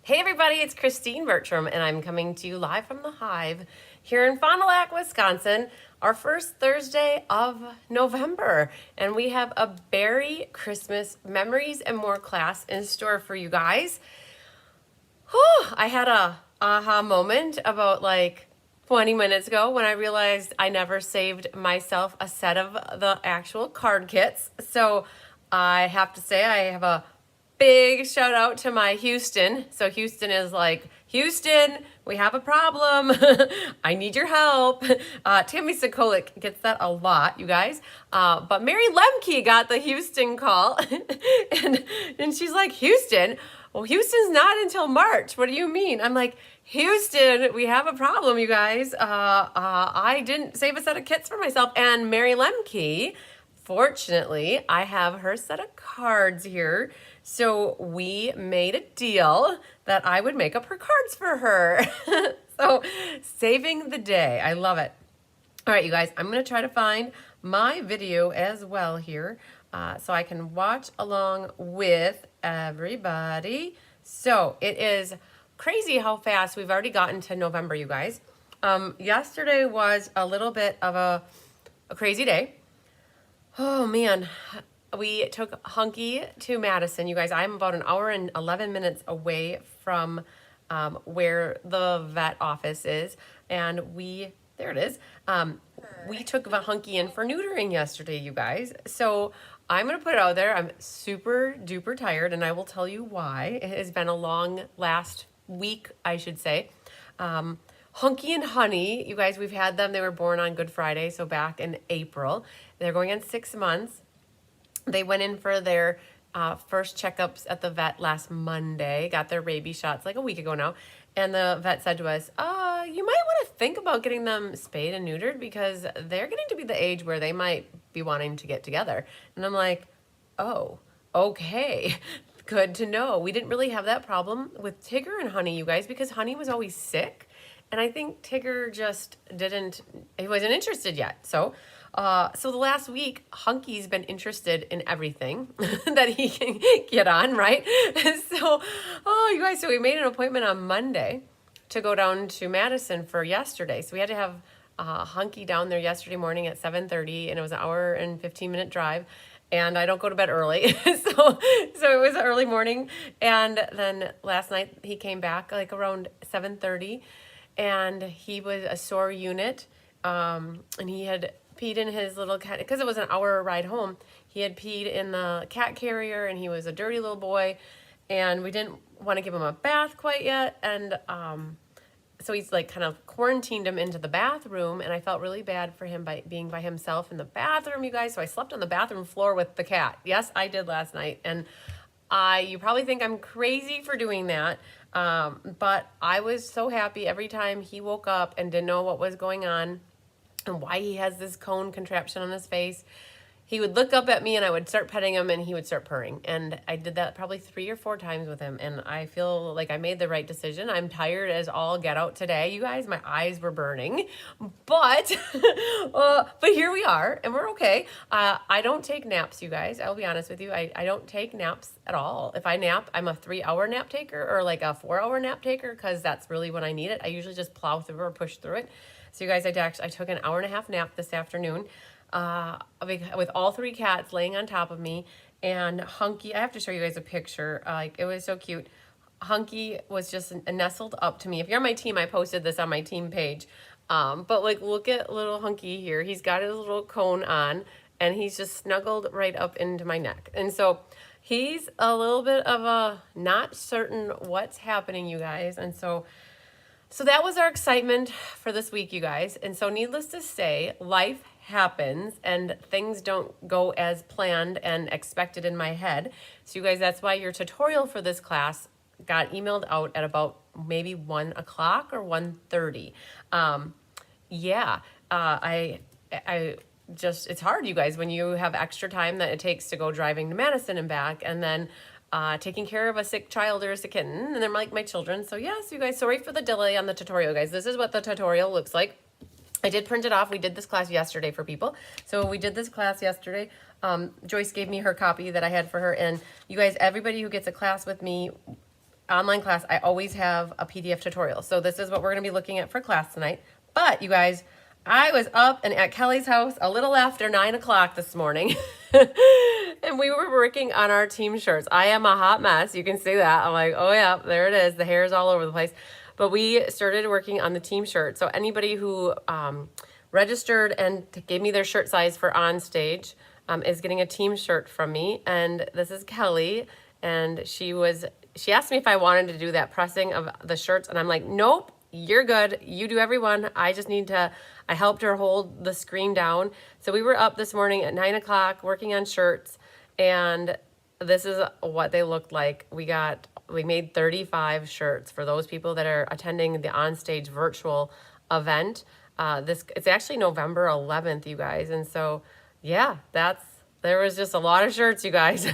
Hey everybody, it's Christine Bertram, and I'm coming to you live from the Hive here in Fond du Lac, Wisconsin, our first Thursday of November. And we have a Berry Christmas Memories and More class in store for you guys. Whew, I had a aha moment about 20 minutes ago when I realized I never saved myself a set of the actual card kits. So I have to say I have a big shout out to my Houston. So Houston is like, Houston, we have a problem. I need your help. Tammy Sokolik gets that a lot, you guys. But Mary Lemke got the Houston call. and she's like, Houston? Well, Houston's not until March. What do you mean? I'm like, Houston, we have a problem, you guys. I didn't save a set of kits for myself. And Mary Lemke, fortunately, I have her set of cards here. So we made a deal that I would make up her cards for her. So saving the day. I love it. All right, you guys, I'm going to try to find my video as well here so I can watch along with everybody. So it is crazy how fast we've already gotten to November, you guys. Yesterday was a little bit of a crazy day. Oh, man. We took Hunky to Madison, you guys. I'm about an hour and 11 minutes away from where the vet office is. And there it is. We took Hunky in for neutering yesterday, you guys. So I'm going to put it out there. I'm super duper tired, and I will tell you why. It has been a long last week, I should say. Hunky and Honey, you guys, we've had them. They were born on Good Friday, so back in April. They're going on 6 months. They went in for their first checkups at the vet last Monday, got their rabies shots like a week ago now. And the vet said to us, you might want to think about getting them spayed and neutered because they're getting to be the age where they might be wanting to get together. And I'm like, oh, okay. Good to know. We didn't really have that problem with Tigger and Honey, you guys, because Honey was always sick. And I think Tigger just he wasn't interested yet. So the last week, Hunky's been interested in everything that he can get on, right? So, you guys, so we made an appointment on Monday to go down to Madison for yesterday. So we had to have Hunky down there yesterday morning at 7:30, and it was an hour and 15-minute drive. And I don't go to bed early, so it was early morning. And then last night he came back like around 7:30, and he was a sore unit, and he had peed in his little cat, because it was an hour ride home, he had peed in the cat carrier, and he was a dirty little boy, and we didn't want to give him a bath quite yet, and so he's like kind of quarantined him into the bathroom, and I felt really bad for him by being by himself in the bathroom, you guys, so I slept on the bathroom floor with the cat. Yes, I did last night, and you probably think I'm crazy for doing that, but I was so happy every time he woke up and didn't know what was going on and why he has this cone contraption on his face. He would look up at me and I would start petting him and he would start purring. And I did that probably 3 or 4 times with him. And I feel like I made the right decision. I'm tired as all get out today. You guys, my eyes were burning. But here we are and we're okay. I don't take naps, you guys. I'll be honest with you. I don't take naps at all. If I nap, I'm a 3-hour nap taker or like a 4-hour nap taker because that's really when I need it. I usually just plow through or push through it. So you guys, I took an 1.5-hour nap this afternoon with all 3 cats laying on top of me, and Hunky, I have to show you guys a picture. It was so cute. Hunky was just nestled up to me. If you're on my team, I posted this on my team page. But look at little Hunky here. He's got his little cone on, and he's just snuggled right up into my neck. And so he's a little bit of a not certain what's happening, you guys. And so that was our excitement for this week, you guys. And so needless to say, life happens and things don't go as planned and expected in my head. So you guys, that's why your tutorial for this class got emailed out at about maybe 1 o'clock or 1:30. It's hard, you guys, when you have extra time that it takes to go driving to Madison and back, and then taking care of a sick child or a sick kitten, and they're like my children. So yes, you guys, sorry for the delay on the tutorial, guys. This is what the tutorial looks like. I did print it off. We did this class yesterday for people. So we did this class yesterday. Joyce gave me her copy that I had for her. And you guys, everybody who gets a class with me online class, I always have a PDF tutorial. So this is what we're going to be looking at for class tonight. But you guys, I was up and at Kelly's house a little after 9 o'clock this morning. And we were working on our team shirts. I am a hot mess. You can see that. I'm like, oh yeah, there it is. The hair is all over the place. But we started working on the team shirt. So anybody who registered and gave me their shirt size for Onstage is getting a team shirt from me. And this is Kelly. And she asked me if I wanted to do that pressing of the shirts. And I'm like, nope, you're good. You do every one. I just need to, I helped her hold the screen down. So we were up this morning at 9 o'clock working on shirts. And this is what they looked like. We made 35 shirts for those people that are attending the Onstage virtual event. It's actually November 11th, you guys. And so, yeah, there was just a lot of shirts, you guys.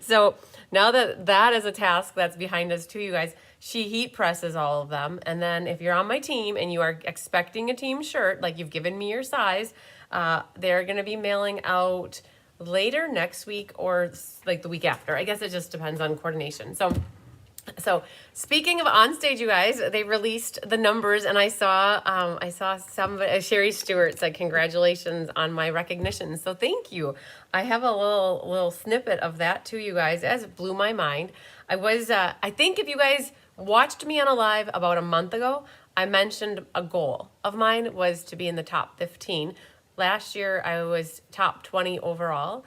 So now that is a task that's behind us too, you guys. She heat presses all of them. And then if you're on my team and you are expecting a team shirt, like you've given me your size, they're going to be mailing out later next week or like the week after. I guess it just depends on coordination. So speaking of Onstage, you guys, they released the numbers, and I saw some Sherry Stewart said congratulations on my recognition. So thank you. I have a little snippet of that too, you guys, as it blew my mind. I think if you guys watched me on a live about a month ago, I mentioned a goal of mine was to be in the top 15. Last year, I was top 20 overall,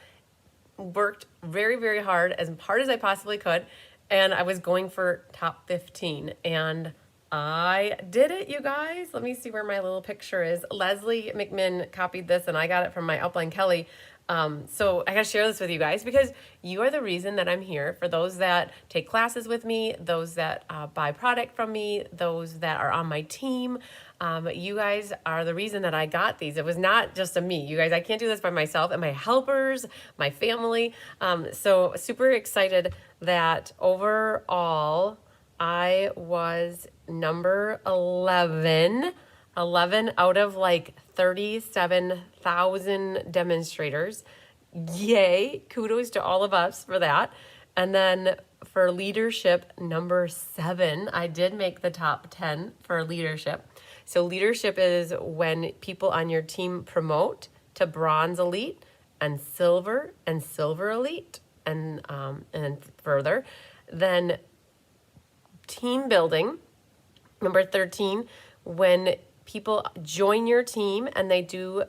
worked very, very hard as I possibly could, and I was going for top 15, and I did it, you guys. Let me see where my little picture is. Leslie McMinn copied this, and I got it from my upline, Kelly. So I got to share this with you guys because you are the reason that I'm here. For those that take classes with me, those that buy product from me, those that are on my team, you guys are the reason that I got these. It was not just a me. You guys, I can't do this by myself, and my helpers, my family. So super excited that overall I was number 11 out of like 37,000 demonstrators. Yay. Kudos to all of us for that. And then for leadership, number 7, I did make the top 10 for leadership. So leadership is when people on your team promote to bronze elite and silver elite and further. Then team building, number 13, when people join your team and they do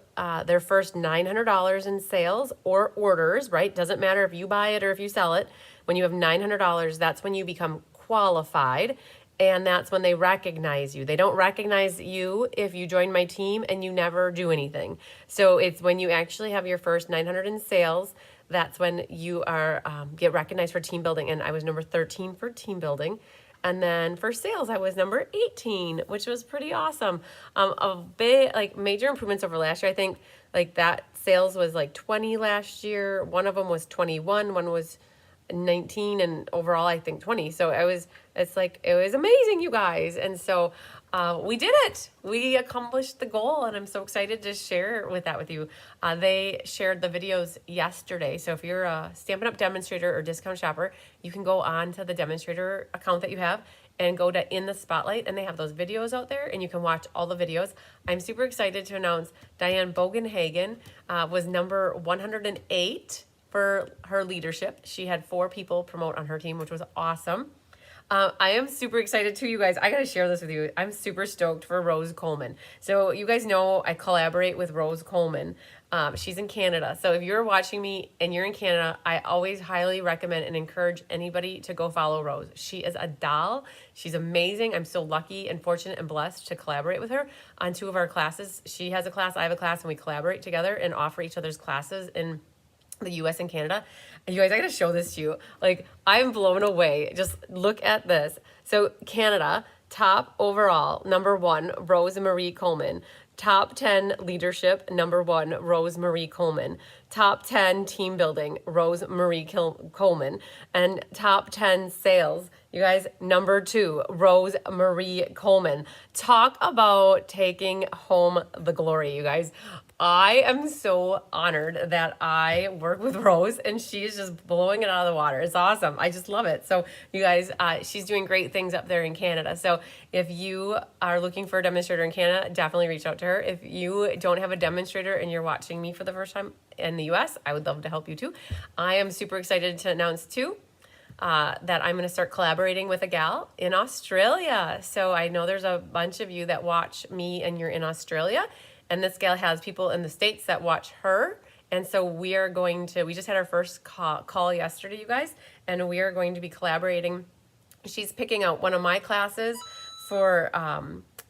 their first $900 in sales or orders, right? Doesn't matter if you buy it or if you sell it. When you have $900, that's when you become qualified, and that's when they recognize you. They don't recognize you if you join my team and you never do anything. So it's when you actually have your first 900 in sales, that's when you are get recognized for team building. And I was number 13 for team building. And then for sales, I was number 18, which was pretty awesome. A big, like major improvements over last year. I think like that sales was like 20 last year. One of them was 21, one was 19, and overall I think 20. So it was amazing, you guys. And so we did it. We accomplished the goal, and I'm so excited to share with you. They shared the videos yesterday. So if you're a Stampin' Up! Demonstrator or discount shopper, you can go on to the demonstrator account that you have and go to In the Spotlight, and they have those videos out there, and you can watch all the videos. I'm super excited to announce Diane Bogenhagen was number 108 for her leadership. She had 4 people promote on her team, which was awesome. I am super excited too, you guys. I got to share this with you. I'm super stoked for Rose Coleman. So you guys know I collaborate with Rose Coleman. She's in Canada. So if you're watching me and you're in Canada, I always highly recommend and encourage anybody to go follow Rose. She is a doll. She's amazing. I'm so lucky and fortunate and blessed to collaborate with her on 2 of our classes. She has a class, I have a class, and we collaborate together and offer each other's classes in the US and Canada. And you guys, I gotta show this to you. Like, I'm blown away. Just look at this. So Canada, top overall, number 1, Rose Marie Coleman. Top 10 leadership, number 1, Rose Marie Coleman. Top 10 team building, Rose Marie Coleman. And top 10 sales, you guys, number 2, Rose Marie Coleman. Talk about taking home the glory, you guys. I am so honored that I work with Rose and she is just blowing it out of the water. It's awesome. I just love it. So you guys, she's doing great things up there in Canada. So if you are looking for a demonstrator in Canada, definitely reach out to her. If you don't have a demonstrator and you're watching me for the first time in the US, I would love to help you too. I am super excited to announce too that I'm going to start collaborating with a gal in Australia. So I know there's a bunch of you that watch me and you're in Australia. And this gal has people in the States that watch her. And so we just had our first call yesterday, you guys. And we are going to be collaborating. She's picking out one of my classes for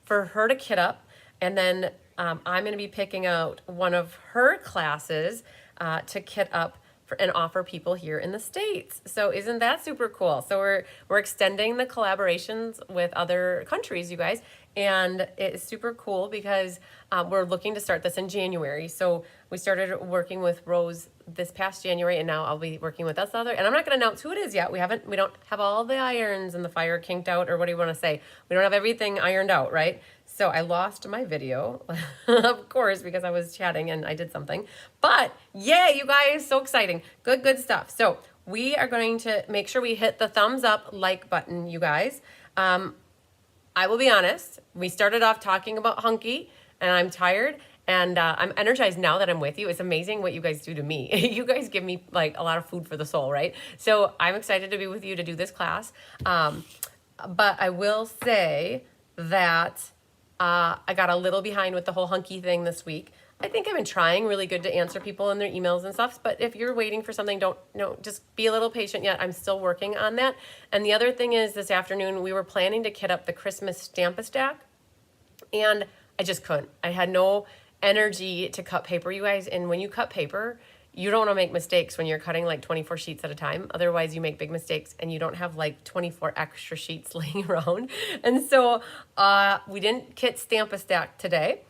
her to kit up. And then I'm going to be picking out one of her classes to kit up and offer people here in the States. So isn't that super cool? So we're extending the collaborations with other countries, you guys. And it's super cool because we're looking to start this in January. So we started working with Rose this past January, and now I'll be working with this other. And I'm not going to announce who it is yet. We don't have all the irons in the fire kinked out, or what do you want to say? We don't have everything ironed out, right? So I lost my video, of course, because I was chatting and I did something. But yay, you guys, so exciting. Good stuff. So we are going to make sure we hit the thumbs up like button, you guys. I will be honest, we started off talking about hunky and I'm tired and I'm energized now that I'm with you. It's amazing what you guys do to me. You guys give me like a lot of food for the soul, right? So I'm excited to be with you to do this class. But I will say that I got a little behind with the whole hunky thing this week. I think I've been trying really good to answer people in their emails and stuff, but if you're waiting for something, just be a little patient yet. I'm still working on that. And the other thing is this afternoon, we were planning to kit up the Christmas Stamp-a-Stack, and I just couldn't. I had no energy to cut paper, you guys. And when you cut paper, you don't want to make mistakes when you're cutting like 24 sheets at a time. Otherwise, you make big mistakes and you don't have like 24 extra sheets laying around. And so we didn't kit Stamp-a-Stack today.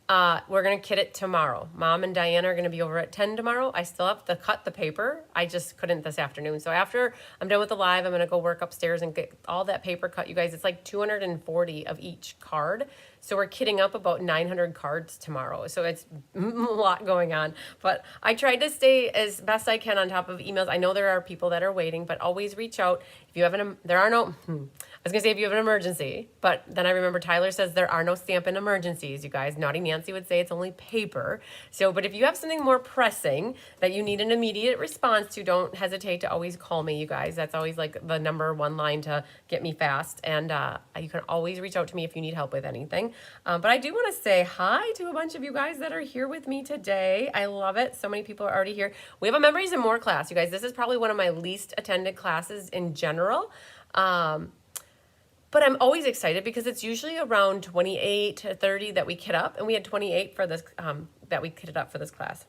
We're going to kit it tomorrow. Mom and Diana are going to be over at 10 tomorrow. I still have to cut the paper. I just couldn't this afternoon. So after I'm done with the live, I'm going to go work upstairs and get all that paper cut. You guys, it's like 240 of each card. So we're kitting up about 900 cards tomorrow. So it's a lot going on. But I tried to stay as best I can on top of emails. I know there are people that are waiting, but always reach out. If you have I was going to say if you have an emergency, but then I remember Tyler says there are no Stampin' emergencies, you guys. Naughty Nancy would say it's only paper. So, but if you have something more pressing that you need an immediate response to, don't hesitate to always call me, you guys. That's always like the number one line to get me fast. And you can always reach out to me if you need help with anything. But I do want to say hi to a bunch of you guys that are here with me today. I love it. So many people are already here. We have a Memories and More class, you guys. This is probably one of my least attended classes in general. But I'm always excited because it's usually around 28 to 30 that we kit up. And we had 28 for this, that we kitted up for this class.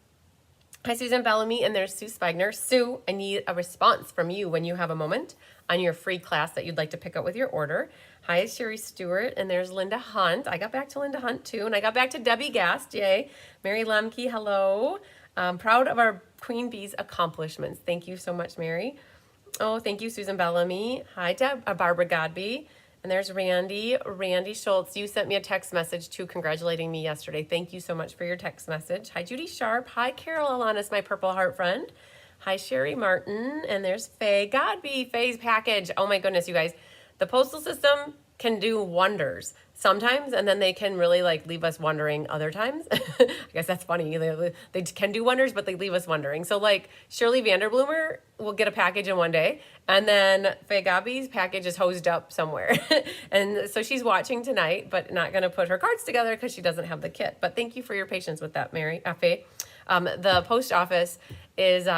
Hi, Susan Bellamy, and there's Sue Spagner. Sue, I need a response from you when you have a moment on your free class that you'd like to pick up with your order. Hi, Sherry Stewart, and there's Linda Hunt. I got back to Linda Hunt, too, and I got back to Debbie Gast, yay. Mary Lemke, hello. Proud of our Queen Bee's accomplishments. Thank you so much, Mary. Oh, thank you, Susan Bellamy. Hi, Barbara Godby. And there's Randy Schultz. You sent me a text message too, congratulating me yesterday. Thank you so much for your text message. Hi, Judy Sharp. Hi, Carol Alanis, my Purple Heart friend. Hi, Sherry Martin. And there's Faye Godby, Faye's package. Oh my goodness, you guys. The postal system can do wonders sometimes, and then they can really like leave us wondering other times. I guess that's funny. They can do wonders, but they leave us wondering. So like Shirley Vanderbloemer will get a package in one day, and then Faye Gabi's package is hosed up somewhere. And so she's watching tonight, but not going to put her cards together because she doesn't have the kit. But thank you for your patience with that, Faye. The post office is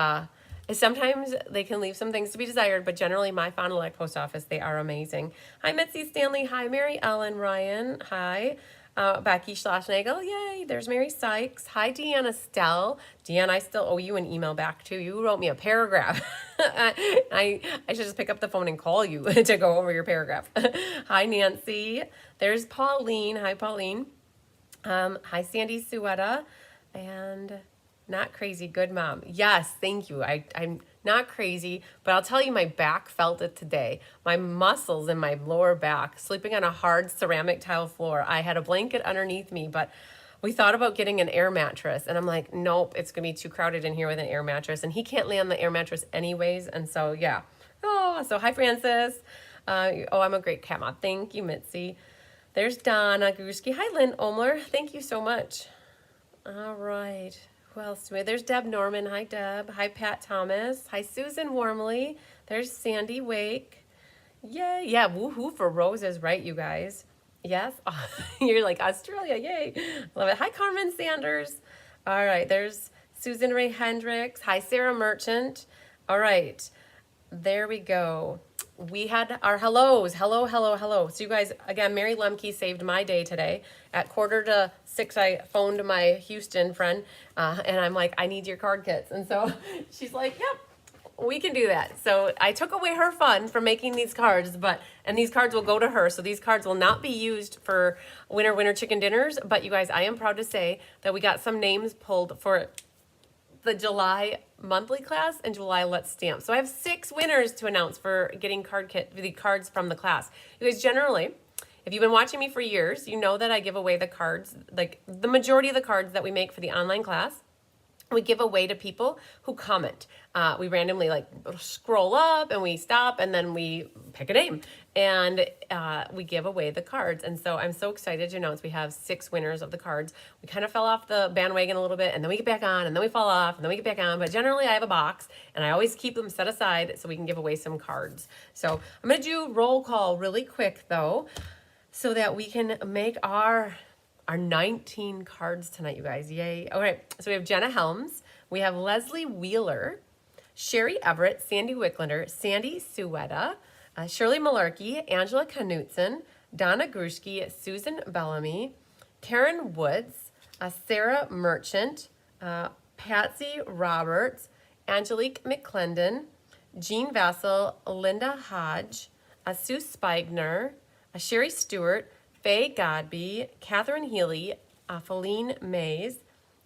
sometimes they can leave some things to be desired, but generally my Fond du Lac post office, they are amazing. Hi, Mitzi Stanley. Hi, Mary Ellen Ryan. Hi, Becky Schlossnagel. Yay, there's Mary Sykes. Hi, Deanna Stell. Deanna, I still owe you an email back too. You wrote me a paragraph. I should just pick up the phone and call you to go over your paragraph. Hi, Nancy. There's Pauline. Hi, Pauline. Hi, Sandy Suetta. And... Not crazy, good mom. Yes, thank you. I'm not crazy, but I'll tell you, my back felt it today. My muscles in my lower back, sleeping on a hard ceramic tile floor. I had a blanket underneath me, but we thought about getting an air mattress, and I'm like, nope, it's gonna be too crowded in here with an air mattress, and he can't lay on the air mattress anyways, and so yeah. Oh, so hi Francis. Oh, I'm a great cat mom. Thank you, Mitzi. There's Donna Gruski. Hi, Lynn Omler. Thank you so much. All right. Who else do we have? There's Deb Norman. Hi, Deb. Hi, Pat Thomas. Hi, Susan Warmley. There's Sandy Wake. Yay. Yeah, woohoo for roses, right, you guys? Yes. Oh, you're like, Australia. Yay. Love it. Hi, Carmen Sanders. All right. There's Susan Ray Hendricks. Hi, Sarah Merchant. All right. There we go. We had our hellos. Hello, hello, hello. So you guys, again, Mary Lemke saved my day today. At 5:45, I phoned my Houston friend, and I'm like, I need your card kits. And so she's like, yep, we can do that. So I took away her fun from making these cards, and these cards will go to her. So these cards will not be used for winter chicken dinners. But you guys, I am proud to say that we got some names pulled for the July monthly class and July Let's Stamp. So I have 6 winners to announce for getting the cards from the class. You guys, generally, if you've been watching me for years, you know that I give away the cards, like the majority of the cards that we make for the online class, we give away to people who comment. We randomly like scroll up and we stop and then we pick a name and we give away the cards. And so I'm so excited to announce we have 6 winners of the cards. We kind of fell off the bandwagon a little bit and then we get back on and then we fall off and then we get back on. But generally I have a box and I always keep them set aside so we can give away some cards. So I'm gonna do roll call really quick though, so that we can make our 19 cards tonight, you guys. Yay. All right. So we have Jenna Helms. We have Leslie Wheeler, Sherry Everett, Sandy Wicklander, Sandy Suetta, Shirley Malarkey, Angela Knutson, Donna Grushke, Susan Bellamy, Karen Woods, Sarah Merchant, Patsy Roberts, Angelique McClendon, Jean Vassell, Linda Hodge, Sue Spigner, Sherry Stewart, Faye Godby, Catherine Healy, Feline Mays,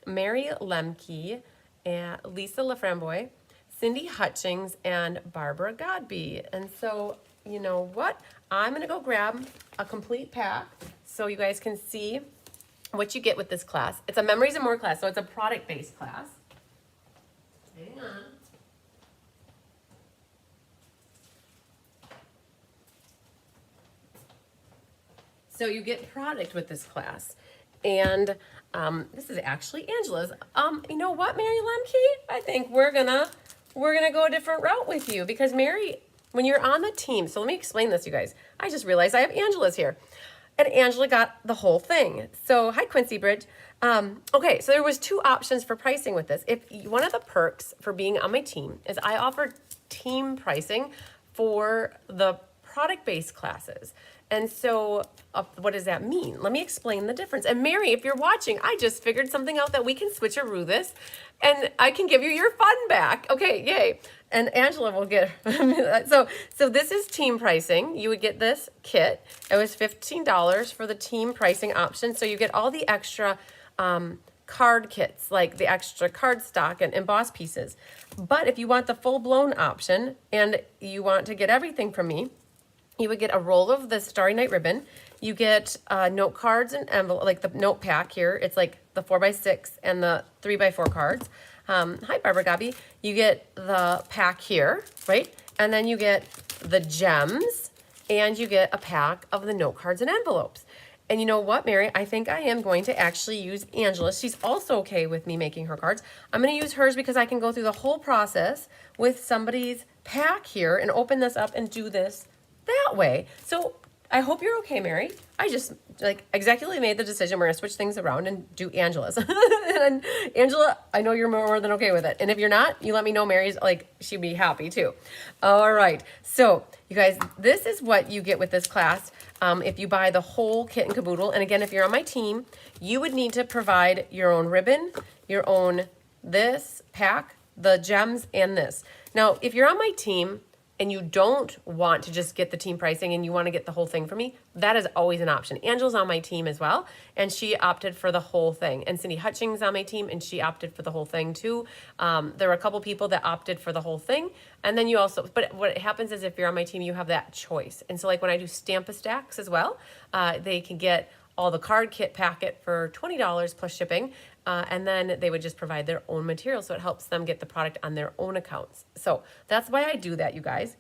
Mary Lemke, and Lisa Laframboy, Cindy Hutchings, and Barbara Godby. And so, you know what? I'm going to go grab a complete pack so you guys can see what you get with this class. It's a Memories and More class, so it's a product-based class. Hang on. So you get product with this class. And this is actually Angela's. You know what, Mary Lemke? I think we're gonna go a different route with you because Mary, when you're on the team, so let me explain this, you guys. I just realized I have Angela's here. And Angela got the whole thing. So hi, Quincy Bridge. Okay, so there was 2 options for pricing with this. One of the perks for being on my team is I offer team pricing for the product-based classes. And so what does that mean? Let me explain the difference. And Mary, if you're watching, I just figured something out that we can switcheroo this and I can give you your fun back. Okay, yay. And Angela will get, so this is team pricing. You would get this kit. It was $15 for the team pricing option. So you get all the extra card kits, like the extra card stock and emboss pieces. But if you want the full-blown option and you want to get everything from me, you would get a roll of the Starry Night ribbon. You get note cards and envelope, like the note pack here. It's like the 4x6 and the 3x4 cards. Hi, Barbara Gabby. You get the pack here, right? And then you get the gems and you get a pack of the note cards and envelopes. And you know what, Mary? I think I am going to actually use Angela's. She's also okay with me making her cards. I'm going to use hers because I can go through the whole process with somebody's pack here and open this up and do this that way. So I hope you're okay, Mary. I just executively made the decision. We're gonna switch things around and do Angela's. And Angela, I know you're more than okay with it. And if you're not, you let me know. Mary's she'd be happy too. All right. So you guys, this is what you get with this class. If you buy the whole kit and caboodle, and again, if you're on my team, you would need to provide your own ribbon, your own this pack, the gems, and this. Now, if you're on my team, and you don't want to just get the team pricing and you want to get the whole thing from me, that is always an option. Angela's on my team as well, and she opted for the whole thing. And Cindy Hutchings on my team, and she opted for the whole thing too. There were a couple people that opted for the whole thing. And then you also, but what happens is if you're on my team, you have that choice. And so when I do Stamp-A-Stacks as well, they can get all the card kit packet for $20 plus shipping. And then they would just provide their own material. So it helps them get the product on their own accounts. So that's why I do that, you guys.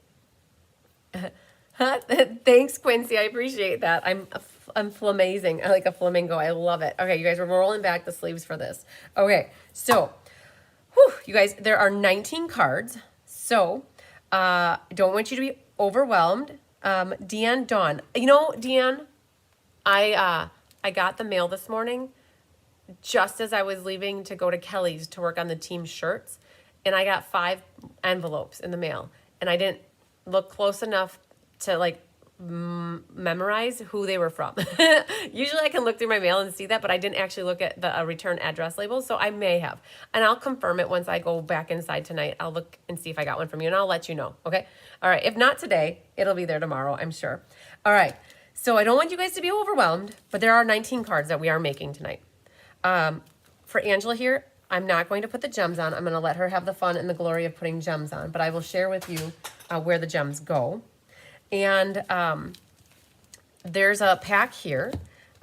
Thanks, Quincy. I appreciate that. I'm flamazing. I like a flamingo. I love it. Okay, you guys, we're rolling back the sleeves for this. Okay, so, you guys, there are 19 cards. So, don't want you to be overwhelmed. Deanne, Dawn. You know, Deanne, I got the mail this morning just as I was leaving to go to Kelly's to work on the team shirts. And I got 5 envelopes in the mail. And I didn't look close enough to like memorize who they were from. Usually I can look through my mail and see that, but I didn't actually look at the return address labels, so I may have. And I'll confirm it once I go back inside tonight. I'll look and see if I got one from you, and I'll let you know, okay? All right, if not today, it'll be there tomorrow, I'm sure. All right, so I don't want you guys to be overwhelmed, but there are 19 cards that we are making tonight. For Angela here, I'm not going to put the gems on. I'm going to let her have the fun and the glory of putting gems on, but I will share with you where the gems go. And there's a pack here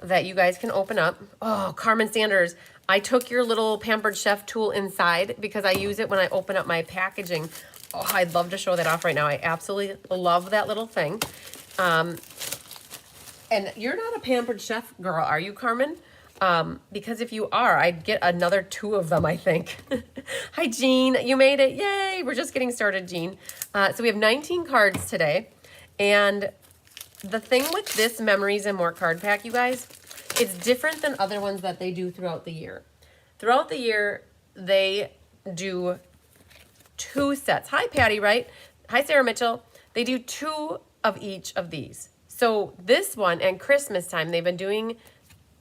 that you guys can open up. Oh, Carmen Sanders, I took your little Pampered Chef tool inside because I use it when I open up my packaging. Oh, I'd love to show that off right now. I absolutely love that little thing. And you're not a Pampered Chef girl, are you, Carmen? Because if you are, I'd get another 2 of them, I think. Hi, Jean. You made it. Yay. We're just getting started, Jean. So we have 19 cards today. And the thing with this Memories and More card pack, you guys, it's different than other ones that they do throughout the year. Throughout the year, they do 2 sets. Hi, Patty, right? Hi, Sarah Mitchell. They do 2 of each of these. So this one and Christmas time, they've been doing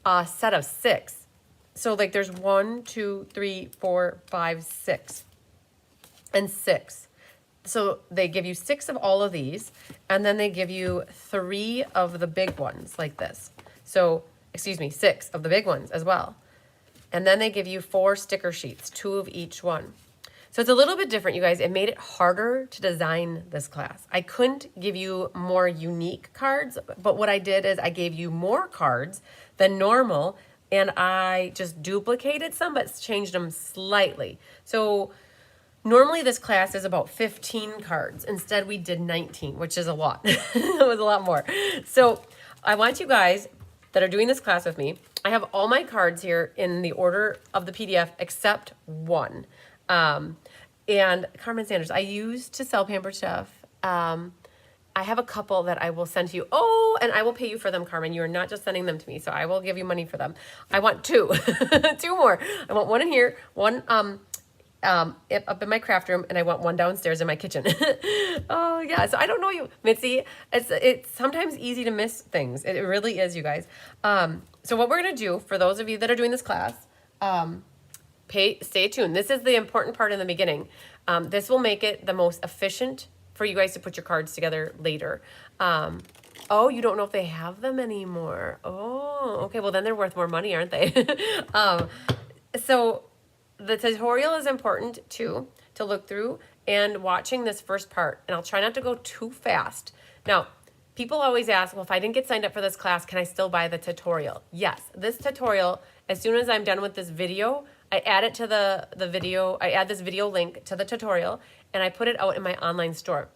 a set of 6. So like there's 1, 2, 3, 4, 5, 6, and 6. So they give you 6 of all of these, and then they give you 3 of the big ones like this. So, 6 of the big ones as well. And then they give you 4 sticker sheets, 2 of each one. So it's a little bit different, you guys. It made it harder to design this class. I couldn't give you more unique cards, but what I did is I gave you more cards than normal, and I just duplicated some, but changed them slightly. So normally this class is about 15 cards. Instead, we did 19, which is a lot. It was a lot more. So I want you guys that are doing this class with me, I have all my cards here in the order of the PDF except one. And Carmen Sanders, I used to sell Pampered Chef. I have a couple that I will send to you. Oh, and I will pay you for them, Carmen. You are not just sending them to me, so I will give you money for them. I want 2, 2 more. I want one in here, one up in my craft room, and I want one downstairs in my kitchen. Oh yeah, so I don't know you, Mitzi. It's sometimes easy to miss things. It really is, you guys. So what we're gonna do for those of you that are doing this class, stay tuned. This is the important part in the beginning. This will make it the most efficient for you guys to put your cards together later. Oh, you don't know if they have them anymore. Oh, okay. Well, then they're worth more money, aren't they? So the tutorial is important too, to look through and watching this first part. And I'll try not to go too fast. Now, people always ask, well, if I didn't get signed up for this class, can I still buy the tutorial? Yes, this tutorial, as soon as I'm done with this video, I add it to the video, I add this video link to the tutorial, and I put it out in my online store.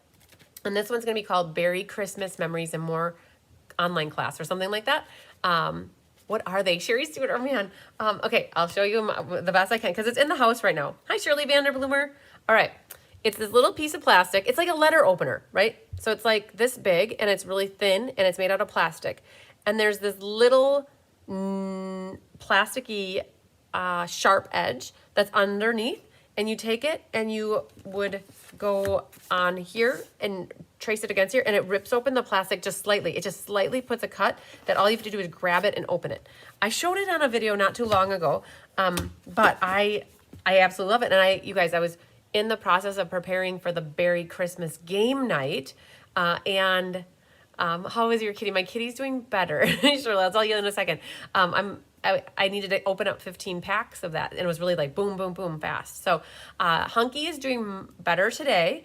And this one's gonna be called Berry Christmas Memories and More online class or something like that. What are they? Sherry Stewart, oh man. Okay, I'll show you the best I can because it's in the house right now. Hi, Shirley Vanderbloomer. All right, it's this little piece of plastic. It's like a letter opener, right? So it's like this big and it's really thin and it's made out of plastic. And there's this little plasticky sharp edge that's underneath, and you take it and you would go on here and trace it against here, and it rips open the plastic just slightly. It just slightly puts a cut that all you have to do is grab it and open it. I showed it on a video not too long ago, but I absolutely love it. And you guys, I was in the process of preparing for the Berry Christmas game night, and how is your kitty? My kitty's doing better. Sure, I'll tell you in a second. I needed to open up 15 packs of that, and it was really like boom, boom, boom fast. So Hunky is doing better today.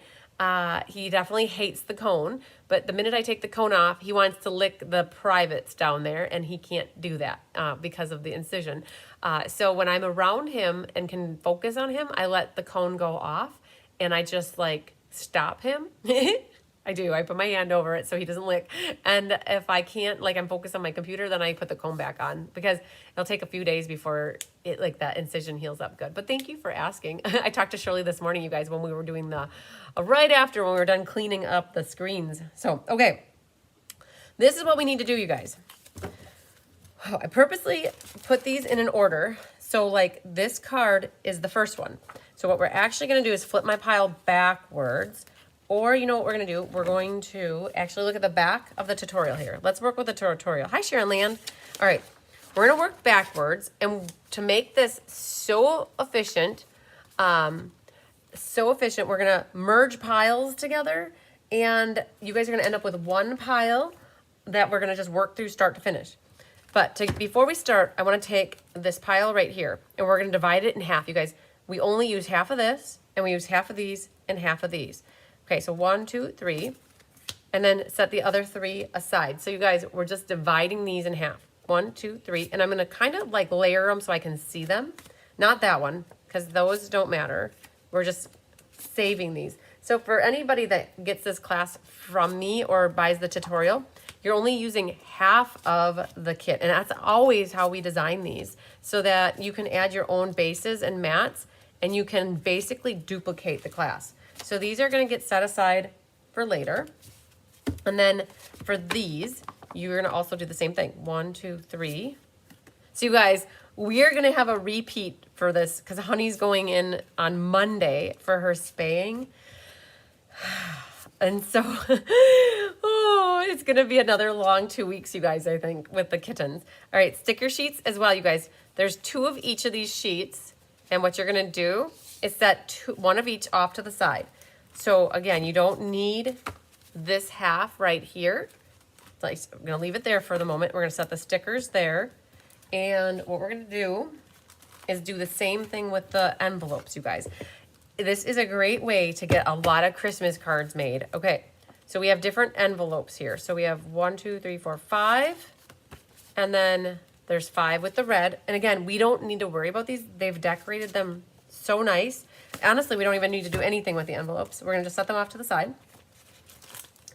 He definitely hates the cone, but the minute I take the cone off, he wants to lick the privates down there, and he can't do that because of the incision. So when I'm around him and can focus on him, I let the cone go off, and I just like stop him. I do. I put my hand over it so he doesn't lick. And if I can't, like I'm focused on my computer, then I put the cone back on because it'll take a few days before it like that incision heals up good. But thank you for asking. I talked to Shirley this morning, you guys, when we were doing the, right after when we were done cleaning up the screens. So, okay. This is what we need to do, you guys. I purposely put these in an order. So like this card is the first one. So what we're actually going to do is flip my pile backwards. Or you know what we're going to do? We're going to actually look at the back of the tutorial here. Let's work with the tutorial. Hi, Sharon Land. All right. We're going to work backwards. And to make this so efficient, we're going to merge piles together. And you guys are going to end up with one pile that we're going to just work through start to finish. But before we start, I want to take this pile right here. And we're going to divide it in half. You guys, we only use half of this. And we use half of these and half of these. Okay, so 1, 2, 3, and then set the other 3 aside. So you guys, we're just dividing these in half. 1, 2, 3, and I'm gonna kind of like layer them so I can see them. Not that one, because those don't matter. We're just saving these. So for anybody that gets this class from me or buys the tutorial, you're only using half of the kit. And that's always how we design these, so that you can add your own bases and mats, and you can basically duplicate the class. So these are going to get set aside for later. And then for these, you're going to also do the same thing. 1, 2, 3. So you guys, we are going to have a repeat for this because Honey's going in on Monday for her spaying. And so, oh, it's going to be another long 2 weeks, you guys, I think, with the kittens. All right, sticker sheets as well, you guys. There's 2 of each of these sheets. And what you're going to do is set 1 of each off to the side. So again, you don't need this half right here. I'm going to leave it there for the moment. We're going to set the stickers there. And what we're going to do is do the same thing with the envelopes, you guys. This is a great way to get a lot of Christmas cards made. Okay, so we have different envelopes here. So we have 1, 2, 3, 4, 5. And then there's 5 with the red. And again, we don't need to worry about these. They've decorated them so nice. Honestly, we don't even need to do anything with the envelopes. We're going to just set them off to the side.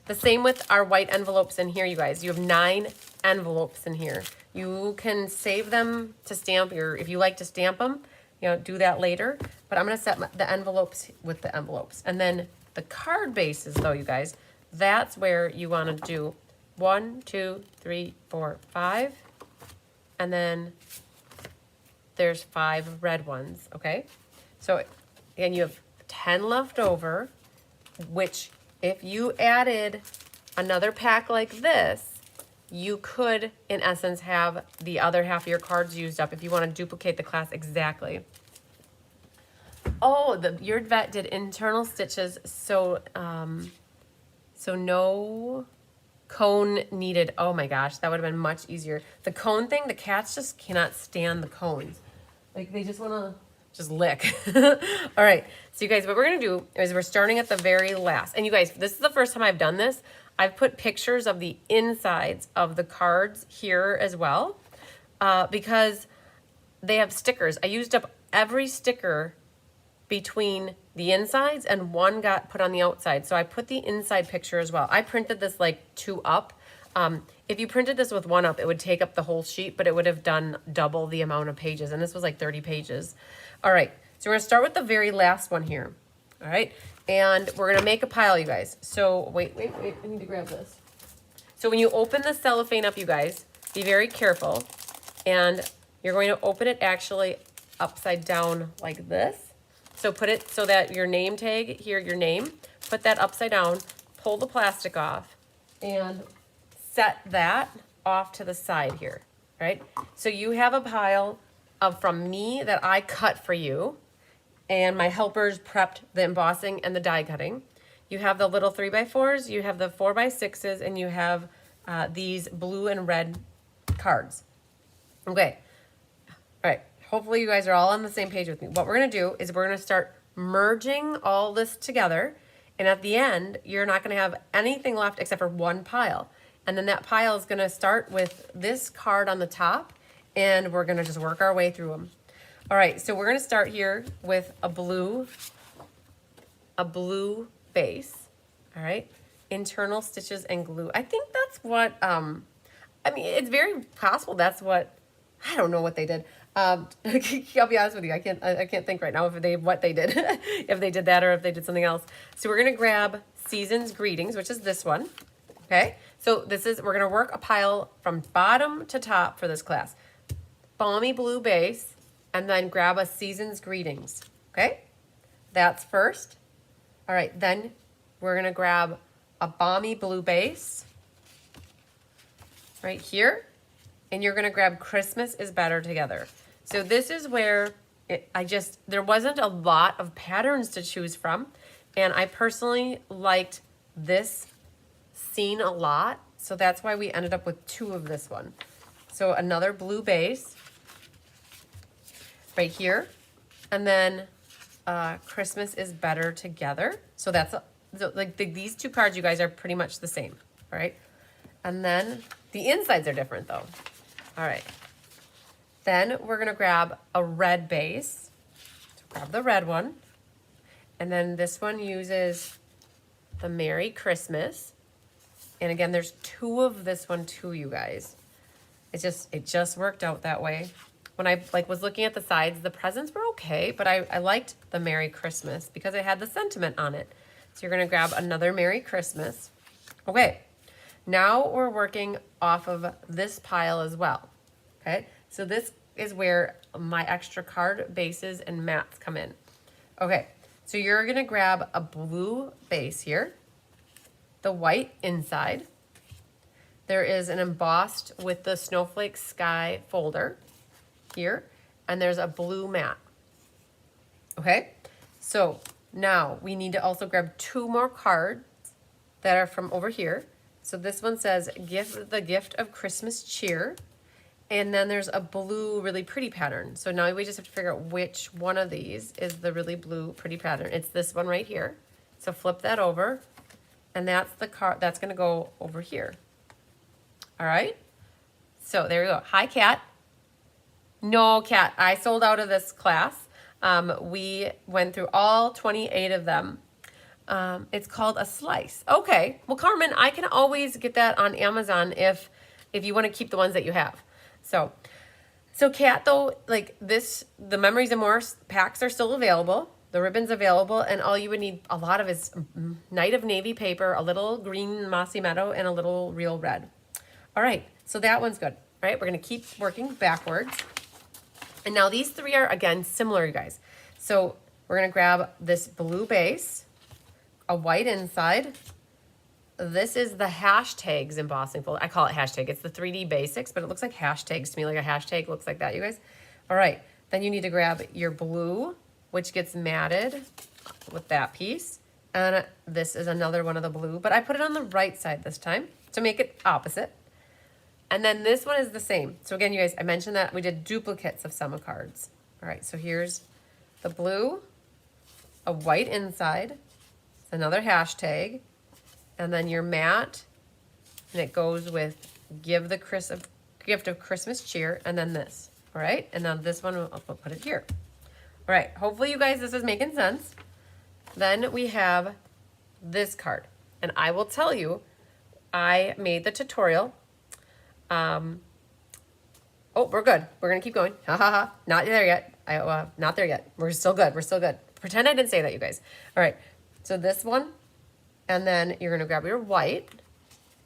The same with our white envelopes in here, you guys. You have 9 envelopes in here. You can save them to stamp if you like to stamp them, you know, do that later. But I'm going to set the envelopes with the envelopes. And then the card bases, though, you guys, that's where you want to do 1, 2, 3, 4, 5. And then there's 5 red ones, okay? So again, you have 10 left over, which if you added another pack like this, you could, in essence, have the other half of your cards used up if you want to duplicate the class exactly. Oh, your vet did internal stitches, so no cone needed. Oh my gosh, that would have been much easier. The cone thing, the cats just cannot stand the cones. Like they just want to just lick. All right, so you guys, what we're gonna do is we're starting at the very last. And you guys, this is the first time I've done this. I've put pictures of the insides of the cards here as well because they have stickers. I used up every sticker between the insides and one got put on the outside. So I put the inside picture as well. I printed this like 2 up. If you printed this with 1 up, it would take up the whole sheet, but it would have done double the amount of pages. And this was like 30 pages. All right, so we're gonna start with the very last one here. All right, and we're gonna make a pile, you guys. So wait, I need to grab this. So when you open the cellophane up, you guys, be very careful. And you're going to open it actually upside down like this. So put it so that your name tag here, your name, put that upside down, pull the plastic off, and set that off to the side here, right? So you have a pile of from me that I cut for you, and my helpers prepped the embossing and the die cutting. You have the little 3x4s, you have the 4x6s, and you have these blue and red cards. Okay, all right. Hopefully you guys are all on the same page with me. What we're gonna do is we're gonna start merging all this together, And at the end, you're not going to have anything left except for one pile. And then that pile is going to start with this card on the top, and we're going to just work our way through them. All right, so we're going to start here with a blue base. All right, internal stitches and glue. I think that's what, I mean, it's very possible that's what, I don't know what they did. I'll be honest with you, I can't think right now what they did, if they did that or if they did something else. So we're gonna grab Season's Greetings, which is this one. Okay, so we're gonna work a pile from bottom to top for this class. Balmy blue base, and then grab a Season's Greetings. Okay, that's first. All right, then we're gonna grab a balmy blue base right here, and you're gonna grab Christmas is Better Together. So this is where there wasn't a lot of patterns to choose from, and I personally liked this scene a lot, so that's why we ended up with 2 of this one. So another blue base right here, and then Christmas is Better Together. So that's these 2 cards, you guys, are pretty much the same, all right? And then the insides are different though. All right. Then we're gonna grab a red base. So grab the red one. And then this one uses the Merry Christmas. And again, there's 2 of this one too, you guys. It just worked out that way. When I was looking at the sides, the presents were okay, but I liked the Merry Christmas because it had the sentiment on it. So you're gonna grab another Merry Christmas. Okay, now we're working off of this pile as well, okay? So this is where my extra card bases and mats come in. Okay, so you're gonna grab a blue base here, the white inside. There is an embossed with the Snowflake Sky folder here, and there's a blue mat. Okay, so now we need to also grab 2 more cards that are from over here. So this one says, "Give the gift of Christmas cheer." And then there's a blue, really pretty pattern. So now we just have to figure out which one of these is the really blue, pretty pattern. It's this one right here. So flip that over, and that's the card that's gonna go over here. All right, so there we go. Hi, Kat. No, Kat, I sold out of this class. We went through all 28 of them. It's called a slice. Okay, well, Carmen, I can always get that on Amazon if you want to keep the ones that you have. So Kat, though, the Memories and More packs are still available. The ribbon's available, and all you would need a lot of is Night of Navy paper, a little green Mossy Meadow, and a little real red. All right, so that one's good. All right, we're gonna keep working backwards. And now these 3 are, again, similar, you guys. So we're gonna grab this blue base, a white inside. This is the hashtags embossing folder. I call it hashtag. It's the 3D Basics, but it looks like hashtags to me, like a hashtag looks like that, you guys. All right, then you need to grab your blue, which gets matted with that piece. And this is another one of the blue, but I put it on the right side this time to make it opposite. And then this one is the same. So again, you guys, I mentioned that we did duplicates of some cards. All right, so here's the blue, a white inside, another hashtag, and then your mat, and it goes with Give the gift of Christmas cheer, and then this. All right, and then this one, I'll put it here. All right, hopefully you guys, this is making sense. Then we have this card, and I will tell you, I made the tutorial. Oh, we're good. We're gonna keep going. Ha ha ha. Not there yet. Not there yet. We're still good. We're still good. Pretend I didn't say that, you guys. All right. So this one, and then you're gonna grab your white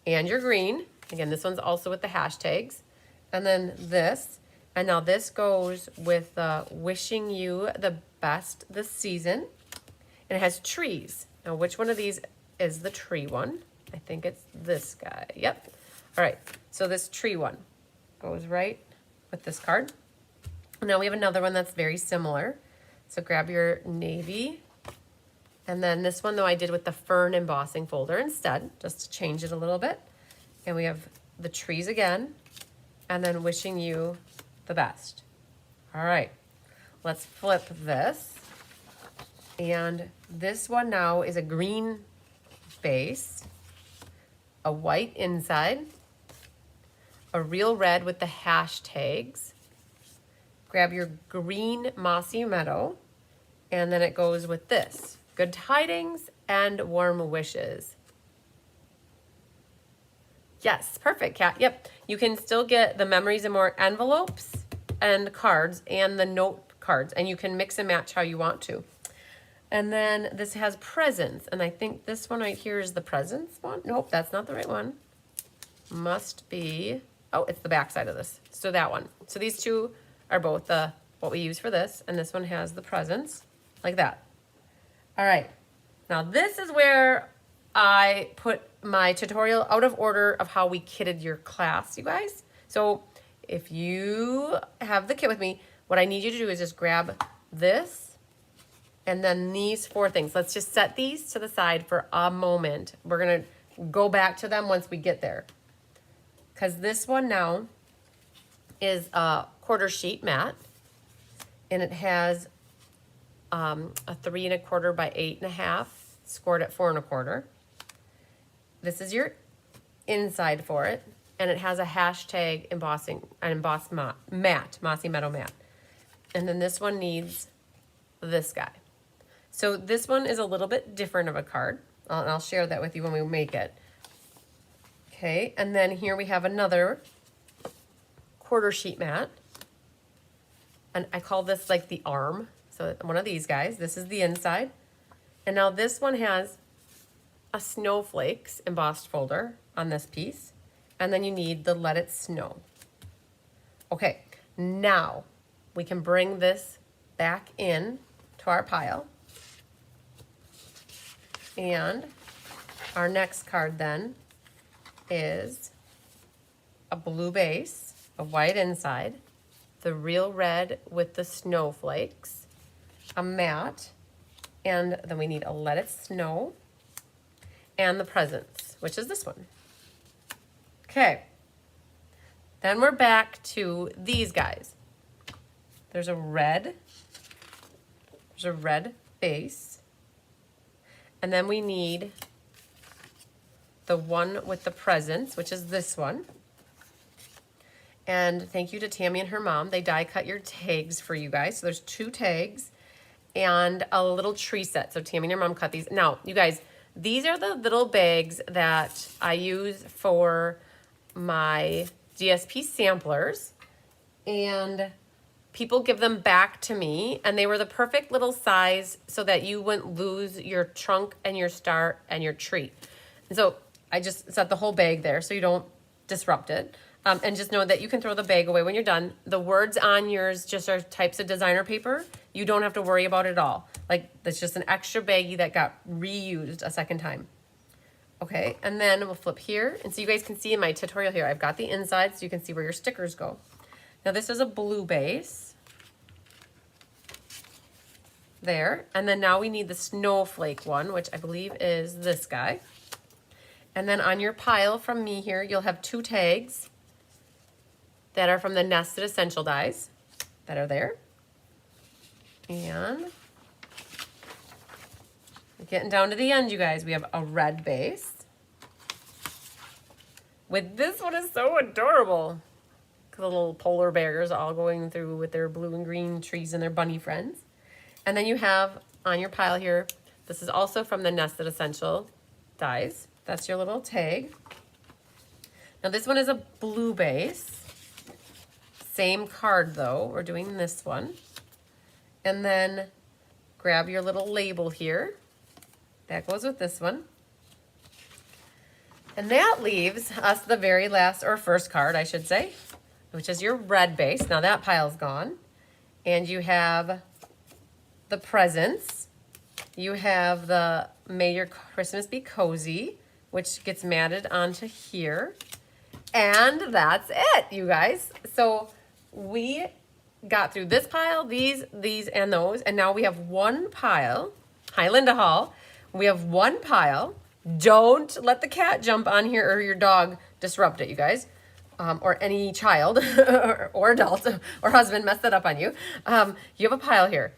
and your green. Again, this one's also with the hashtags, and then this. And now this goes with wishing you the best this season. And it has trees. Now, which one of these is the tree one? I think it's this guy. Yep. All right. So this tree one goes right with this card. Now we have another one that's very similar. So grab your navy. And then this one, though, I did with the fern embossing folder instead, just to change it a little bit. And we have the trees again, and then wishing you the best. All right, let's flip this. And this one now is a green base, a white inside, a real red with the hashtags. Grab your green mossy meadow, and then it goes with this. Good tidings and warm wishes. Yes, perfect, Kat. Yep, you can still get the Memories and More envelopes and cards and the note cards, and you can mix and match how you want to. And then this has presents, and I think this one right here is the presents one. Nope, that's not the right one. Must be, oh, it's the back side of this. So that one. So these two are both the what we use for this, and this one has the presents, like that. All right, now this is where I put my tutorial out of order of how we kitted your class, you guys. So if you have the kit with me, what I need you to do is just grab this and then these 4 things. Let's just set these to the side for a moment. We're gonna go back to them once we get there. Because this one now is a quarter sheet mat, and it has a 3 1/4 by 8 1/2, scored at 4 1/4. This is your inside for it, and it has a hashtag embossing, an embossed mat, Mossy Meadow mat. And then this one needs this guy. So this one is a little bit different of a card, and I'll share that with you when we make it. Okay, and then here we have another quarter sheet mat, and I call this like the arm. So one of these guys, this is the inside. And now this one has a snowflakes embossed folder on this piece. And then you need the Let It Snow. Okay, now we can bring this back in to our pile. And our next card then is a blue base, a white inside, the real red with the snowflakes, a mat, and then we need a Let It Snow, and the presents, which is this one. Okay, then we're back to these guys. There's a red base, and then we need the one with the presents, which is this one. And thank you to Tammy and her mom. They die cut your tags for you guys. So there's 2 tags and a little tree set. So Tammy and your mom cut these. Now, you guys, these are the little bags that I use for my DSP samplers. And people give them back to me. And they were the perfect little size so that you wouldn't lose your trunk and your star and your tree. And so I just set the whole bag there so you don't disrupt it. And just know that you can throw the bag away when you're done. The words on yours just are types of designer paper. You don't have to worry about it at all. Like, that's just an extra baggie that got reused a second time. Okay, and then we'll flip here. And so you guys can see in my tutorial here, I've got the inside so you can see where your stickers go. Now this is a blue base. There. And then now we need the snowflake one, which I believe is this guy. And then on your pile from me here, you'll have 2 tags that are from the Nested Essential Dies that are there. And getting down to the end, you guys, we have a red base. With this one is so adorable. The little polar bears all going through with their blue and green trees and their bunny friends. And then you have on your pile here, this is also from the Nested Essential Dies. That's your little tag. Now this one is a blue base. Same card though, we're doing this one. And then grab your little label here. That goes with this one. And that leaves us the very last, or first card, I should say, which is your red base. Now that pile's gone. And you have the presents. You have the May Your Christmas Be Cozy, which gets matted onto here. And that's it, you guys. So we got through this pile, these, and those. And now we have one pile. Hi, Linda Hall. We have one pile. Don't let the cat jump on here or your dog disrupt it, you guys. Or any child or adult or husband mess that up on you. You have a pile here.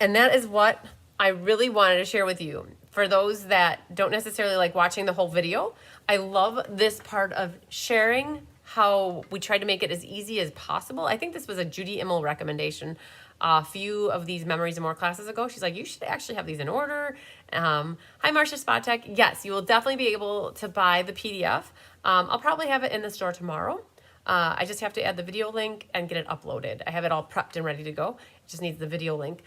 And that is what I really wanted to share with you, for those that don't necessarily like watching the whole video, I love this part of sharing how we tried to make it as easy as possible. I think this was a Judy Immel recommendation a few of these Memories and More classes ago. She's like, you should actually have these in order. Hi, Marcia Spotek. Yes, you will definitely be able to buy the PDF. I'll probably have it in the store tomorrow. I just have to add the video link and get it uploaded. I have it all prepped and ready to go. It just needs the video link.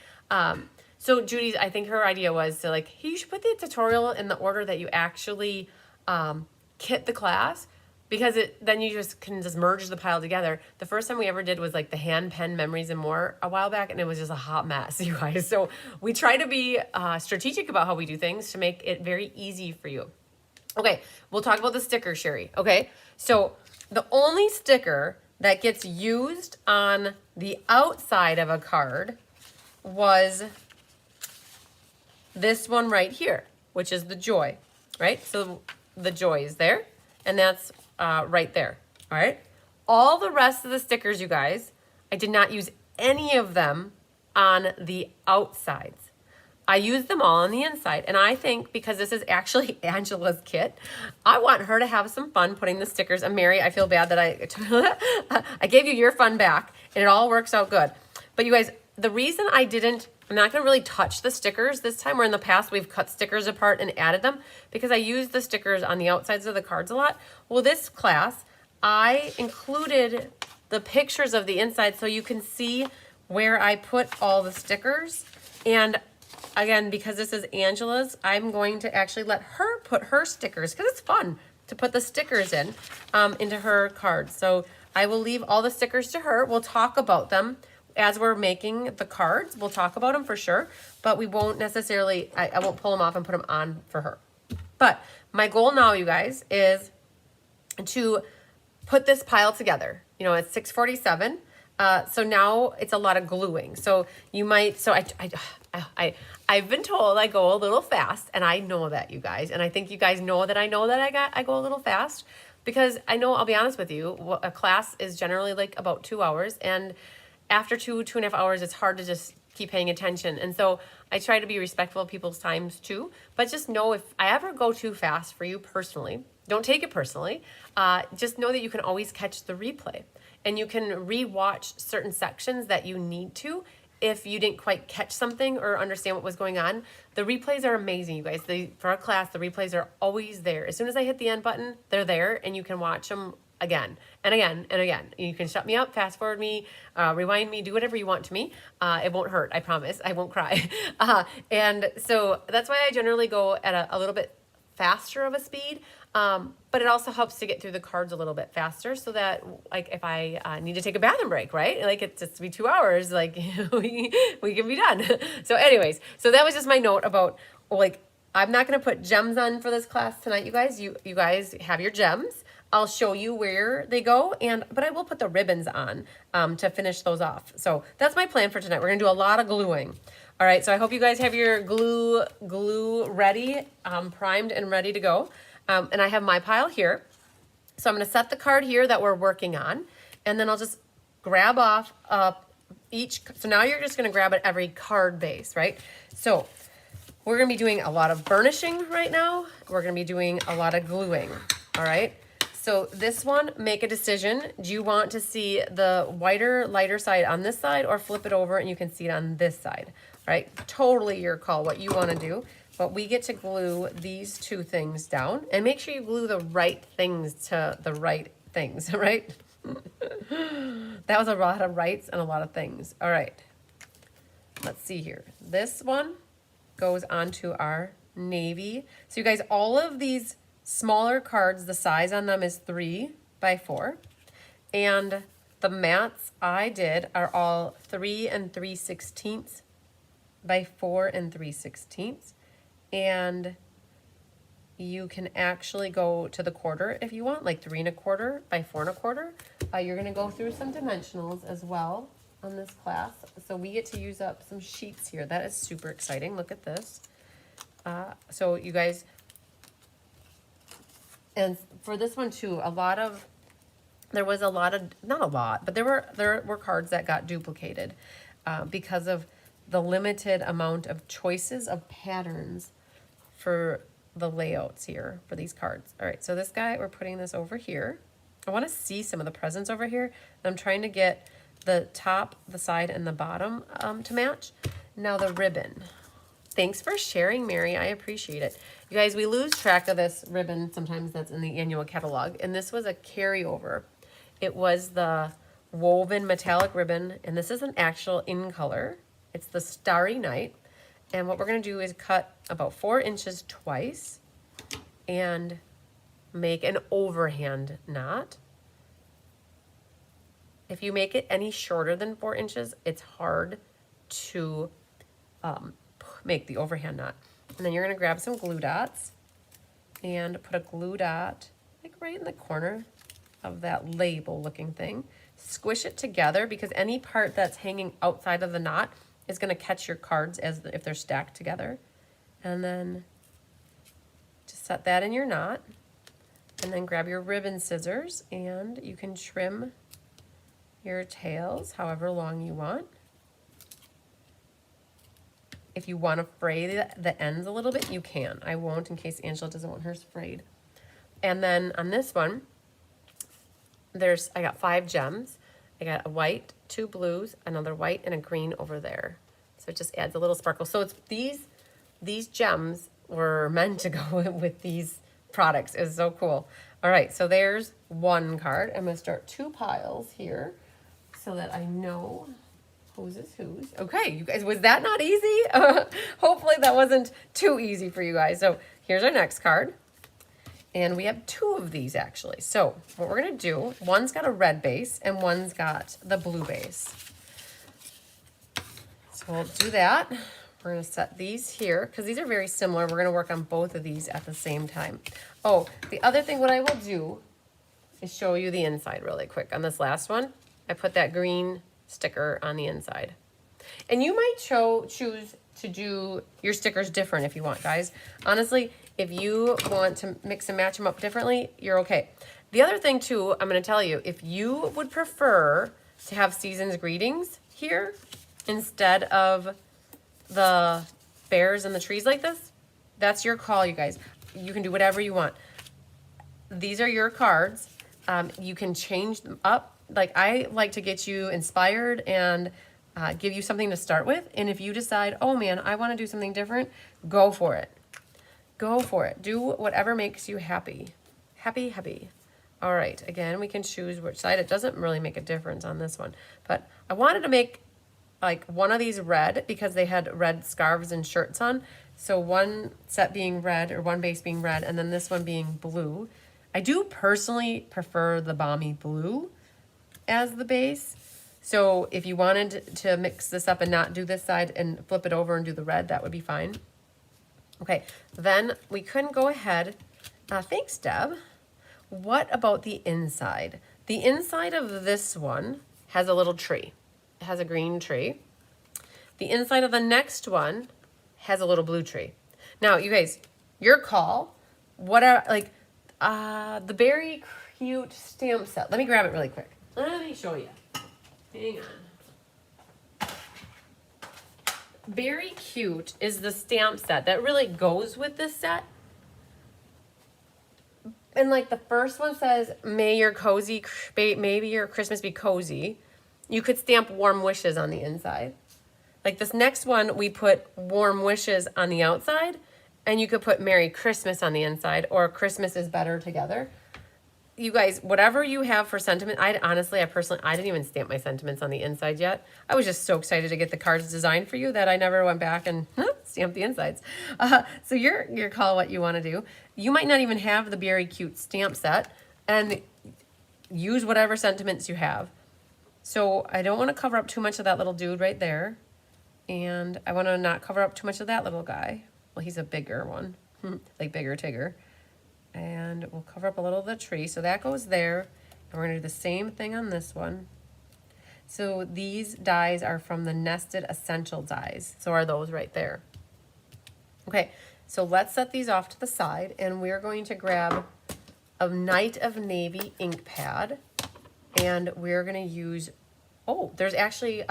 So Judy's, I think her idea was to like, hey, you should put the tutorial in the order that you actually kit the class, because then you just can just merge the pile together. The first time we ever did was like the hand pen Memories and More a while back, and it was just a hot mess, you guys. So we try to be strategic about how we do things to make it very easy for you. Okay, we'll talk about the sticker, Sherry. Okay, so the only sticker that gets used on the outside of a card was this one right here, which is the joy, right? So the joy is there, and that's right there, all right? All the rest of the stickers, you guys, I did not use any of them on the outsides. I used them all on the inside, and I think because this is actually Angela's kit, I want her to have some fun putting the stickers. And Mary, I feel bad that I gave you your fun back, and it all works out good. But you guys, the reason I'm not gonna really touch the stickers this time, where in the past we've cut stickers apart and added them, because I use the stickers on the outsides of the cards a lot. Well, this class, I included the pictures of the inside so you can see where I put all the stickers. And again, because this is Angela's, I'm going to actually let her put her stickers, because it's fun to put the stickers in into her cards. So I will leave all the stickers to her. We'll talk about them as we're making the cards. We'll talk about them for sure, but we won't necessarily, I won't pull them off and put them on for her. But my goal now, you guys, is to put this pile together. You know, it's 6:47. So now it's a lot of gluing. So you might, so I've been told I go a little fast, and I know that, you guys, and I think you guys know that I go a little fast, because I know, I'll be honest with you, a class is generally like about 2 hours, and after 2.5 hours, it's hard to just keep paying attention. And so I try to be respectful of people's times too, but just know if I ever go too fast for you personally, don't take it personally. Just know that you can always catch the replay, and you can re-watch certain sections that you need to if you didn't quite catch something or understand what was going on. The replays are amazing, you guys. For our class, the replays are always there. As soon as I hit the end button, they're there, and you can watch them again and again and again. You can shut me up, fast forward me, rewind me, do whatever you want to me. It won't hurt, I promise. I won't cry. And so that's why I generally go at a little bit faster of a speed. But it also helps to get through the cards a little bit faster, so that like if I need to take a bathroom break, right? Like it's just to be 2 hours, like we can be done. So anyways, so that was just my note about, like, I'm not going to put gems on for this class tonight, you guys. You guys have your gems. I'll show you where they go, but I will put the ribbons on to finish those off. So that's my plan for tonight. We're gonna do a lot of gluing. All right, so I hope you guys have your glue ready, primed and ready to go. And I have my pile here. So I'm gonna set the card here that we're working on, and then I'll just grab off each. So now you're just gonna grab at every card base, right? So we're gonna be doing a lot of burnishing right now. We're gonna be doing a lot of gluing, all right? So this one, make a decision. Do you want to see the whiter, lighter side on this side, or flip it over and you can see it on this side, right? Totally your call, what you want to do. But we get to glue these two things down, and make sure you glue the right things to the right things, right? That was a lot of rights and a lot of things. All right, let's see here. This one goes onto our navy. So you guys, all of these smaller cards, the size on them is 3 by 4, and the mats I did are all 3 3/16 by 4 3/16, and you can actually go to the quarter if you want, like 3 1/4 by 4 1/4. You're going to go through some dimensionals as well on this class, so we get to use up some sheets here. That is super exciting. Look at this. So you guys, and for this one too, there were cards that got duplicated because of the limited amount of choices of patterns for the layouts here for these cards. All right, so this guy, we're putting this over here. I want to see some of the presents over here. And I'm trying to get the top, the side, and the bottom to match. Now the ribbon. Thanks for sharing, Mary. I appreciate it. You guys, we lose track of this ribbon sometimes that's in the annual catalog. And this was a carryover. It was the woven metallic ribbon. And this is an actual in color. It's the Starry Night. And what we're going to do is cut about 4 inches twice and make an overhand knot. If you make it any shorter than 4 inches, it's hard to make the overhand knot. And then you're going to grab some glue dots and put a glue dot like right in the corner of that label looking thing. Squish it together because any part that's hanging outside of the knot is going to catch your cards if they're stacked together. And then just set that in your knot. And then grab your ribbon scissors and you can trim your tails however long you want. If you want to fray the ends a little bit, you can. I won't in case Angela doesn't want hers frayed. And then on this one, I got 5 gems. I got a white, 2 blues, another white, and a green over there. So it just adds a little sparkle. So it's these gems were meant to go with these products. It was so cool. All right, so there's one card. I'm going to start 2 piles here so that I know whose is whose. Okay, you guys, was that not easy? Hopefully that wasn't too easy for you guys. So here's our next card. And we have 2 of these actually. So what we're going to do, one's got a red base and one's got the blue base. So we'll do that. We're going to set these here because these are very similar. We're going to work on both of these at the same time. Oh, the other thing what I will do is show you the inside really quick. On this last one, I put that green sticker on the inside. And you might choose to do your stickers different if you want, guys. Honestly, if you want to mix and match them up differently, you're okay. The other thing too, I'm going to tell you, if you would prefer to have season's greetings here instead of the bears and the trees like this, that's your call, you guys. You can do whatever you want. These are your cards. You can change them up. Like I like to get you inspired and give you something to start with. And if you decide, oh man, I want to do something different, go for it. Go for it. Do whatever makes you happy. Happy, happy. All right. Again, we can choose which side. It doesn't really make a difference on this one. But I wanted to make like one of these red because they had red scarves and shirts on. So one set being red or one base being red and then this one being blue. I do personally prefer the balmy blue as the base. So if you wanted to mix this up and not do this side and flip it over and do the red, that would be fine. Okay, then we couldn't go ahead. Thanks, Deb. What about the inside? The inside of this one has a little tree. It has a green tree. The inside of the next one has a little blue tree. Now, you guys, your call. What are, like, the Berry Cute stamp set. Let me grab it really quick. Let me show you. Hang on. Very Cute is the stamp set that really goes with this set. And like the first one says, may your Christmas be cozy. You could stamp warm wishes on the inside. Like this next one, we put warm wishes on the outside and you could put Merry Christmas on the inside or Christmas is better together. You guys, whatever you have for sentiment, I didn't even stamp my sentiments on the inside yet. I was just so excited to get the cards designed for you that I never went back and stamped the insides. So your call what you want to do. You might not even have the Berry Cute stamp set and use whatever sentiments you have. So I don't want to cover up too much of that little dude right there. And I want to not cover up too much of that little guy. Well, he's a bigger one, like bigger Tigger. And we'll cover up a little of the tree. So that goes there. And we're going to do the same thing on this one. So these dies are from the Nested Essential dies. So are those right there. Okay, so let's set these off to the side. And we're going to grab a Night of Navy ink pad. And we're going to use, oh, there's actually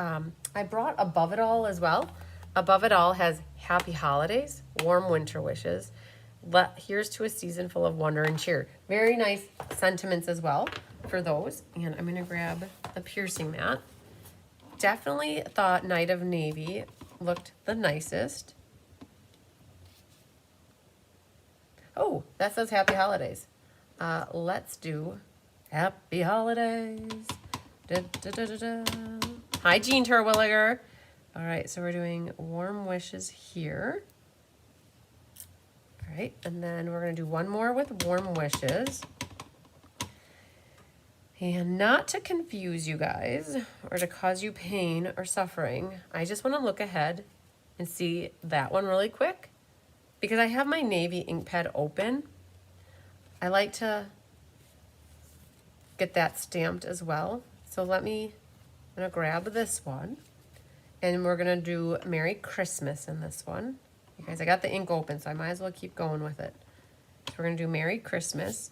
I brought Above It All as well. Above It All has Happy Holidays, Warm Winter Wishes, Here's to a Season Full of Wonder and Cheer. Very nice sentiments as well for those. And I'm going to grab the piercing mat. Definitely thought Night of Navy looked the nicest. Oh, that says Happy Holidays. Let's do Happy Holidays. Da, da, da, da, da. Hi, Jean Terwilliger. All right, so we're doing Warm Wishes here. All right, and then we're going to do one more with Warm Wishes. And not to confuse you guys or to cause you pain or suffering, I just want to look ahead and see that one really quick. Because I have my navy ink pad open, I like to get that stamped as well. So I'm gonna grab this one, and we're gonna do Merry Christmas in this one. You guys, I got the ink open, so I might as well keep going with it. So we're gonna do Merry Christmas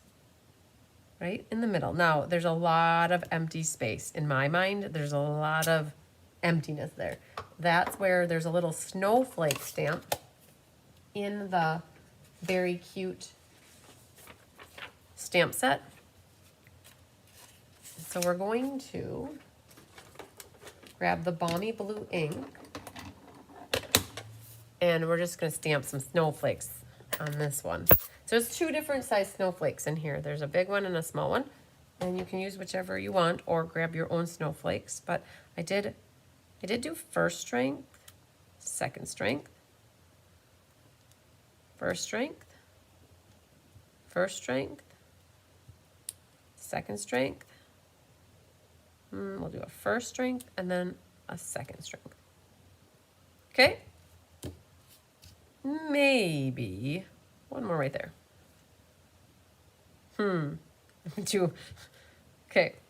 right in the middle. Now, there's a lot of empty space. In my mind, there's a lot of emptiness there. That's where there's a little snowflake stamp in the very cute stamp set. So we're going to grab the Balmy Blue ink, and we're just going to stamp some snowflakes on this one. So there's two different size snowflakes in here. There's a big one and a small one, and you can use whichever you want or grab your own snowflakes. But I did do first strength, second strength, first strength, first strength, second strength. We'll do a first strength and then a second strength. Okay? Maybe one more right there. Okay,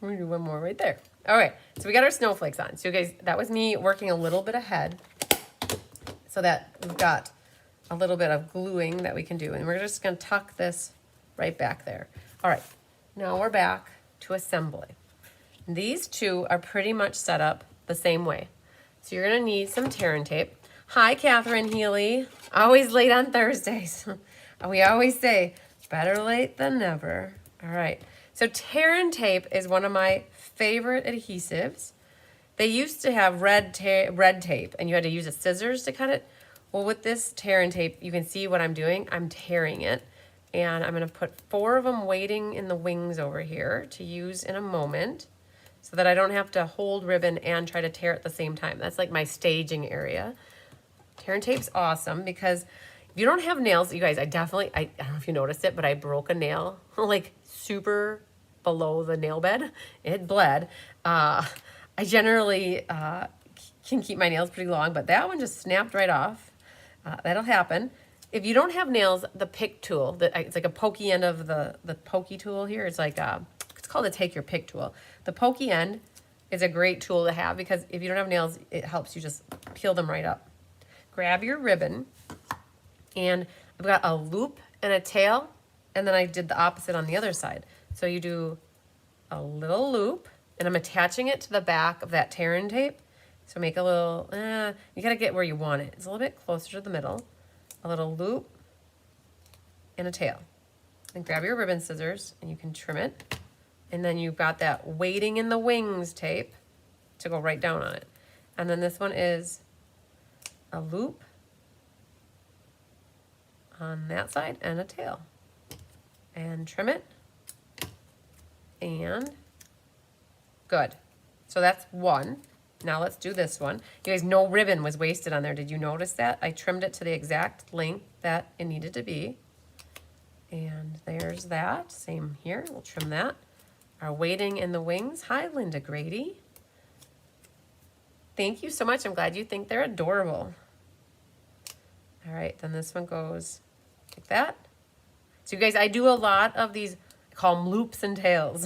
we're gonna do one more right there. All right, so we got our snowflakes on. So you guys, that was me working a little bit ahead so that we've got a little bit of gluing that we can do. And we're just gonna tuck this right back there. All right, now we're back to assembly. These two are pretty much set up the same way. So you're gonna need some tear and tape. Hi, Catherine Healy. Always late on Thursdays. We always say, better late than never. All right, so tear and tape is one of my favorite adhesives. They used to have red tape, and you had to use a scissors to cut it. Well, with this tear and tape, you can see what I'm doing. I'm tearing it, and I'm gonna put 4 of them waiting in the wings over here to use in a moment so that I don't have to hold ribbon and try to tear at the same time. That's like my staging area. Tear and tape's awesome because if you don't have nails, you guys, I don't know if you noticed it, but I broke a nail like super below the nail bed. It bled. I generally can keep my nails pretty long, but that one just snapped right off. That'll happen. If you don't have nails, the pick tool, it's like a pokey end of the pokey tool here. It's like, it's called a take your pick tool. The pokey end is a great tool to have because if you don't have nails, it helps you just peel them right up. Grab your ribbon, and I've got a loop and a tail, and then I did the opposite on the other side. So you do a little loop, and I'm attaching it to the back of that tear and tape. So make a little, you gotta get where you want it. It's a little bit closer to the middle. A little loop and a tail. And grab your ribbon scissors and you can trim it. And then you've got that waiting in the wings tape to go right down on it. And then this one is a loop on that side and a tail. And trim it. And good. So that's one. Now let's do this one. You guys, no ribbon was wasted on there. Did you notice that? I trimmed it to the exact length that it needed to be. And there's that. Same here. We'll trim that. Our waiting in the wings. Hi, Linda Grady. Thank you so much. I'm glad you think they're adorable. All right, then this one goes like that. So you guys, I do a lot of these, I call them loops and tails.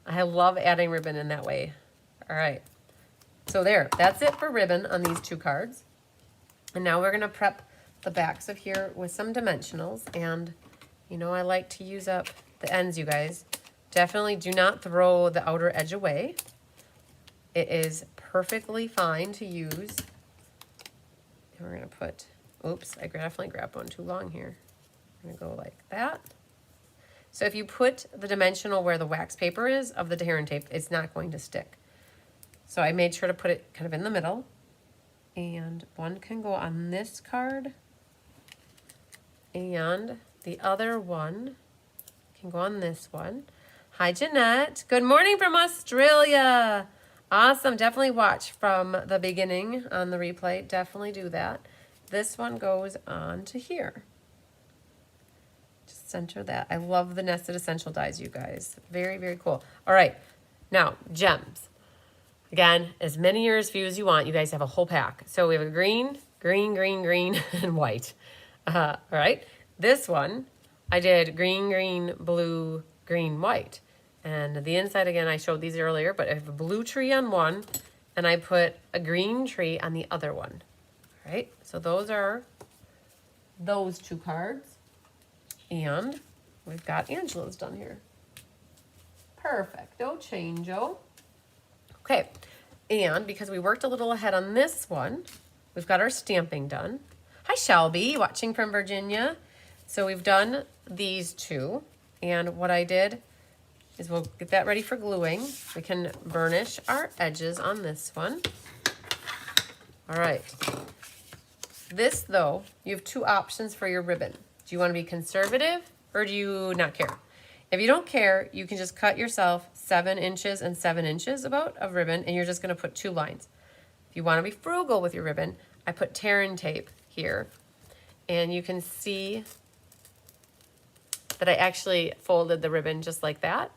I love adding ribbon in that way. All right, so there, that's it for ribbon on these 2 cards. And now we're gonna prep the backs of here with some dimensionals. And you know, I like to use up the ends, you guys. Definitely do not throw the outer edge away. It is perfectly fine to use. And we're gonna put, oops, I definitely grabbed one too long here. I'm gonna go like that. So if you put the dimensional where the wax paper is of the tear and tape, it's not going to stick. So I made sure to put it kind of in the middle. And one can go on this card. And the other one can go on this one. Hi, Jeanette. Good morning from Australia. Awesome. Definitely watch from the beginning on the replay. Definitely do that. This one goes on to here. Just center that. I love the nested essential dies, you guys. Very, very cool. All right. Now, gems. Again, as many or as few as you want. You guys have a whole pack. So we have a green, green, green, green, and white. All right. This one, I did green, green, blue, green, white. And the inside, again, I showed these earlier, but I have a blue tree on one, and I put a green tree on the other one. All right. So those are those two cards. And we've got Angela's done here. Perfecto, changeo. Okay, and because we worked a little ahead on this one, we've got our stamping done. Hi, Shelby, watching from Virginia. So we've done these two, and what I did is we'll get that ready for gluing. We can burnish our edges on this one. All right. This, though, you have two options for your ribbon. Do you want to be conservative or do you not care? If you don't care, you can just cut yourself 7 inches and 7 inches about of ribbon, and you're just going to put 2 lines. If you want to be frugal with your ribbon, I put tear and tape here, and you can see that I actually folded the ribbon just like that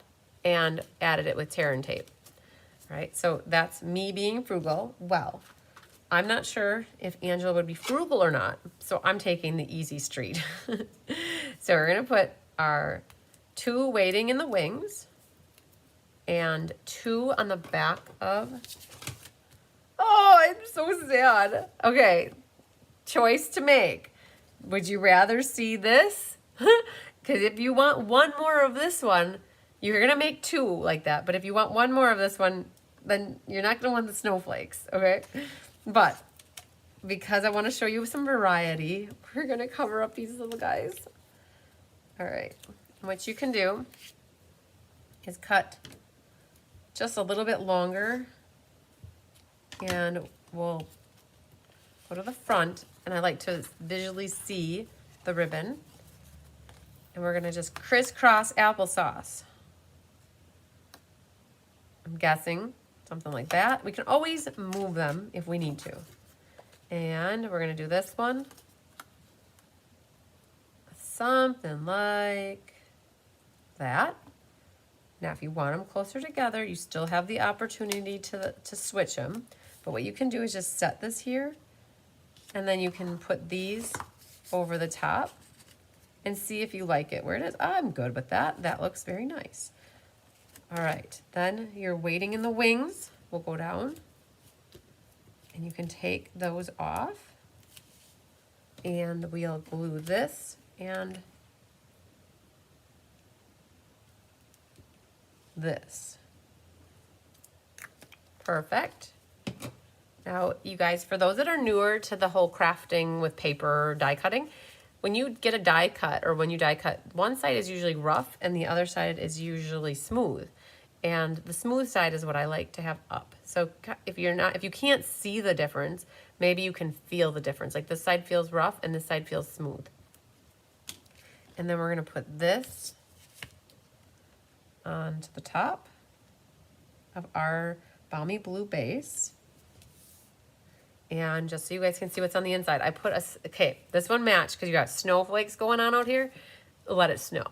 and added it with tear and tape. All right, so that's me being frugal. Well, I'm not sure if Angela would be frugal or not, so I'm taking the easy street. So we're gonna put our 2 waiting in the wings and 2 on the back of, oh, I'm so sad. Okay, choice to make. Would you rather see this? Because if you want one more of this one, you're gonna make 2 like that. But if you want one more of this one, then you're not gonna want the snowflakes, okay? But because I want to show you some variety, we're going to cover up these little guys. All right. What you can do is cut just a little bit longer, and we'll go to the front, and I like to visually see the ribbon, and we're going to just crisscross applesauce. I'm guessing something like that. We can always move them if we need to. And we're going to do this one. Something like that. Now, if you want them closer together, you still have the opportunity to switch them. But what you can do is just set this here, and then you can put these over the top and see if you like it where it is. I'm good with that. That looks very nice. All right, then you're waiting in the wings. We'll go down, and you can take those off, and we'll glue this and this. Perfect. Now, you guys, for those that are newer to the whole crafting with paper die cutting, when you get a die cut, or when you die cut, one side is usually rough and the other side is usually smooth. And the smooth side is what I like to have up. So if you can't see the difference, maybe you can feel the difference. Like this side feels rough and this side feels smooth. And then we're gonna put this onto the top of our balmy blue base. And just so you guys can see what's on the inside, I put okay, this one matched because you got snowflakes going on out here. Let it snow.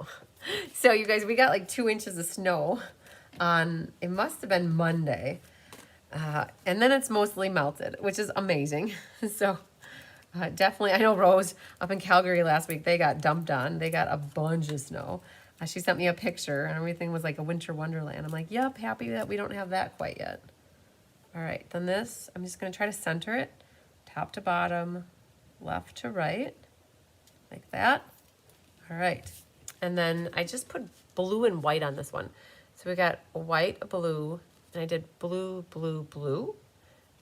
So you guys, we got like 2 inches of snow on, it must have been Monday. And then it's mostly melted, which is amazing. So definitely, I know Rose up in Calgary last week, they got dumped on. They got a bunch of snow. She sent me a picture and everything was like a winter wonderland. I'm like, yep, happy that we don't have that quite yet. All right, then this, I'm just gonna try to center it, top to bottom, left to right, like that. All right, and then I just put blue and white on this one. So we got a white, a blue, And I did blue, blue, blue.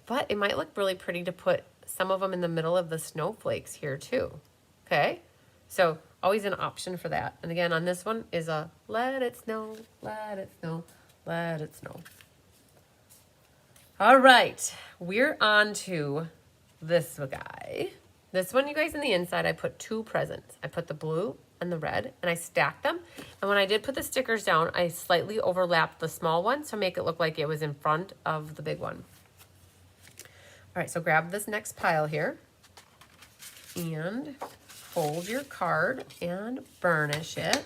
But it might look really pretty to put some of them in the middle of the snowflakes here too. Okay? So always an option for that. And again, on this one is a let it snow, let it snow, let it snow. All right, we're on to this guy. This one, you guys, in the inside, I put 2 presents. I put the blue and the red, and I stacked them. And when I did put the stickers down, I slightly overlapped the small one to make it look like it was in front of the big one. All right, so grab this next pile here and fold your card and burnish it.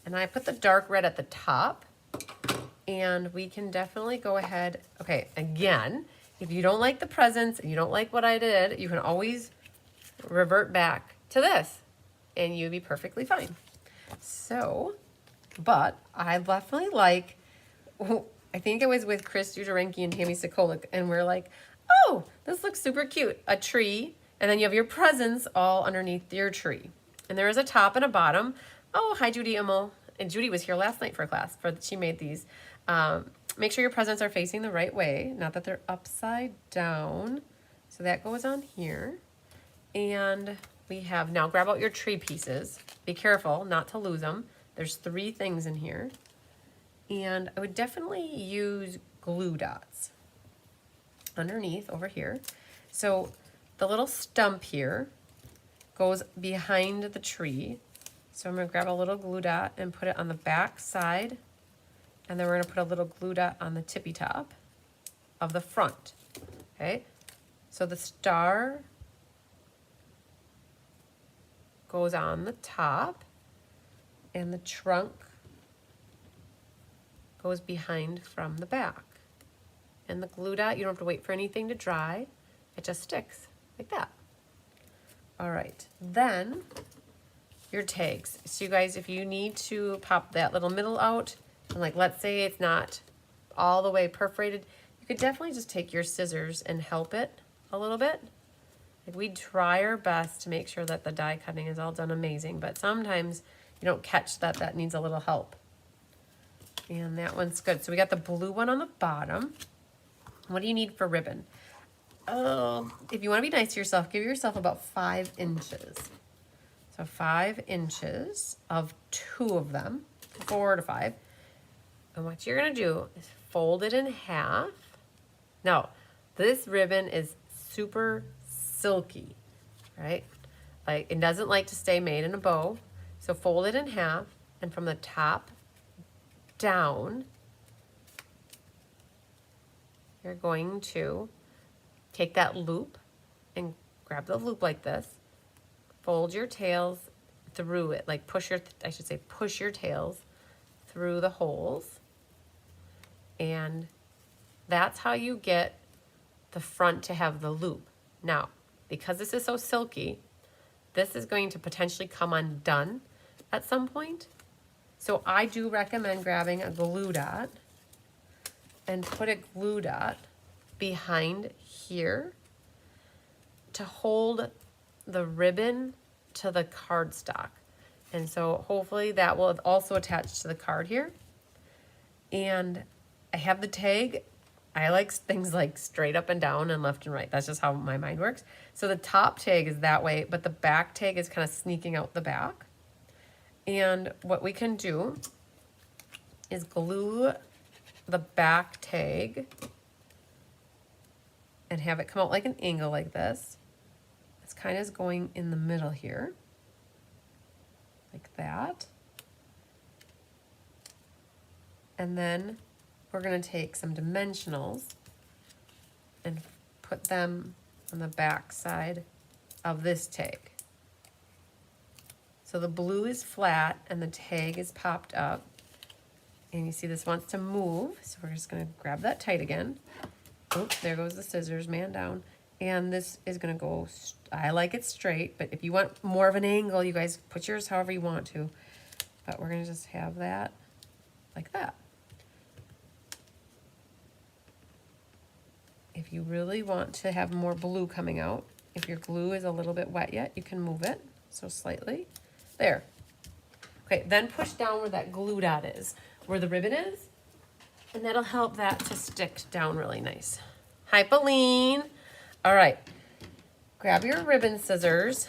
And I put the dark red at the top, and we can definitely go ahead. Okay, again, if you don't like the presents and you don't like what I did, you can always revert back to this and you'd be perfectly fine. So, but I definitely like, I think it was with Chris Dudarenki and Tammy Sokolik, and we're like, oh, this looks super cute. A tree, and then you have your presents all underneath your tree. And there is a top and a bottom. Oh, hi, Judy Immel. And Judy was here last night for class. She made these. Make sure your presents are facing the right way, not that they're upside down. So that goes on here. And we have, now grab out your tree pieces. Be careful not to lose them. There's 3 things in here. And I would definitely use glue dots underneath over here. So the little stump here goes behind the tree. So I'm going to grab a little glue dot and put it on the back side. And then we're going to put a little glue dot on the tippy top of the front. Okay, so the star goes on the top, and the trunk goes behind from the back. And the glue dot, you don't have to wait for anything to dry. It just sticks like that. All right, then your tags. So you guys, if you need to pop that little middle out, and like let's say it's not all the way perforated, you could definitely just take your scissors and help it a little bit. Like we try our best to make sure that the die cutting is all done amazing, but sometimes you don't catch that that needs a little help. And that one's good. So we got the blue one on the bottom. What do you need for ribbon? If you want to be nice to yourself, give yourself about 5 inches. So 5 inches of 2 of them, 4 to 5. And what you're going to do is fold it in half. Now, this ribbon is super silky, right? Like it doesn't like to stay made in a bow. So fold it in half, and from the top down, you're going to take that loop and grab the loop like this, fold your tails through it, like push your tails through the holes. And that's how you get the front to have the loop. Now, because this is so silky, this is going to potentially come undone at some point. So I do recommend grabbing a glue dot and put a glue dot behind here to hold the ribbon to the cardstock. And so hopefully that will also attach to the card here. And I have the tag. I like things like straight up and down and left and right. That's just how my mind works. So the top tag is that way, but the back tag is kind of sneaking out the back. And what we can do is glue the back tag and have it come out like an angle like this. It's kind of going in the middle here, like that. And then we're going to take some dimensionals and put them on the back side of this tag. So the blue is flat and the tag is popped up. And you see this wants to move, so we're just going to grab that tight again. Oops, there goes the scissors, man down. And this is going to go, I like it straight, but if you want more of an angle, you guys put yours however you want to. But we're going to just have that like that. If you really want to have more blue coming out, if your glue is a little bit wet yet, you can move it, so slightly. There. Okay, then push down where that glue dot is. Where the ribbon is, And that'll help that to stick down really nice. Hi, Pauline. All right, grab your ribbon scissors.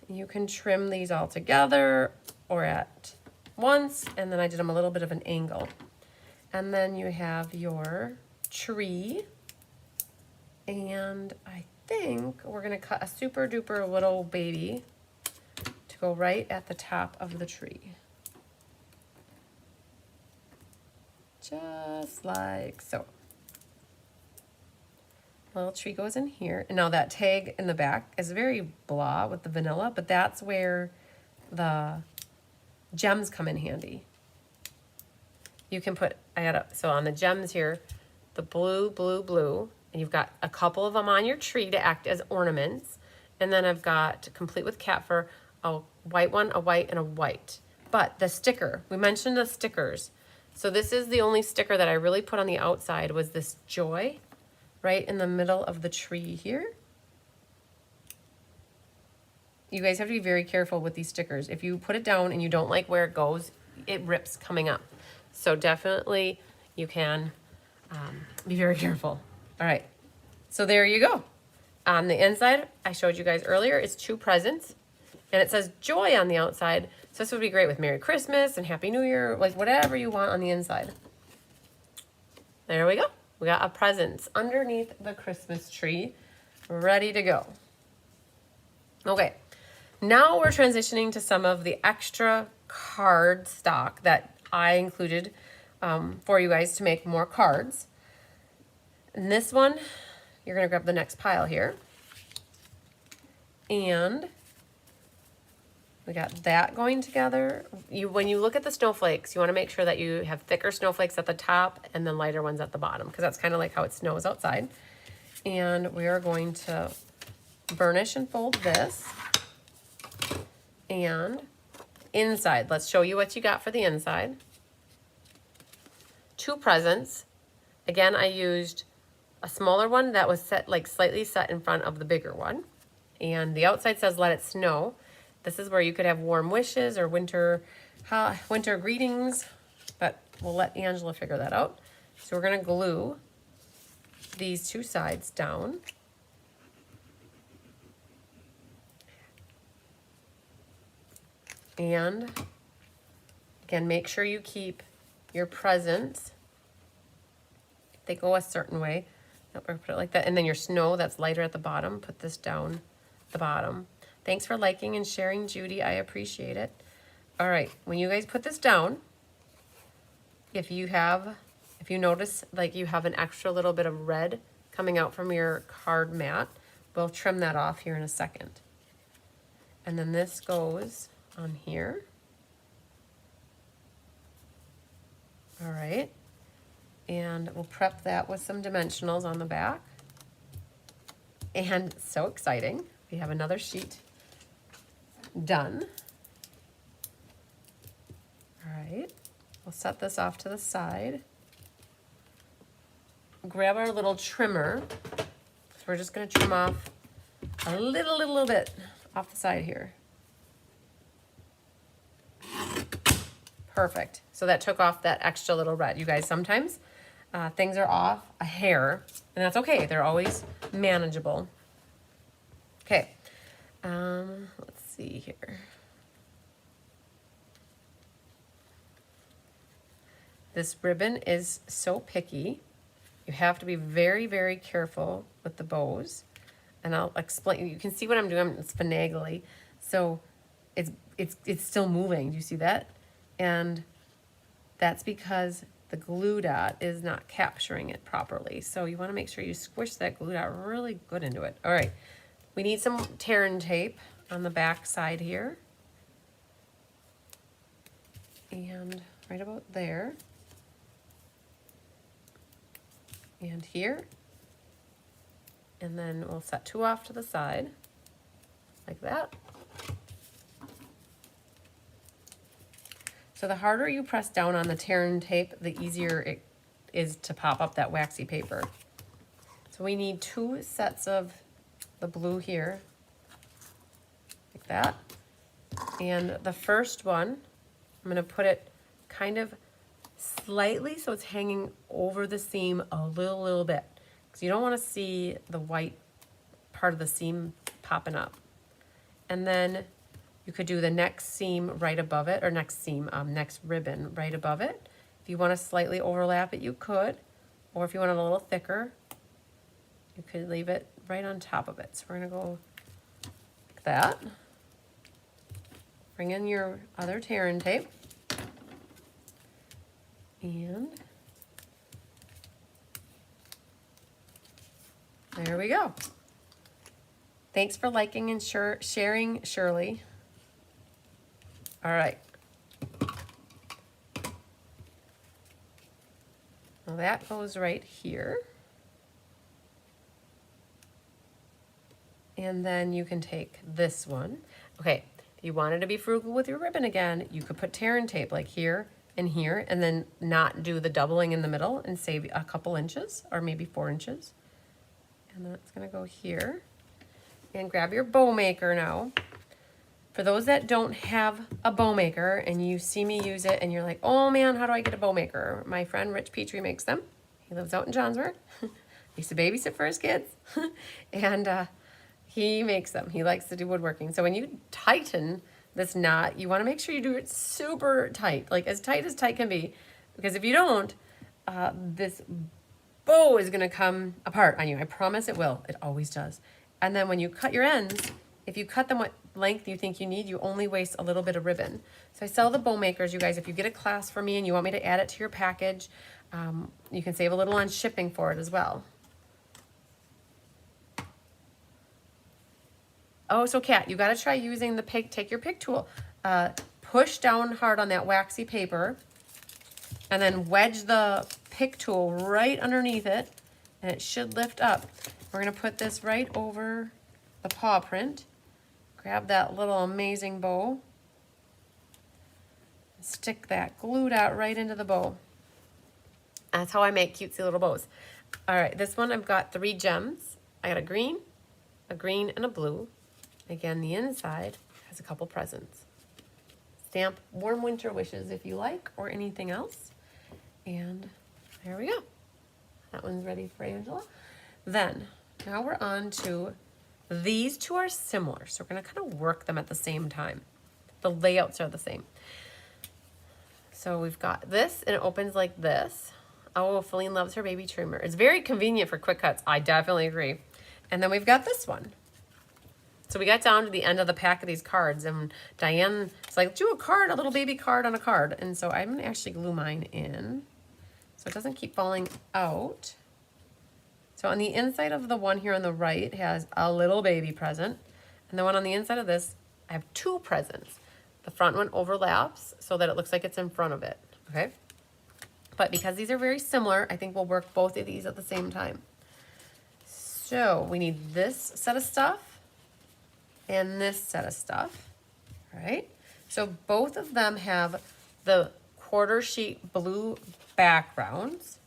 You can trim these all together or at once, and then I did them a little bit of an angle. And then you have your tree, and I think we're gonna cut a super duper little baby to go right at the top of the tree. Just like so. Little tree goes in here. And now that tag in the back is very blah with the vanilla, but that's where the gems come in handy. You can put, so on the gems here, the blue, blue, blue, and you've got a couple of them on your tree to act as ornaments. And then I've got, complete with cat fur, a white one, a white, and a white. But the sticker, we mentioned the stickers. So this is the only sticker that I really put on the outside was this joy right in the middle of the tree here. You guys have to be very careful with these stickers. If you put it down and you don't like where it goes, it rips coming up. So definitely you can be very careful. All right, so there you go. On the inside, I showed you guys earlier, it's 2 presents. And it says joy on the outside. So this would be great with Merry Christmas and Happy New Year, like whatever you want on the inside. There we go. We got a presents underneath the Christmas tree, ready to go. Okay, now we're transitioning to some of the extra card stock that I included for you guys to make more cards. And this one, you're gonna grab the next pile here. And we got that going together. When you look at the snowflakes, you want to make sure that you have thicker snowflakes at the top and then lighter ones at the bottom, because that's kind of like how it snows outside. And we are going to burnish and fold this. And inside, let's show you what you got for the inside. 2 presents. Again, I used a smaller one that was set, like slightly set in front of the bigger one. And the outside says let it snow. This is where you could have warm wishes or winter greetings, but we'll let Angela figure that out. So we're gonna glue these 2 sides down. And again, make sure you keep your presents, they go a certain way. Put it like that. And then your snow that's lighter at the bottom, put this down the bottom. Thanks for liking and sharing, Judy. I appreciate it. All right, when you guys put this down, if you notice like you have an extra little bit of red coming out from your card mat, we'll trim that off here in a second. And then this goes on here. All right, and we'll prep that with some dimensionals on the back. And so exciting, we have another sheet done. All right, we'll set this off to the side. Grab our little trimmer. So we're just gonna trim off a little bit off the side here. Perfect. So that took off that extra little red. You guys, sometimes things are off a hair, and that's okay. They're always manageable. Okay, let's see here. This ribbon is so picky. You have to be very, very careful with the bows. And I'll explain. You can see what I'm doing. It's finagly. So it's still moving. Do you see that? And that's because the glue dot is not capturing it properly. So you want to make sure you squish that glue dot really good into it. All right. We need some tear and tape on the back side here. And right about there. And here. And then we'll set 2 off to the side, like that. So the harder you press down on the tear and tape, the easier it is to pop up that waxy paper. So we need 2 sets of the blue here, like that. And the first one, I'm gonna put it kind of slightly so it's hanging over the seam a little bit, because you don't want to see the white part of the seam popping up. And then you could do the next seam right above it, or next ribbon right above it. If you want to slightly overlap it, you could, or if you want it a little thicker, you could leave it right on top of it. So we're gonna go like that. Bring in your other tear-in tape. And there we go. Thanks for liking and sharing, Shirley. All right. Well, that goes right here. And then you can take this one. Okay, if you wanted to be frugal with your ribbon again, you could put tear-in tape like here and here, and then not do the doubling in the middle and save a couple inches, or maybe 4 inches. And then it's gonna go here. And grab your bow maker now. For those that don't have a bow maker and you see me use it and you're like, oh man, how do I get a bow maker? My friend Rich Petrie makes them. He lives out in Johnsburg. I used to babysit for his kids. And he makes them. He likes to do woodworking. So when you tighten this knot, you want to make sure you do it super tight, like as tight can be, because if you don't, this bow is going to come apart on you. I promise it will. It always does. And then when you cut your ends, if you cut them what length you think you need, you only waste a little bit of ribbon. So I sell the bow makers, you guys. If you get a class for me and you want me to add it to your package, you can save a little on shipping for it as well. Oh, so Kat, you got to try using the pick. Take your pick tool. Push down hard on that waxy paper, and then wedge the pick tool right underneath it, and it should lift up. We're going to put this right over the paw print. Grab that little amazing bow. Stick that glue dot right into the bow. That's how I make cutesy little bows. All right, this one I've got 3 gems. I got a green, and a blue. Again, the inside has a couple presents. Stamp warm winter wishes if you like, or anything else. And there we go. That one's ready for Angela. Then, now we're on to, these two are similar, so we're gonna kind of work them at the same time. The layouts are the same. So we've got this, and it opens like this. Oh, Feline loves her baby trimmer. It's very convenient for quick cuts. I definitely agree. And then we've got this one. So we got down to the end of the pack of these cards, and Diane's like, do a card, a little baby card on a card. And so I'm gonna actually glue mine in so it doesn't keep falling out. So on the inside of the one here on the right has a little baby present, and the one on the inside of this, I have 2 presents. The front one overlaps so that it looks like it's in front of it, okay? But because these are very similar, I think we'll work both of these at the same time. So we need this set of stuff and this set of stuff, right? So both of them have the quarter sheet blue backgrounds,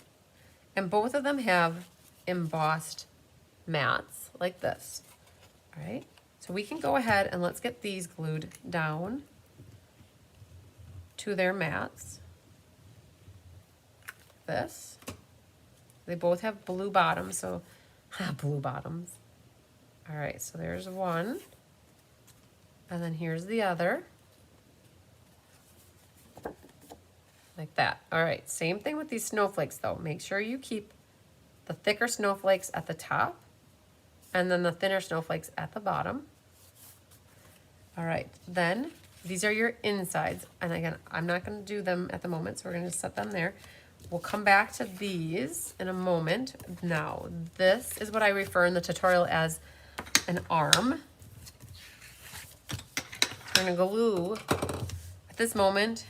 and both of them have embossed mats like this, all right? So we can go ahead and let's get these glued down to their mats. This. They both have blue bottoms, so blue bottoms. All right, so there's one. And then here's the other. Like that. All right, same thing with these snowflakes though. Make sure you keep the thicker snowflakes at the top and then the thinner snowflakes at the bottom. All right, then these are your insides. And again, I'm not gonna do them at the moment, so we're gonna set them there. We'll come back to these in a moment. Now, this is what I refer in the tutorial as an arm. We're gonna glue, at this moment,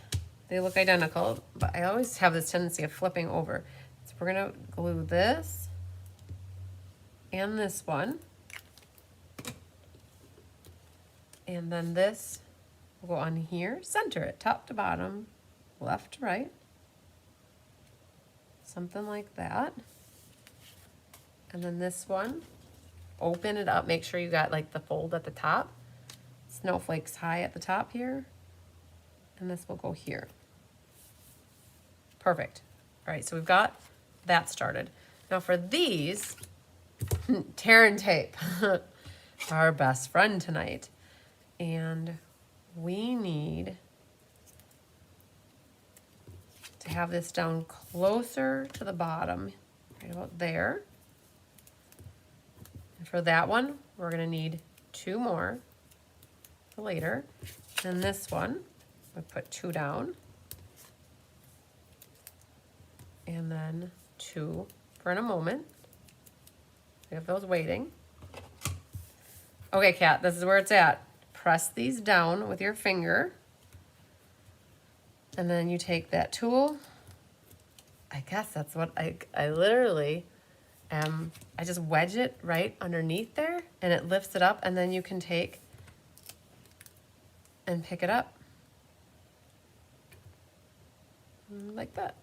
they look identical, but I always have this tendency of flipping over. So we're gonna glue this and this one. And then this will go on here, center it, top to bottom, left to right. Something like that. And then this one, open it up, make sure you got like the fold at the top. Snowflakes high at the top here, and this will go here. Perfect. All right, so we've got that started. Now for these, tear and tape, our best friend tonight. And we need to have this down closer to the bottom, right about there. And for that one, we're gonna need 2 more for later. And this one, we put 2 down. And then 2 for in a moment. We have those waiting. Okay, Kat, this is where it's at. Press these down with your finger. And then you take that tool. I guess that's what I literally I just wedge it right underneath there and it lifts it up, and then you can take and pick it up. Like that.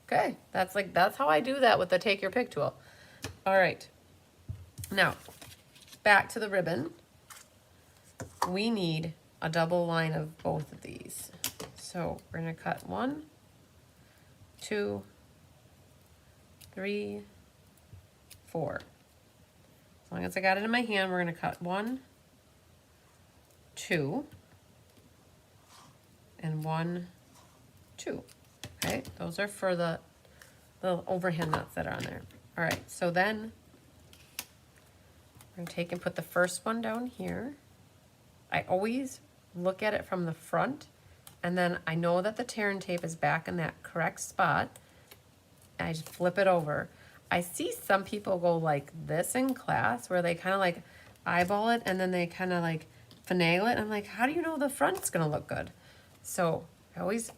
Okay, that's how I do that with the take your pick tool. All right, now back to the ribbon. We need a double line of both of these. So we're gonna cut 1, 2, 3, 4. As long as I got it in my hand, we're gonna cut 1, 2, and 1, 2. Okay, those are for the overhand nuts that are on there. All right, so then we're gonna take and put the first one down here. I always look at it from the front, and then I know that the tear and tape is back in that correct spot. I just flip it over. I see some people go like this in class where they kind of like eyeball it and then they kind of like finagle it. I'm like, how do you know the front's gonna look good? So I always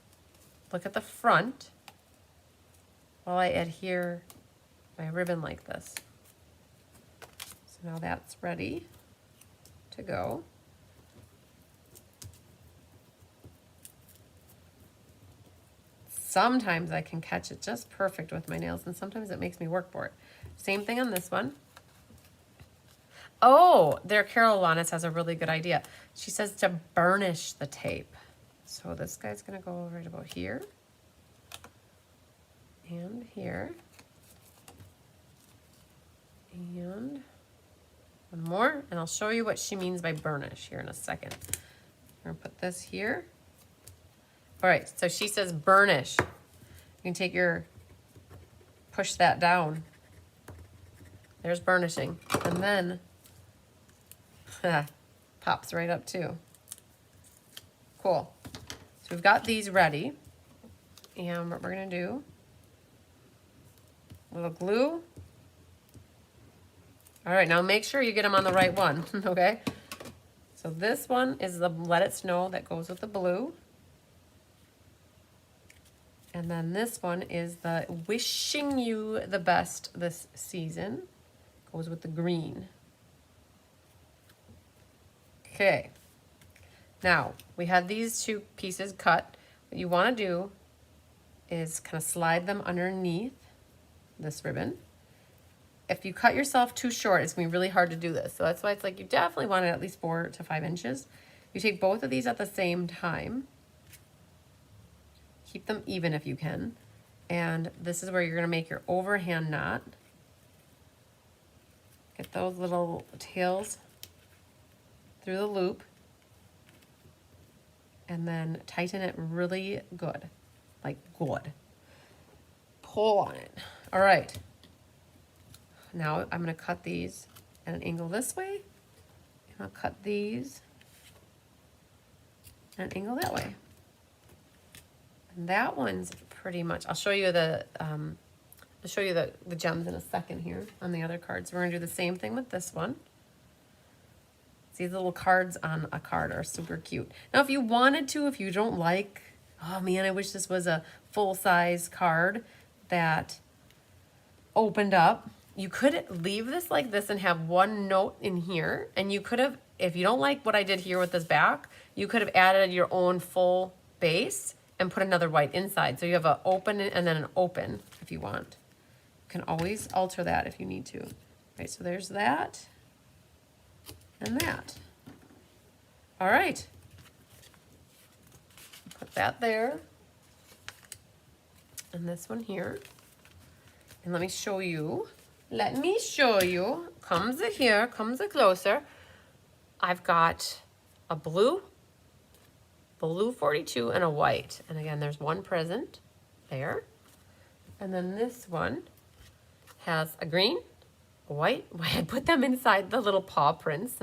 look at the front while I adhere my ribbon like this. So now that's ready to go. Sometimes I can catch it just perfect with my nails, and sometimes it makes me work for it. Same thing on this one. Oh, there, Carol Lanis has a really good idea. She says to burnish the tape. So this guy's gonna go right about here and here. And one more, and I'll show you what she means by burnish here in a second. I'm gonna put this here. All right, so she says burnish. You can take push that down. There's burnishing. And then, pops right up too. Cool. So we've got these ready. And what we're gonna do, a little glue. All right, now make sure you get them on the right one, okay? So this one is the Let It Snow that goes with the blue. And then this one is the Wishing You the Best This Season. Goes with the green. Okay. Now, we had these 2 pieces cut. What you want to do is kind of slide them underneath this ribbon. If you cut yourself too short, it's going to be really hard to do this. So that's why it's like you definitely want it at least 4 to 5 inches. You take both of these at the same time. Keep them even if you can. And this is where you're gonna make your overhand knot. Get those little tails through the loop. And then tighten it really good, like good. Pull on it. All right. Now I'm gonna cut these at an angle this way. And I'll cut these at an angle that way. And that one's pretty much, I'll show you the gems in a second here on the other cards. We're gonna do the same thing with this one. These little cards on a card are super cute. Now, if you wanted to, if you don't like, oh man, I wish this was a full-size card that opened up, you could leave this like this and have one note in here. And you could have, if you don't like what I did here with this back, you could have added your own full base and put another white inside. So you have an open and then an open if you want. You can always alter that if you need to. Right, so there's that and that. All right. Put that there. and this one here. And let me show you. Let me show you. Comes it here, comes it closer. I've got a blue 42, and a white. And again, there's one present there. And then this one has a green, a white. I put them inside the little paw prints.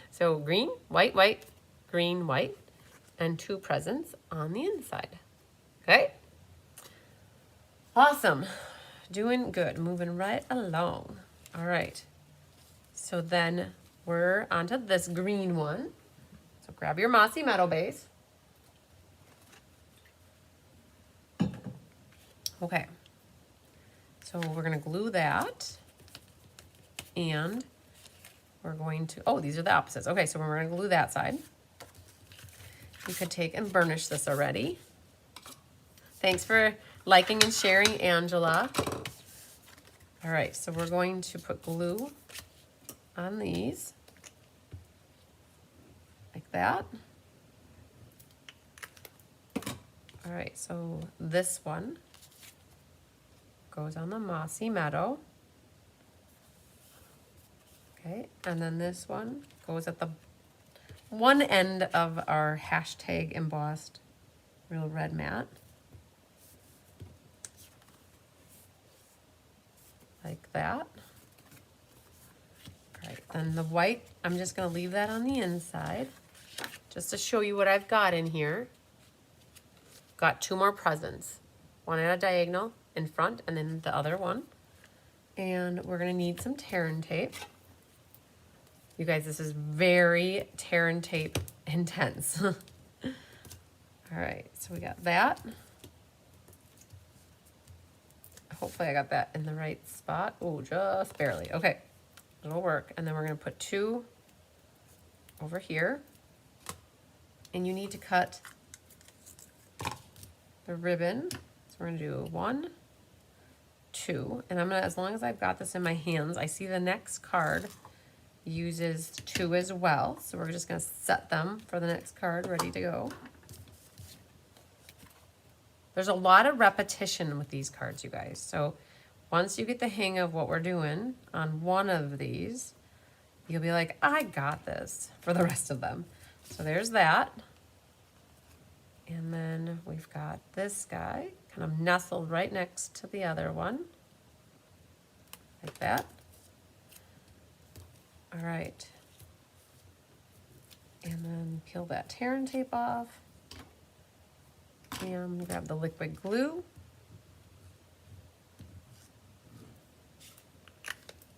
So green, white, white, green, white, and 2 presents on the inside. Okay? Awesome. Doing good. Moving right along. All right. So then we're onto this green one. So grab your mossy metal base. Okay. So we're going to glue that. And we're going to, oh, these are the opposites. Okay, so we're going to glue that side. You could take and burnish this already. Thanks for liking and sharing, Angela. All right, so we're going to put glue on these, like that. All right, so this one goes on the mossy meadow. Okay, and then this one goes at the one end of our hashtag embossed real red mat. Like that. All right, then the white, I'm just gonna leave that on the inside just to show you what I've got in here. Got 2 more presents, one at a diagonal in front and then the other one. And we're gonna need some tear and tape. You guys, this is very tear and tape intense. All right, so we got that. Hopefully I got that in the right spot. Oh, just barely. Okay, it'll work. And then we're gonna put 2 over here. And you need to cut the ribbon. So we're gonna do 1, 2. And I'm gonna, as long as I've got this in my hands, I see the next card uses 2 as well. So we're just gonna set them for the next card, ready to go. There's a lot of repetition with these cards, you guys. So once you get the hang of what we're doing on one of these, you'll be like, I got this for the rest of them. So there's that. And then we've got this guy kind of nestled right next to the other one, like that. All right. And then peel that tear and tape off. And grab the liquid glue.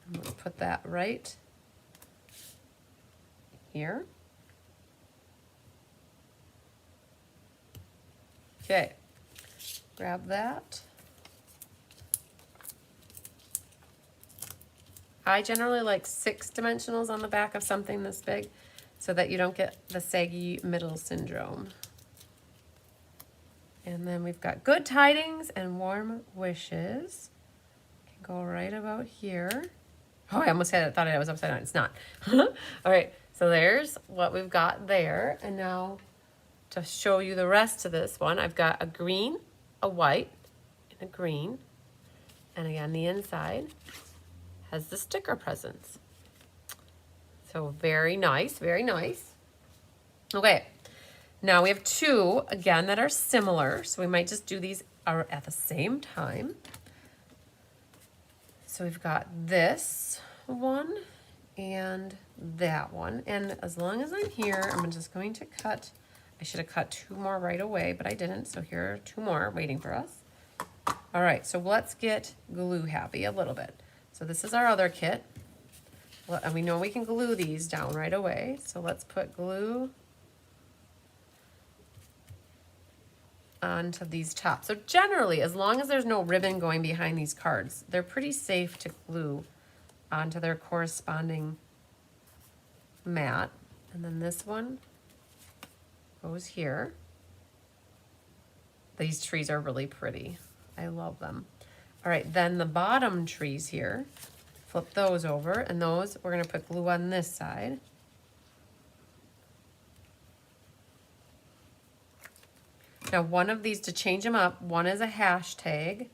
And let's put that right here. Okay, grab that. I generally like 6 dimensionals on the back of something this big so that you don't get the saggy middle syndrome. And then we've got good tidings and warm wishes. Can go right about here. Oh, I almost had it, thought I was upside down. It's not. All right, so there's what we've got there. And now to show you the rest of this one, I've got a green, a white, and a green. And again, the inside has the sticker presents. So very nice, very nice. Okay. Now we have 2, again, that are similar, so we might just do these at the same time. So we've got this one and that one. And as long as I'm here, I'm just going to cut. I should have cut 2 more right away, but I didn't, so here are 2 more waiting for us. All right, so let's get glue happy a little bit. So this is our other kit. Well, and we know we can glue these down right away, so let's put glue onto these tops. So generally, as long as there's no ribbon going behind these cards, they're pretty safe to glue onto their corresponding mat. And then this one goes here. These trees are really pretty. I love them. All right, then the bottom trees here, flip those over, and those we're gonna put glue on this side. Now one of these, to change them up, one is a hashtag.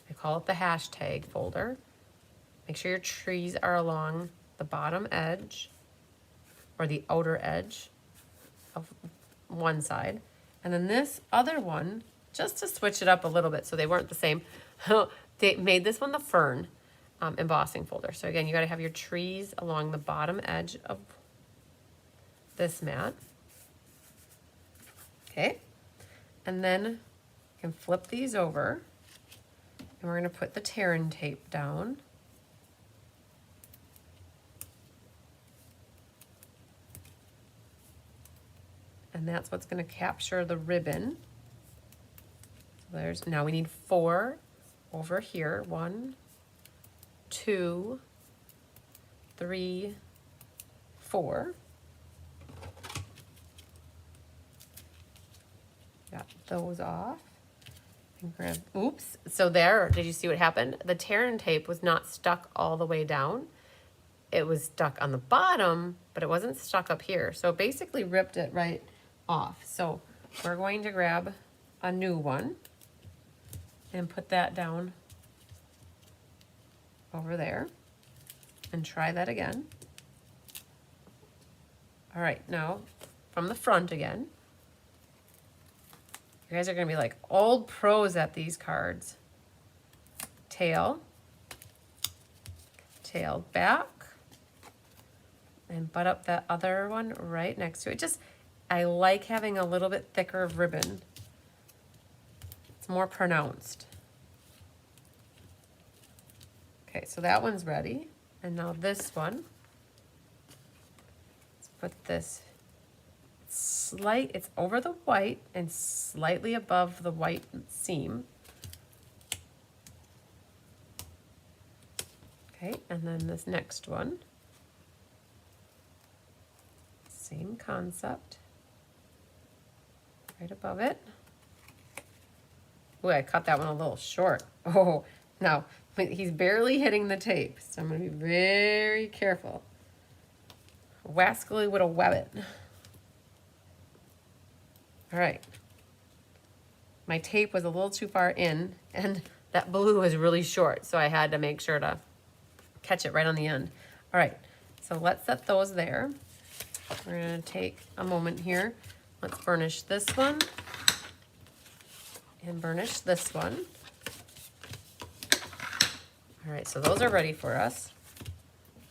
I call it the hashtag folder. Make sure your trees are along the bottom edge or the outer edge of one side. And then this other one, just to switch it up a little bit so they weren't the same, they made this one the fern embossing folder. So again, you got to have your trees along the bottom edge of this mat. Okay. And then you can flip these over and we're going to put the tearing tape down. And that's what's going to capture the ribbon. So there's, now we need 4 over here. 1, 2, 3, 4. Got those off. And grab, oops. So there, did you see what happened? The tearing tape was not stuck all the way down. It was stuck on the bottom, but it wasn't stuck up here. So it basically ripped it right off. So we're going to grab a new one and put that down over there and try that again. All right, now from the front again. You guys are gonna be like old pros at these cards. Tail back, and butt up that other one right next to it. Just, I like having a little bit thicker ribbon. It's more pronounced. Okay, so that one's ready. And now this one. Let's put this it's over the white and slightly above the white seam. Okay, and then this next one. Same concept. Right above it. Ooh, I cut that one a little short. Oh, no, but he's barely hitting the tape, so I'm gonna be very careful. Wascally would have web it. All right. My tape was a little too far in, and that blue was really short, so I had to make sure to catch it right on the end. All right, so let's set those there. We're gonna take a moment here. Let's burnish this one and burnish this one. All right, so those are ready for us.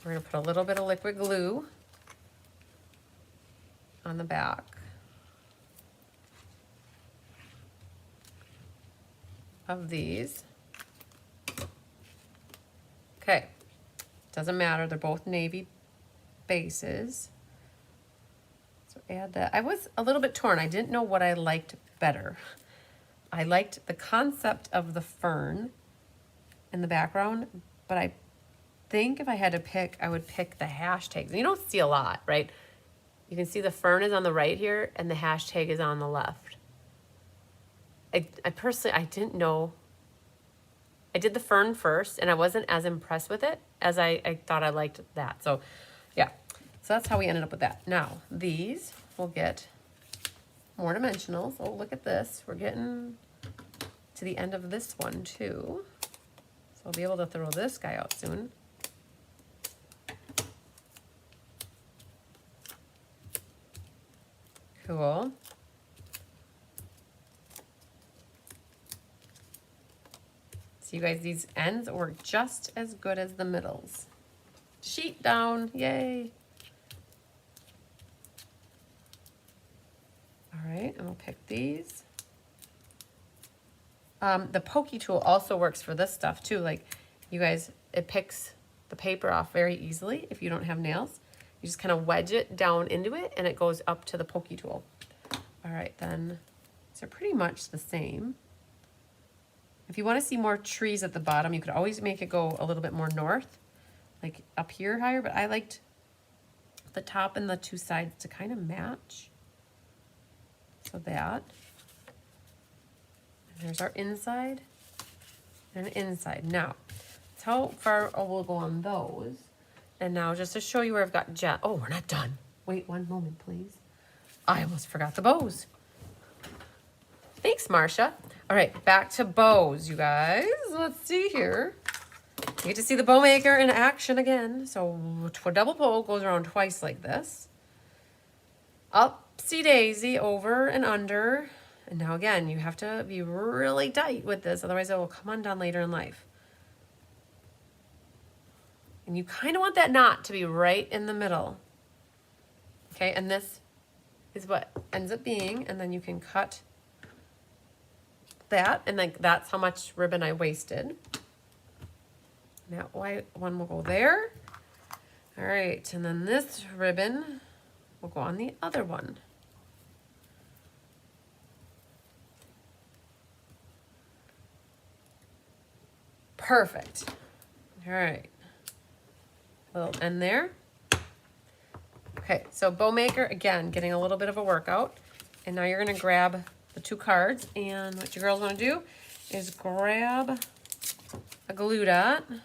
We're gonna put a little bit of liquid glue on the back. Of these. Okay, doesn't matter, they're both navy bases. So add that. I was a little bit torn. I didn't know what I liked better. I liked the concept of the fern in the background, but I think if I had to pick, I would pick the hashtags. And you don't see a lot, right? You can see the fern is on the right here and the hashtag is on the left. I personally, I didn't know. I did the fern first and I wasn't as impressed with it as I thought I liked that. So yeah, so that's how we ended up with that. Now these will get more dimensionals. Oh, look at this. We're getting to the end of this one too. So I'll be able to throw this guy out soon. Cool. So you guys, these ends work just as good as the middles. Sheet down, yay. All right, and we'll pick these. The pokey tool also works for this stuff too. Like you guys, it picks the paper off very easily if you don't have nails. You just kind of wedge it down into it and it goes up to the pokey tool. All right, then, so pretty much the same. If you want to see more trees at the bottom, you could always make it go a little bit more north, like up here higher, but I liked the top and the two sides to kind of match. So that. And there's our inside and inside. Now, that's how far we'll go on those. And now just to show you where I've got jet. Oh, we're not done. Wait one moment, please. I almost forgot the bows. Thanks, Marcia. All right, back to bows, you guys. Let's see here. You get to see the bow maker in action again. So a double bow goes around twice like this. Upsy daisy, over and under. And now again, you have to be really tight with this, otherwise it will come undone later in life. And you kind of want that knot to be right in the middle. Okay, and this is what ends up being, and then you can cut that, and like that's how much ribbon I wasted. That white one will go there. All right, and then this ribbon will go on the other one. Perfect. All right. Little end there. Okay, so bow maker, again, getting a little bit of a workout. And now you're gonna grab the two cards, and what your girl's gonna do is grab a glue dot and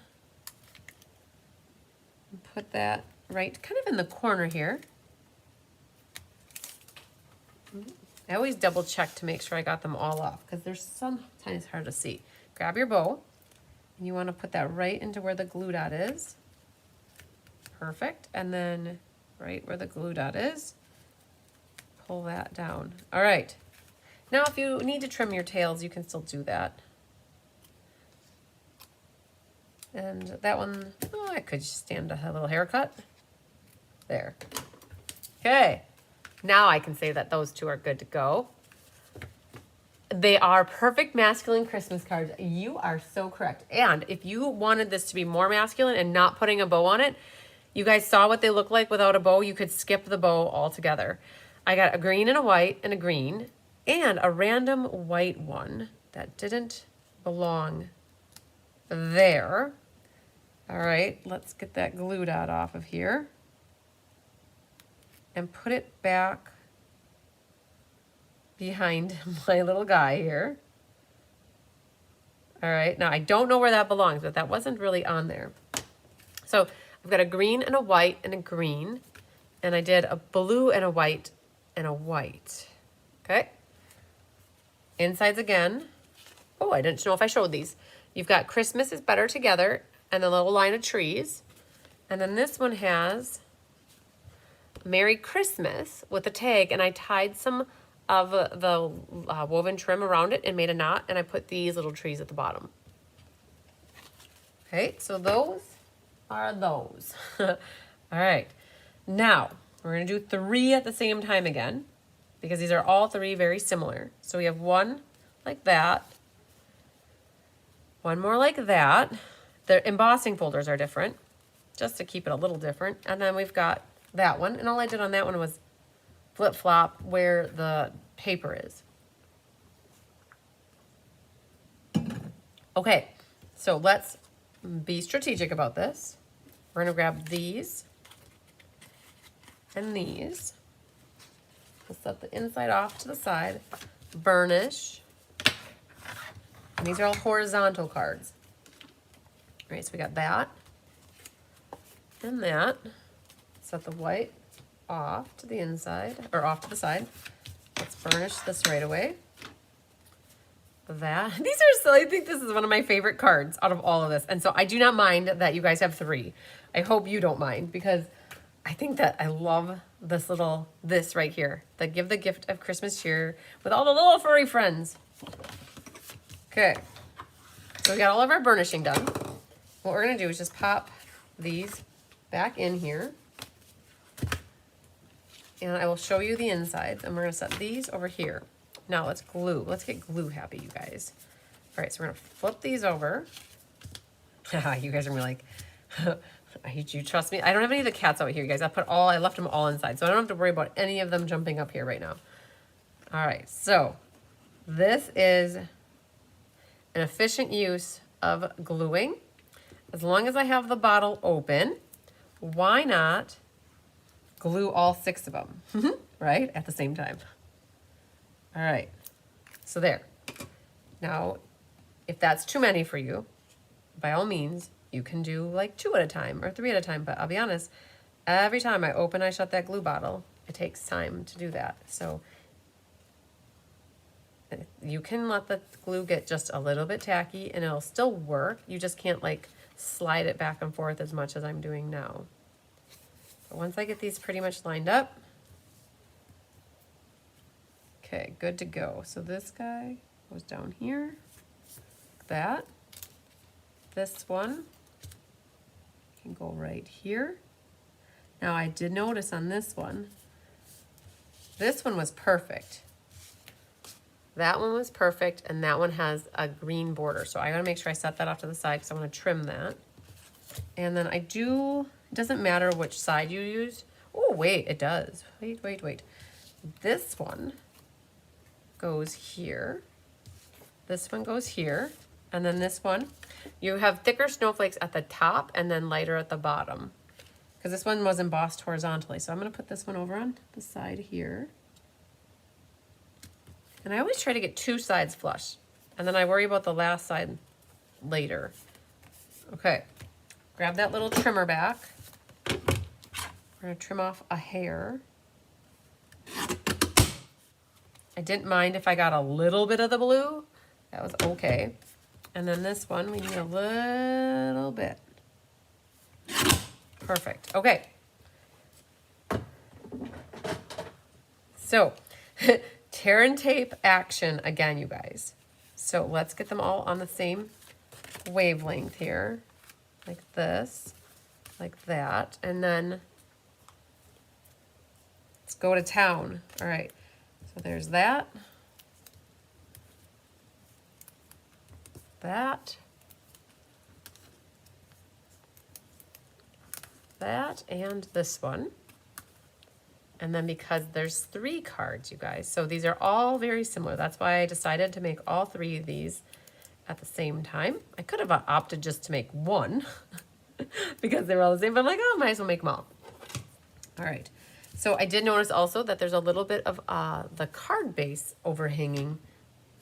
put that right kind of in the corner here. I always double check to make sure I got them all off because there's sometimes hard to see. Grab your bow, and you wanna put that right into where the glue dot is. Perfect, and then right where the glue dot is, pull that down. All right, now if you need to trim your tails, you can still do that. And that one, oh, I could stand a little haircut. There. Okay, now I can say that those two are good to go. They are perfect masculine Christmas cards. You are so correct. And if you wanted this to be more masculine and not putting a bow on it, you guys saw what they look like without a bow. You could skip the bow altogether. I got a green and a white and a green and a random white one that didn't belong there. All right, let's get that glue dot off of here and put it back behind my little guy here. All right, now I don't know where that belongs, but that wasn't really on there. So I've got a green and a white and a green, and I did a blue and a white and a white. Okay. Insides again. Oh, I didn't know if I showed these. You've got Christmas is better together and a little line of trees. And then this one has Merry Christmas with a tag, and I tied some of the woven trim around it and made a knot, and I put these little trees at the bottom. Okay, so those are those. All right, now we're gonna do 3 at the same time again because these are all 3 very similar. So we have one like that, one more like that. The embossing folders are different, just to keep it a little different. And then we've got that one, and all I did on that one was flip-flop where the paper is. Okay, so let's be strategic about this. We're gonna grab these and these. We'll set the inside off to the side, burnish. And these are all horizontal cards. All right, so we got that and that. Set the white off to the inside, or off to the side. Let's burnish this right away. That, these are so, I think this is one of my favorite cards out of all of this. And so I do not mind that you guys have 3. I hope you don't mind because I think that I love this right here. The Give the Gift of Christmas Cheer with all the little furry friends. Okay, so we got all of our burnishing done. What we're gonna do is just pop these back in here. And I will show you the insides, and we're gonna set these over here. Now let's glue. Let's get glue happy, you guys. All right, so we're gonna flip these over. You guys are gonna be like, you trust me? I don't have any of the cats out here, you guys. I left them all inside, so I don't have to worry about any of them jumping up here right now. All right, so this is an efficient use of gluing. As long as I have the bottle open, why not glue all 6 of them, right? At the same time. All right, so there. Now, if that's too many for you, by all means, you can do like 2 at a time or 3 at a time, but I'll be honest, every time I shut that glue bottle, it takes time to do that. So You can let the glue get just a little bit tacky and it'll still work. You just can't like slide it back and forth as much as I'm doing now. But once I get these pretty much lined up, okay, good to go. So this guy goes down here, like that. This one can go right here. Now I did notice on this one was perfect. That one was perfect, and that one has a green border. So I gotta make sure I set that off to the side because I wanna trim that. And then it doesn't matter which side you use. Oh, wait, it does. Wait. This one goes here. This one goes here. And then this one, you have thicker snowflakes at the top and then lighter at the bottom. Because this one was embossed horizontally. So I'm gonna put this one over on the side here. And I always try to get two sides flush. And then I worry about the last side later. Okay, grab that little trimmer back. We're gonna trim off a hair. I didn't mind if I got a little bit of the blue. That was okay. And then this one, we need a little bit. Perfect, okay. So, tear and tape action again, you guys. So let's get them all on the same wavelength here. Like this, like that. And then let's go to town. All right, so there's that. That. That and this one. And then because there's 3 cards, you guys, so these are all very similar. That's why I decided to make all 3 of these at the same time. I could have opted just to make one because they're all the same, but I'm like, oh, might as well make them all. All right. So I did notice also that there's a little bit of the card base overhanging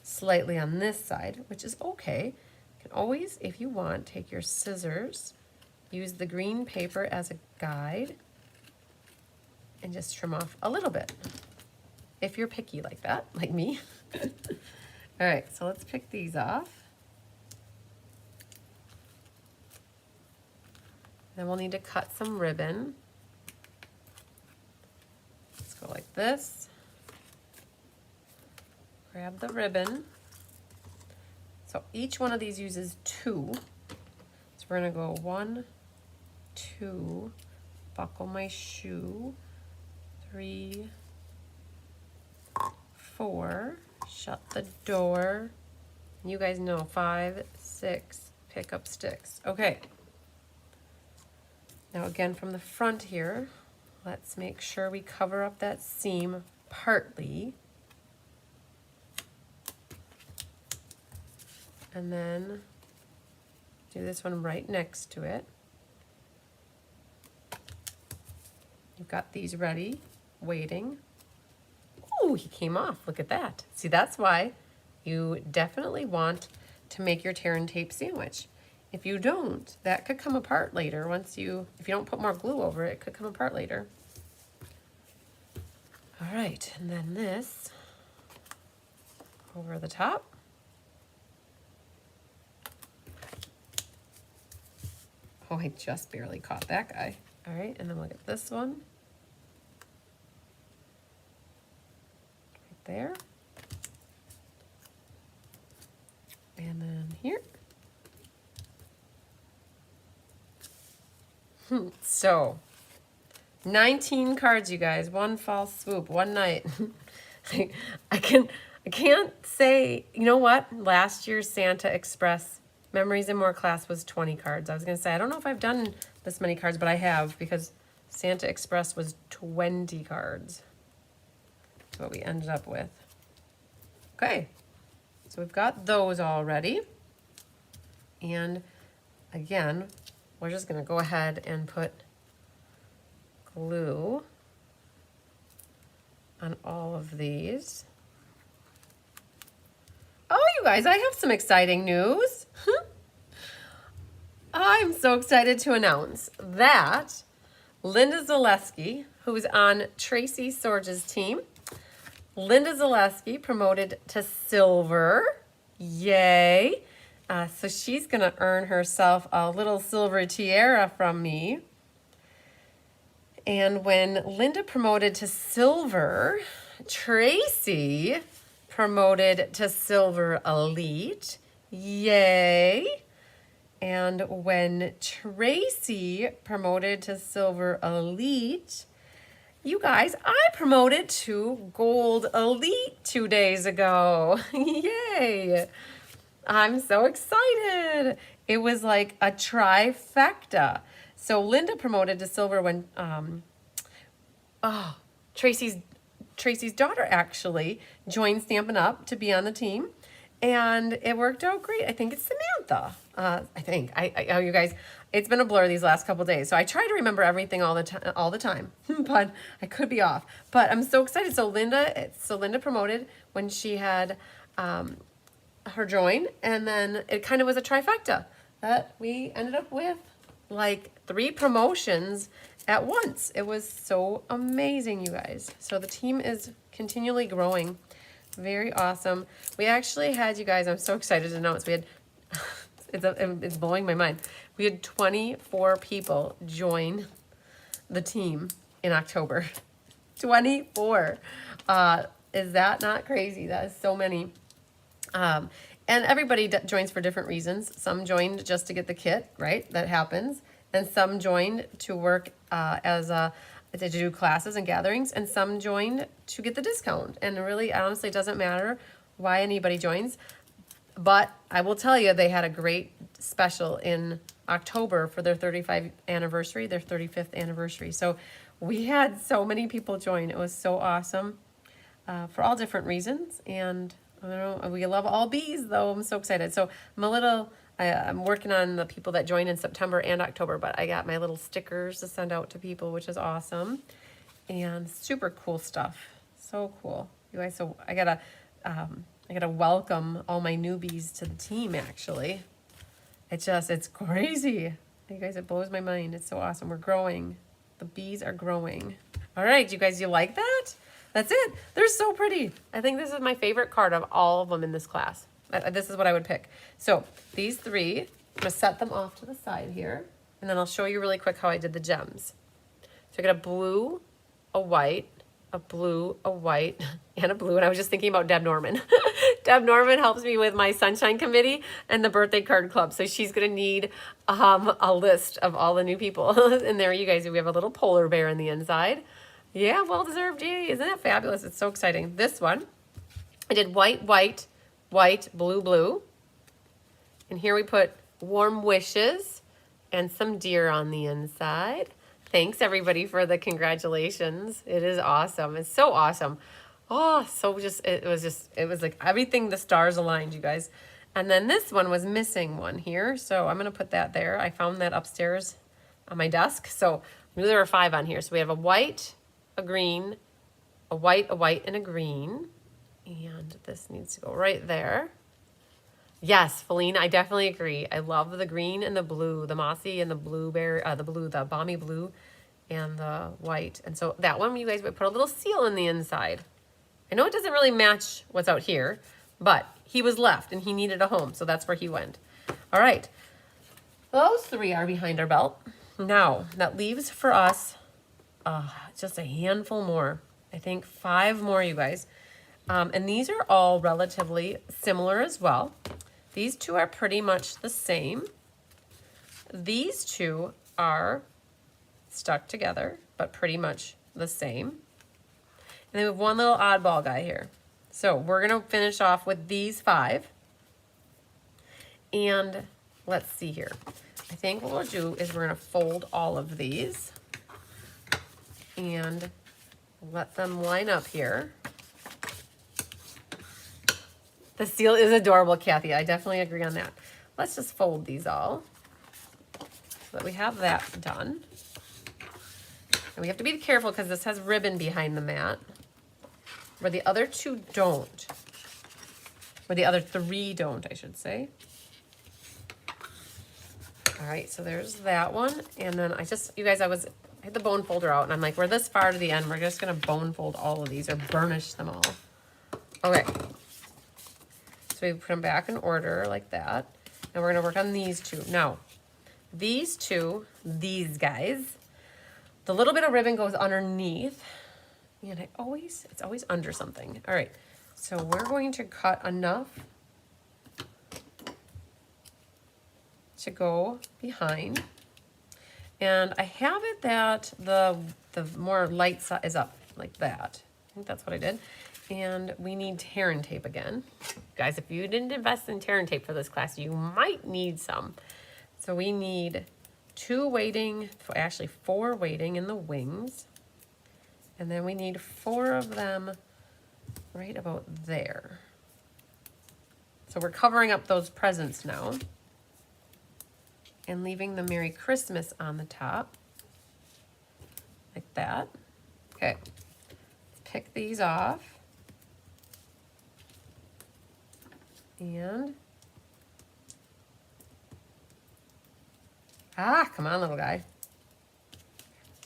slightly on this side, which is okay. You can always, if you want, take your scissors, use the green paper as a guide, and just trim off a little bit. If you're picky like that, like me. All right, so let's pick these off. Then we'll need to cut some ribbon. Let's go like this. Grab the ribbon. So each one of these uses 2. So we're gonna go 1, 2, buckle my shoe, 3, 4, shut the door. You guys know 5, 6, pick up sticks. Okay. Now again from the front here, let's make sure we cover up that seam partly. And then do this one right next to it. You've got these ready, waiting. Ooh, he came off, look at that. See, that's why you definitely want to make your tear and tape sandwich. If you don't, that could come apart later if you don't put more glue over it, it could come apart later. All right, and then this over the top. Oh, I just barely caught that guy. All right, and then we'll get this one. Right there. And then here. So, 19 cards, you guys. One false swoop, one night. I can't say, you know what? Last year's Santa Express Memories and More class was 20 cards. I was going to say, I don't know if I've done this many cards, but I have because Santa Express was 20 cards. That's what we ended up with. Okay, so we've got those all ready. And again, we're just going to go ahead and put glue on all of these. Oh, you guys, I have some exciting news. I'm so excited to announce that Linda Zaleski, who's on Tracy Sorge's team, Linda Zaleski promoted to silver. Yay. So she's going to earn herself a little silver tiara from me. And when Linda promoted to silver, Tracy promoted to silver elite. Yay. And when Tracy promoted to silver elite, you guys, I promoted to gold elite 2 days ago. Yay. I'm so excited. It was like a trifecta. So Linda promoted to silver when Tracy's daughter actually joined Stampin' Up! To be on the team. And it worked out great. I think it's Samantha. Oh, you guys, it's been a blur these last couple days. So I try to remember everything all the time, but I could be off. But I'm so excited. So Linda promoted when she had her join, and then it kind of was a trifecta that we ended up with like 3 promotions at once. It was so amazing, you guys. So the team is continually growing. Very awesome. We actually had, you guys, I'm so excited to announce, we had, it's blowing my mind. We had 24 people join the team in October. 24. Is that not crazy? That is so many. And everybody joins for different reasons. Some joined just to get the kit, right? That happens. And some joined to work to do classes and gatherings, and some joined to get the discount. And really, honestly, it doesn't matter why anybody joins. But I will tell you, they had a great special in October for their 35th anniversary, their 35th anniversary. So we had so many people join. It was so awesome for all different reasons. And I don't know, we love all bees, though. I'm so excited. So I'm working on the people that join in September and October, but I got my little stickers to send out to people, which is awesome. And super cool stuff. So cool. You guys, so I gotta welcome all my newbies to the team, actually. It's crazy. You guys, it blows my mind. It's so awesome. We're growing. The bees are growing. All right, you guys, you like that? That's it. They're so pretty. I think this is my favorite card of all of them in this class. This is what I would pick. So these 3, I'm gonna set them off to the side here, and then I'll show you really quick how I did the gems. So I got a blue, a white, a blue, a white, and a blue. And I was just thinking about Deb Norman. Deb Norman helps me with my Sunshine Committee and the Birthday Card Club. So she's gonna need a list of all the new people. And there you guys, we have a little polar bear on the inside. Yeah, well deserved. Yay, isn't that fabulous? It's so exciting. This one, I did white, white, white, blue, blue. And here we put warm wishes and some deer on the inside. Thanks everybody for the congratulations. It is awesome. It's so awesome. Oh, it was like everything, the stars aligned, you guys. And then this one was missing one here. So I'm going to put that there. I found that upstairs on my desk. So there were 5 on here. So we have a white, a green, a white, and a green. And this needs to go right there. Yes, Feline, I definitely agree. I love the green and the blue, the mossy and the blueberry, the balmy blue and the white. And so that one, you guys would put a little seal in the inside. I know it doesn't really match what's out here, but he was left and he needed a home. So that's where he went. All right. Those 3 are behind our belt. Now, that leaves for us just a handful more. I think 5 more, you guys. And these are all relatively similar as well. These 2 are pretty much the same. These 2 are stuck together, but pretty much the same. And then we have one little oddball guy here. So we're going to finish off with these 5. And let's see here. I think what we'll do is we're going to fold all of these and let them line up here. The seal is adorable, Kathy. I definitely agree on that. Let's just fold these all so that we have that done. And we have to be careful because this has ribbon behind the mat, where the other 2 don't. Where the other 3 don't, I should say. All right, so there's that one. And then you guys, I had the bone folder out, and I'm like, we're this far to the end. We're just going to bone fold all of these or burnish them all. Okay. So we put them back in order like that. And we're gonna work on these two. Now, these two, these guys, the little bit of ribbon goes underneath. And it's always under something. All right, so we're going to cut enough to go behind. And I have it that the more light side is up like that. I think that's what I did. And we need tear and tape again. Guys, if you didn't invest in tear and tape for this class, you might need some. So we need 2 weighting, actually 4 weighting in the wings. And then we need 4 of them right about there. So we're covering up those presents now and leaving the Merry Christmas on the top, like that. Okay, let's pick these off. And, come on, little guy.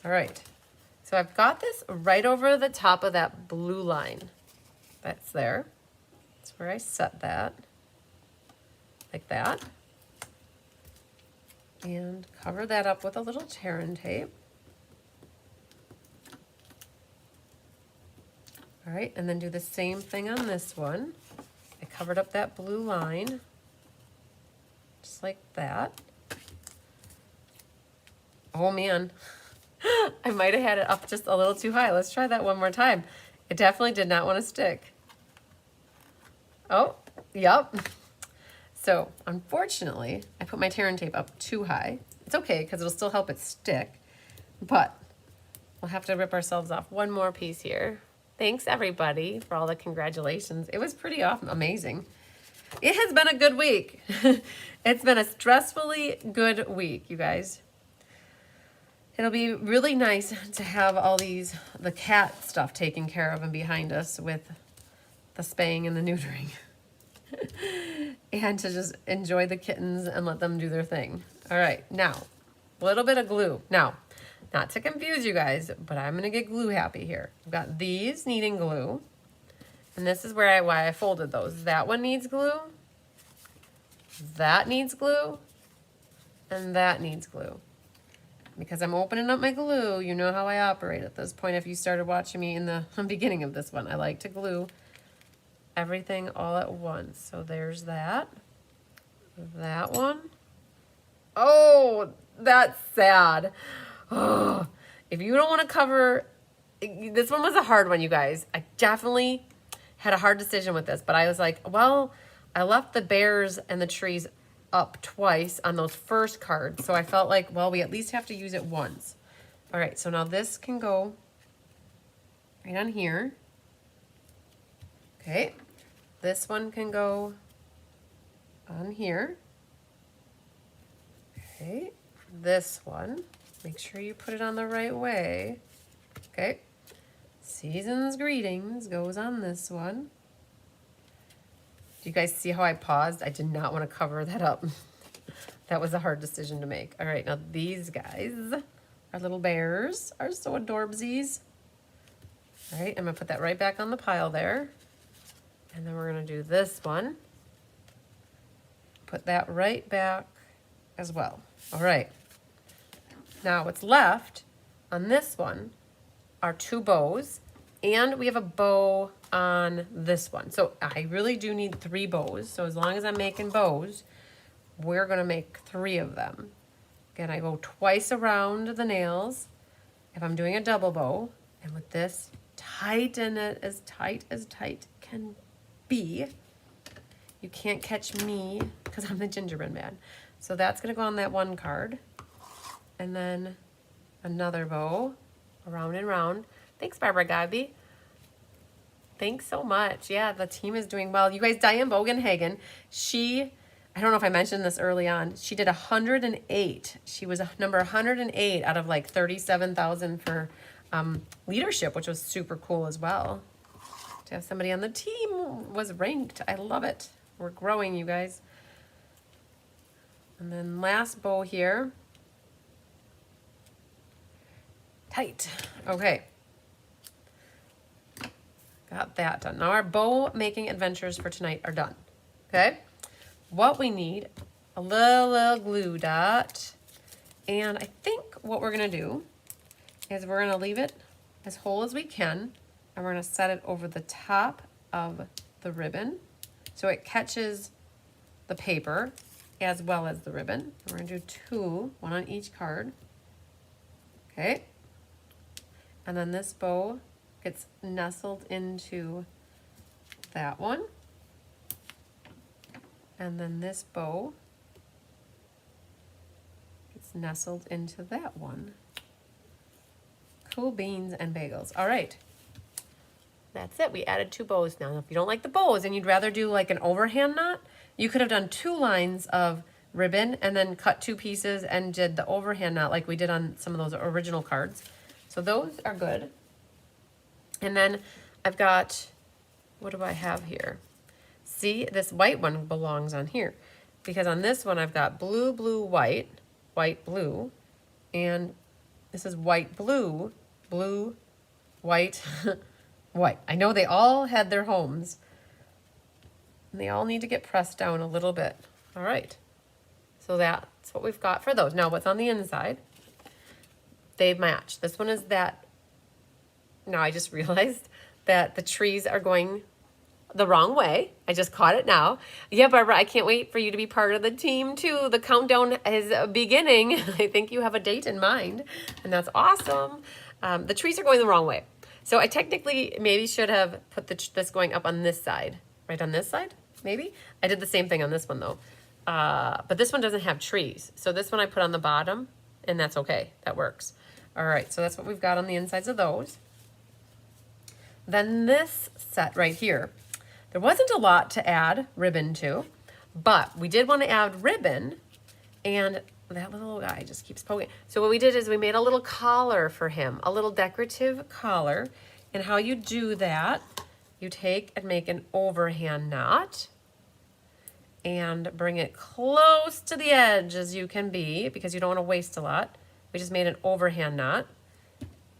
All right, so I've got this right over the top of that blue line. That's there. That's where I set that, like that. And cover that up with a little tear and tape. All right, and then do the same thing on this one. I covered up that blue line, just like that. Oh man, I might have had it up just a little too high. Let's try that one more time. It definitely did not want to stick. Oh, yep. So unfortunately, I put my tear and tape up too high. It's okay, because it'll still help it stick, but we'll have to rip ourselves off one more piece here. Thanks everybody for all the congratulations. It was pretty amazing. It has been a good week. It's been a stressfully good week, you guys. It'll be really nice to have all the cat stuff taken care of and behind us with the spaying and the neutering. And to just enjoy the kittens and let them do their thing. All right, now, a little bit of glue. Now, not to confuse you guys, but I'm gonna get glue happy here. I've got these needing glue, and this is why I folded those. That one needs glue, that needs glue, and that needs glue. Because I'm opening up my glue, you know how I operate at this point if you started watching me in the beginning of this one. I like to glue everything all at once. So there's that one. Oh, that's sad. Oh, if you don't want to cover, this one was a hard one, you guys. I definitely had a hard decision with this, but I was like, well, I left the bears and the trees up twice on those first cards. So I felt like, well, we at least have to use it once. All right, so now this can go right on here. Okay, this one can go on here. Okay, this one, make sure you put it on the right way. Okay, Season's Greetings goes on this one. Do you guys see how I paused? I did not want to cover that up. That was a hard decision to make. All right, now these guys, our little bears, are so adorbsies. All right, I'm gonna put that right back on the pile there. And then we're gonna do this one. Put that right back as well. All right. Now what's left on this one are 2 bows, and we have a bow on this one. So I really do need 3 bows. So as long as I'm making bows, we're gonna make 3 of them. Again, I go twice around the nails if I'm doing a double bow, and with this, tighten it as tight can be. You can't catch me because I'm the gingerbread man. So that's gonna go on that one card. And then another bow, around and round. Thanks, Barbara Gabby. Thanks so much. Yeah, the team is doing well. You guys, Diane Bogenhagen, I don't know if I mentioned this early on, she did 108. She was number 108 out of like 37,000 for leadership, which was super cool as well. To have somebody on the team was ranked. I love it. We're growing, you guys. And then last bow here. Tight. Okay. Got that done. Now our bow making adventures for tonight are done. Okay? What we need, a little glue dot. And I think what we're gonna do is we're gonna leave it as whole as we can, and we're gonna set it over the top of the ribbon so it catches the paper as well as the ribbon. We're gonna do two, one on each card. Okay. And then this bow gets nestled into that one. And then this bow gets nestled into that one. Cool beans and bagels. All right. That's it. We added two bows now. If you don't like the bows and you'd rather do like an overhand knot, you could have done 2 lines of ribbon and then cut 2 pieces and did the overhand knot like we did on some of those original cards. So those are good. And then I've got, what do I have here? See, this white one belongs on here because on this one I've got blue, blue, white, white, blue, and this is white, blue, blue, white, white. I know they all had their homes and they all need to get pressed down a little bit. All right. So that's what we've got for those. Now what's on the inside? They match. This one is that. Now I just realized that the trees are going the wrong way. I just caught it now. Yeah, Barbara, I can't wait for you to be part of the team too. The countdown is beginning. I think you have a date in mind, and that's awesome. The trees are going the wrong way. So I technically maybe should have put this going up on this side, right on this side, maybe. I did the same thing on this one though. But this one doesn't have trees. So this one I put on the bottom, and that's okay. That works. All right, so that's what we've got on the insides of those. Then this set right here, there wasn't a lot to add ribbon to, but we did want to add ribbon, and that little guy just keeps poking. So what we did is we made a little collar for him, a little decorative collar. And how you do that, you take and make an overhand knot and bring it close to the edge as you can be because you don't want to waste a lot. We just made an overhand knot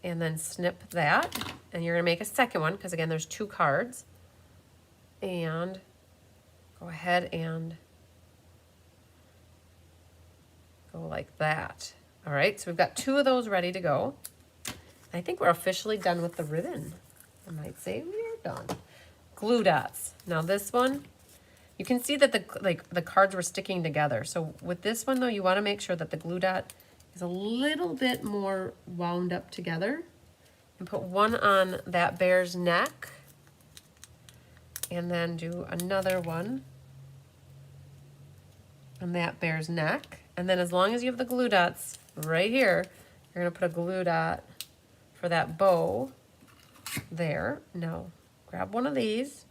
and then snip that, and you're gonna make a second one because again, there's 2 cards. And go ahead and go like that. All right, so we've got 2 of those ready to go. I think we're officially done with the ribbon. I might say we're done. Glue dots. Now this one, you can see that the cards were sticking together. So with this one though, you want to make sure that the glue dot is a little bit more wound up together. And put one on that bear's neck. And then do another one on that bear's neck. And then as long as you have the glue dots right here, you're gonna put a glue dot for that bow there. Now, grab one of these.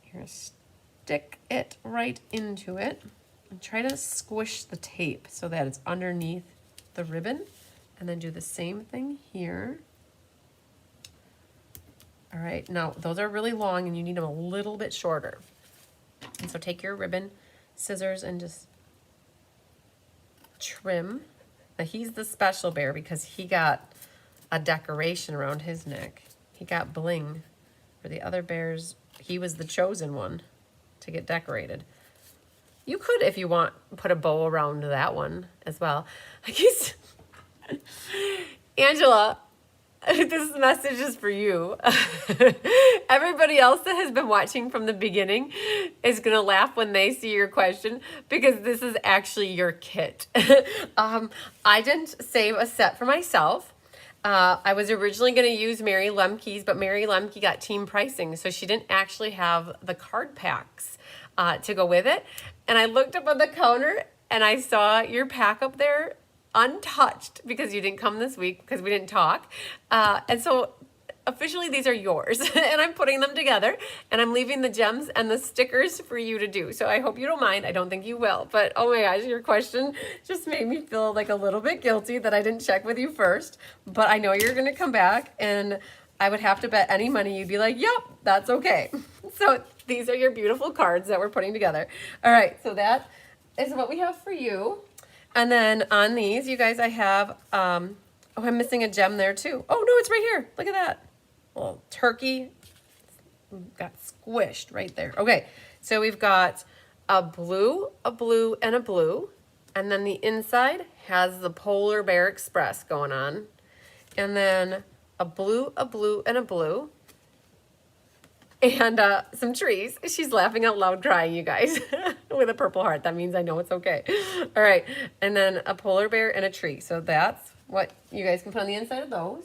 You're gonna stick it right into it and try to squish the tape so that it's underneath the ribbon. And then do the same thing here. All right, now those are really long and you need them a little bit shorter. And so take your ribbon, scissors, and just trim. Now he's the special bear because he got a decoration around his neck. He got bling. For the other bears, he was the chosen one to get decorated. You could, if you want, put a bow around that one as well. Like he's... Angela, this message is for you. Everybody else that has been watching from the beginning is going to laugh when they see your question because this is actually your kit. I didn't save a set for myself. I was originally going to use Mary Lemke's, but Mary Lemke got team pricing, so she didn't actually have the card packs to go with it. And I looked up on the counter and I saw your pack up there untouched because you didn't come this week because we didn't talk. And so officially these are yours and I'm putting them together and I'm leaving the gems and the stickers for you to do. So I hope you don't mind. I don't think you will, but oh my gosh, your question just made me feel like a little bit guilty that I didn't check with you first, but I know you're going to come back and I would have to bet any money you'd be like, yep, that's okay. So these are your beautiful cards that we're putting together. All right. So that is what we have for you. And then on these, you guys, I have, oh, I'm missing a gem there too. Oh no, it's right here. Look at that. little turkey got squished right there. Okay, so we've got a blue, and a blue. And then the inside has the Polar Bear Express going on. And then a blue, and a blue. And some trees. She's laughing out loud crying, you guys, with a purple heart. That means I know it's okay. All right, and then a polar bear and a tree. So that's what you guys can put on the inside of those.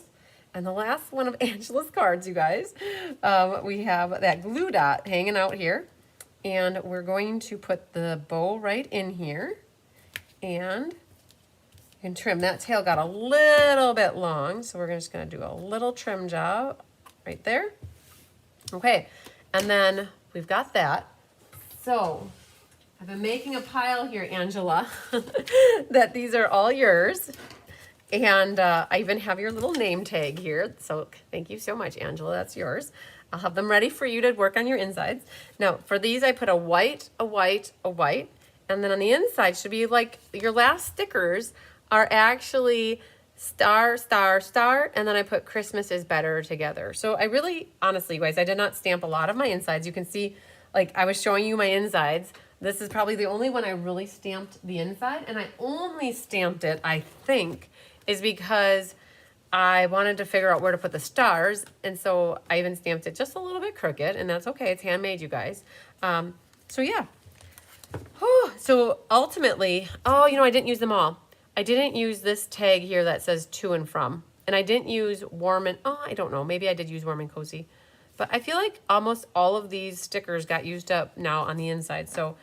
And the last one of Angela's cards, you guys, we have that glue dot hanging out here. And we're going to put the bow right in here. And you can trim. That tail got a little bit long, so we're just going to do a little trim job right there. Okay, and then we've got that. So I've been making a pile here, Angela, that these are all yours. And I even have your little name tag here. So thank you so much, Angela. That's yours. I'll have them ready for you to work on your insides. Now, for these, I put a white, a white, a white. And then on the inside should be like your last stickers are actually star, star, star. And then I put Christmas is better together. So I really, honestly, you guys, I did not stamp a lot of my insides. You can see, like I was showing you my insides. This is probably the only one I really stamped the inside. And I only stamped it, I think, is because I wanted to figure out where to put the stars. And so I even stamped it just a little bit crooked, and that's okay. It's handmade, you guys. So yeah. Whew. So ultimately, oh, you know, I didn't use them all. I didn't use this tag here that says to and from. And I didn't use warm and, oh, I don't know. Maybe I did use warm and cozy. But I feel like almost all of these stickers got used up now on the inside. So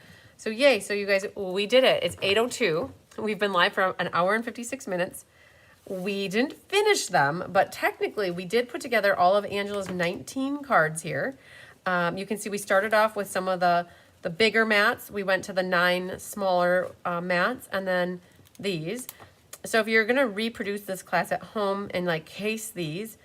yay. So you guys, we did it. It's 8:02. We've been live for an hour and 56 minutes. We didn't finish them, but technically we did put together all of Angela's 19 cards here. You can see we started off with some of the bigger mats. We went to the 9 smaller mats, and then these. So if you're going to reproduce this class at home and like case these,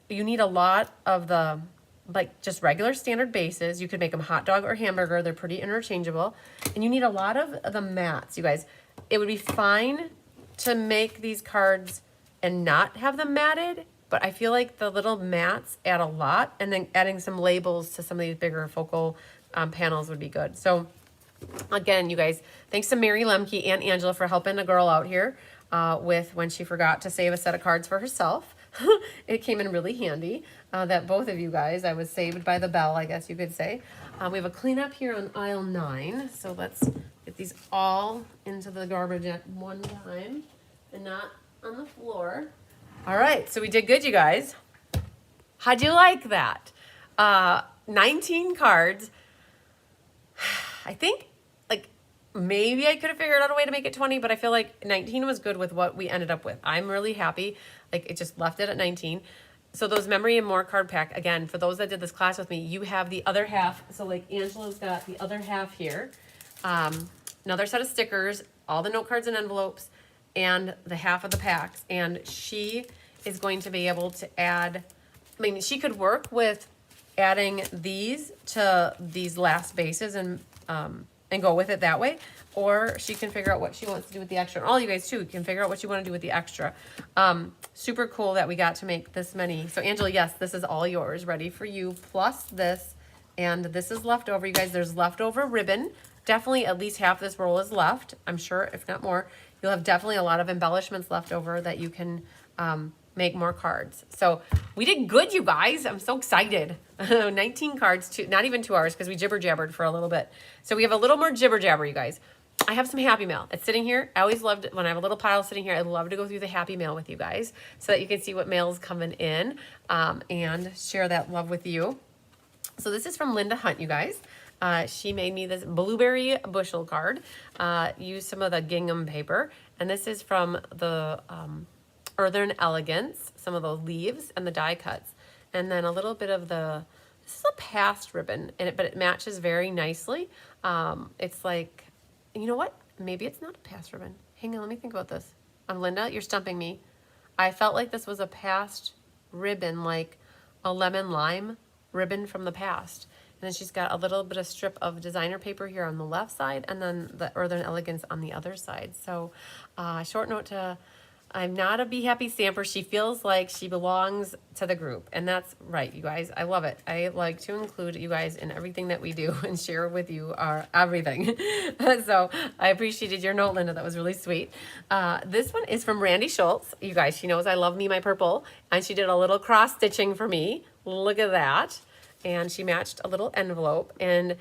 you need a lot of the like just regular standard bases. You could make them hot dog or hamburger. They're pretty interchangeable. And you need a lot of the mats, you guys. It would be fine to make these cards and not have them matted, but I feel like the little mats add a lot, and then adding some labels to some of these bigger focal panels would be good. So again, you guys, thanks to Mary Lemke and Angela for helping a girl out here with when she forgot to save a set of cards for herself. It came in really handy that both of you guys, I was saved by the bell, I guess you could say. We have a cleanup here on aisle 9, so let's get these all into the garbage at one time and not on the floor. All right, so we did good, you guys. How'd you like that? 19 cards. I think like maybe I could have figured out a way to make it 20, but I feel like 19 was good with what we ended up with. I'm really happy. Like it just left it at 19. So those Memory and More card pack, again, for those that did this class with me, you have the other half. So like Angela's got the other half here. Another set of stickers, all the note cards and envelopes, and the half of the packs. And she is going to be able to add, I mean, she could work with adding these to these last bases and go with it that way, or she can figure out what she wants to do with the extra. And all you guys too can figure out what you want to do with the extra. Super cool that we got to make this many. So Angela, yes, this is all yours, ready for you, plus this, and this is leftover, you guys. There's leftover ribbon. Definitely at least half this roll is left, I'm sure, if not more. You'll have definitely a lot of embellishments left over that you can make more cards. So we did good, you guys. I'm so excited. 19 cards, not even 2 hours, because we jibber jabbered for a little bit. So we have a little more jibber jabber, you guys. I have some Happy Mail. It's sitting here. I always loved when I have a little pile sitting here. I love to go through the Happy Mail with you guys so that you can see what mail's coming in and share that love with you. So this is from Linda Hunt, you guys. She made me this blueberry bushel card. Used some of the gingham paper. And this is from the Earthen Elegance, some of the leaves and the die cuts. And then a little bit of the, this is a past ribbon, but it matches very nicely. It's like, you know what? Maybe it's not a past ribbon. Hang on, let me think about this. Linda, you're stumping me. I felt like this was a past ribbon, like a lemon lime ribbon from the past. And then she's got a little bit of strip of designer paper here on the left side, and then the Earthen Elegance on the other side. So short note to I'm not a Be Happy Stamper. She feels like she belongs to the group. And that's right, you guys. I love it. I like to include you guys in everything that we do and share with you our everything. So I appreciated your note, Linda. That was really sweet. This one is from Randy Schultz. You guys, she knows I love me my purple. And she did a little cross stitching for me. Look at that. And she matched a little envelope. And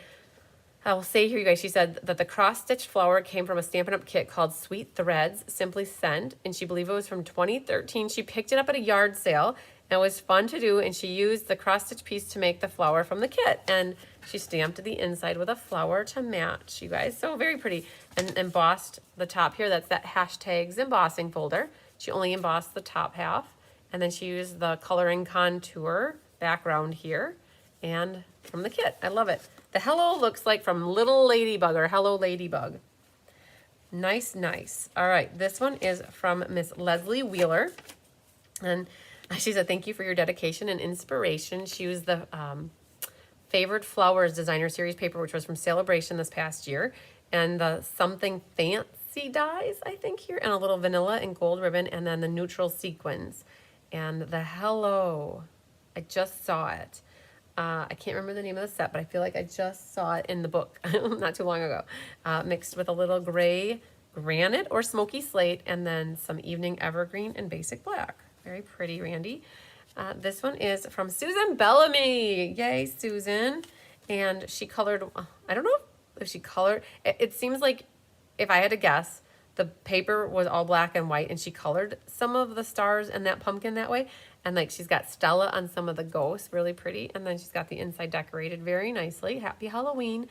I will say here, you guys, she said that the cross-stitched flower came from a Stampin' Up! Kit called Sweet Threads, Simply Sent, and she believed it was from 2013. She picked it up at a yard sale, and it was fun to do, and she used the cross-stitch piece to make the flower from the kit, and she stamped the inside with a flower to match, you guys. So very pretty, and embossed the top here. That's that hashtags embossing folder. She only embossed the top half, and then she used the coloring contour background here, and from the kit. I love it. The hello looks like from Little Ladybug or Hello Ladybug. Nice, nice. All right, this one is from Miss Leslie Wheeler. And she said, thank you for your dedication and inspiration. She used the Favored Flowers Designer Series paper, which was from Sale-a-bration this past year. And the Something Fancy dies, I think, here. And a little vanilla and gold ribbon. And then the neutral sequins. And the hello. I just saw it. I can't remember the name of the set, but I feel like I just saw it in the book not too long ago. Mixed with a little gray granite or smoky slate, and then some evening evergreen and basic black. Very pretty, Randy. This one is from Susan Bellamy. Yay, Susan. And she colored, I don't know if she colored, it seems like, if I had to guess, the paper was all black and white, and she colored some of the stars and that pumpkin that way. And like she's got Stella on some of the ghosts, really pretty. And then she's got the inside decorated very nicely. Happy Halloween.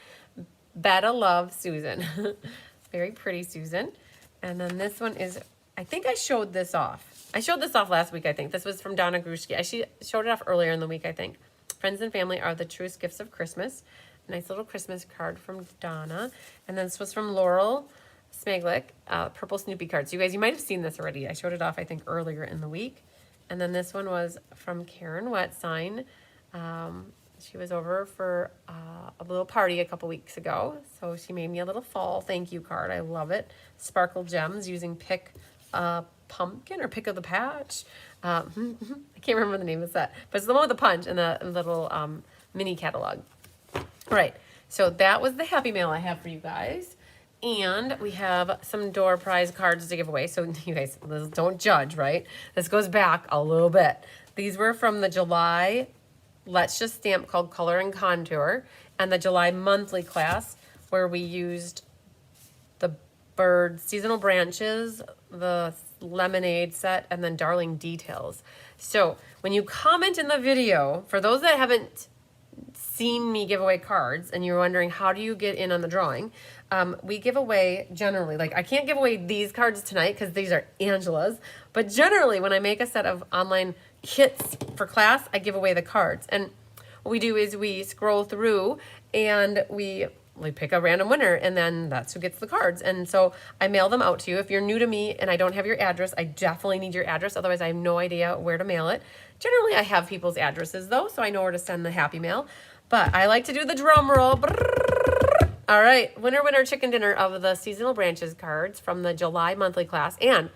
Betta love, Susan. Very pretty, Susan. And then this one is, I think I showed this off. I showed this off last week, I think. This was from Donna Grushki. I showed it off earlier in the week, I think. Friends and family are the truest gifts of Christmas. Nice little Christmas card from Donna. And then this was from Laurel Smaglick, purple Snoopy cards. You guys, you might have seen this already. I showed it off, I think, earlier in the week. And then this one was from Karen Wetsign. She was over for a little party a couple weeks ago. So she made me a little fall thank you card. I love it. Sparkle gems using Pick a Pumpkin or Pick of the Patch. I can't remember the name of the set. But it's the one with the punch and the little mini catalog. All right. So that was the Happy Mail I have for you guys. And we have some door prize cards to give away. So you guys, don't judge, right? This goes back a little bit. These were from the July Let's Just Stamp called Color and Contour, and the July monthly class where we used the bird seasonal branches, the lemonade set, and then darling details. So when you comment in the video, for those that haven't seen me give away cards and you're wondering how do you get in on the drawing, we give away generally, like I can't give away these cards tonight because these are Angela's, but generally when I make a set of online kits for class, I give away the cards. And what we do is we scroll through and we pick a random winner, and then that's who gets the cards. And so I mail them out to you. If you're new to me and I don't have your address, I definitely need your address. Otherwise, I have no idea where to mail it. Generally, I have people's addresses though, so I know where to send the Happy Mail. But I like to do the drum roll. All right, winner, winner, chicken dinner of the Seasonal Branches cards from the July monthly class. And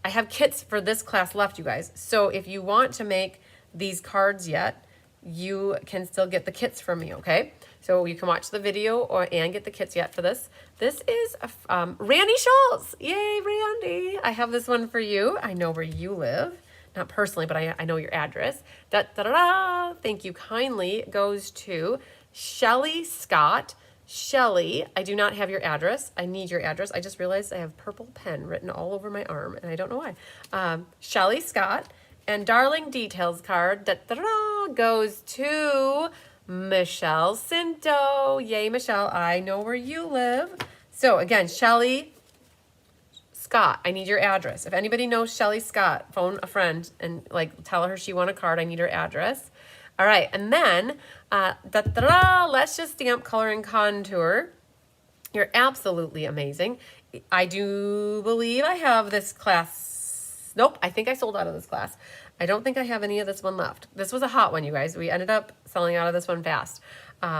I have kits for this class left, you guys. So if you want to make these cards yet, you can still get the kits from me, okay? So you can watch the video and get the kits yet for this. This is Randy Schultz. Yay, Randy. I have this one for you. I know where you live. Not personally, but I know your address. Da-da-da-da. Thank you kindly goes to Shelly Scott. Shelly, I do not have your address. I need your address. I just realized I have purple pen written all over my arm, and I don't know why. Shelly Scott. And Darling Details card da-da-da, goes to Michelle Cinto. Yay, Michelle. I know where you live. So, again, Shelly Scott, I need your address. If anybody knows Shelly Scott, phone a friend and tell her she won a card. I need her address. All right, and then Let's Just Stamp Color and Contour. You're absolutely amazing. I do believe I have this class. Nope, I think I sold out of this class. I don't think I have any of this one left. This was a hot one, you guys. We ended up selling out of this one fast.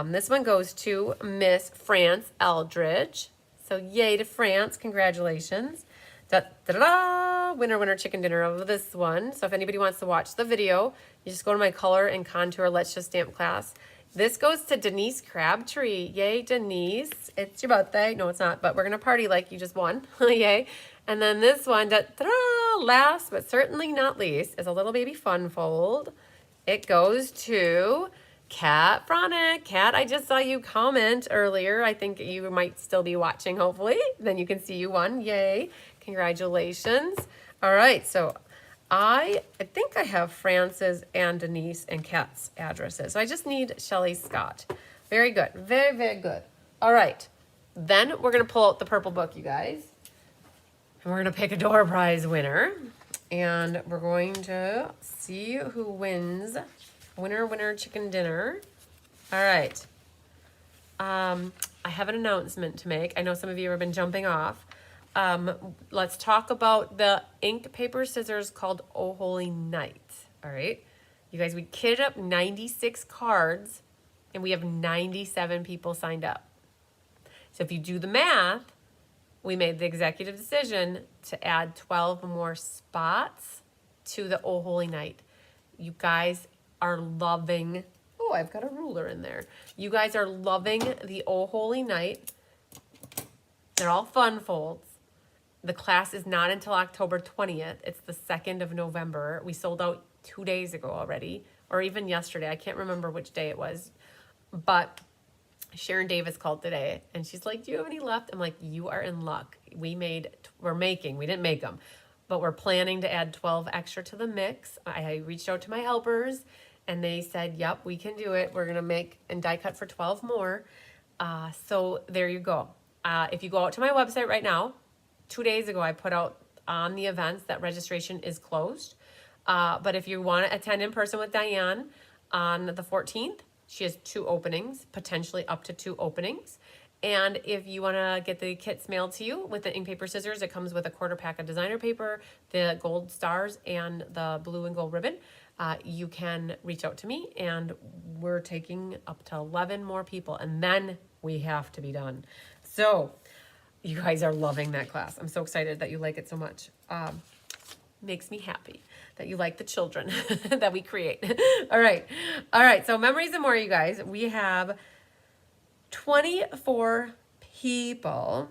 This one goes to Miss France Eldridge. So yay to France, congratulations. Da-da-da! Winner, winner, chicken dinner of this one. So if anybody wants to watch the video, you just go to my color and contour Let's Just Stamp class. This goes to Denise Crabtree. Yay, Denise. It's your birthday. No, it's not, but we're going to party like you just won. Yay. And then this one, last but certainly not least, is a little baby fun fold. It goes to Kat Fronick. Kat, I just saw you comment earlier. I think you might still be watching, hopefully. Then you can see you won. Yay. Congratulations. All right, so I think I have France's and Denise and Kat's addresses. So I just need Shelly Scott. Very good. Very, very good. All right. Then we're going to pull out the purple book, you guys. And we're going to pick a door prize winner. And we're going to see who wins. Winner, winner, chicken dinner. All right. I have an announcement to make. I know some of you have been jumping off. Let's talk about the ink, paper, scissors called Oh Holy Night. All right. You guys, we kitted up 96 cards and we have 97 people signed up. So if you do the math, we made the executive decision to add 12 more spots to the Oh Holy Night. You guys are loving, oh, I've got a ruler in there. You guys are loving the Oh Holy Night. They're all fun folds. The class is not until October 20th. It's the 2nd of November. We sold out 2 days ago already, or even yesterday. I can't remember which day it was. But Sharon Davis called today, and she's like, do you have any left? I'm like, you are in luck. We didn't make them, but we're planning to add 12 extra to the mix. I reached out to my helpers, and they said, yep, we can do it. We're going to make and die cut for 12 more. So there you go. If you go out to my website right now, 2 days ago, I put out on the events that registration is closed. But if you want to attend in person with Diane on the 14th, she has 2 openings, potentially up to 2 openings. And if you want to get the kits mailed to you with the ink, paper, scissors, it comes with a quarter pack of designer paper, the gold stars, and the blue and gold ribbon. You can reach out to me, and we're taking up to 11 more people, and then we have to be done. So you guys are loving that class. I'm so excited that you like it so much. Makes me happy that you like the children that we create. All right. So memories and more, you guys. We have 24 people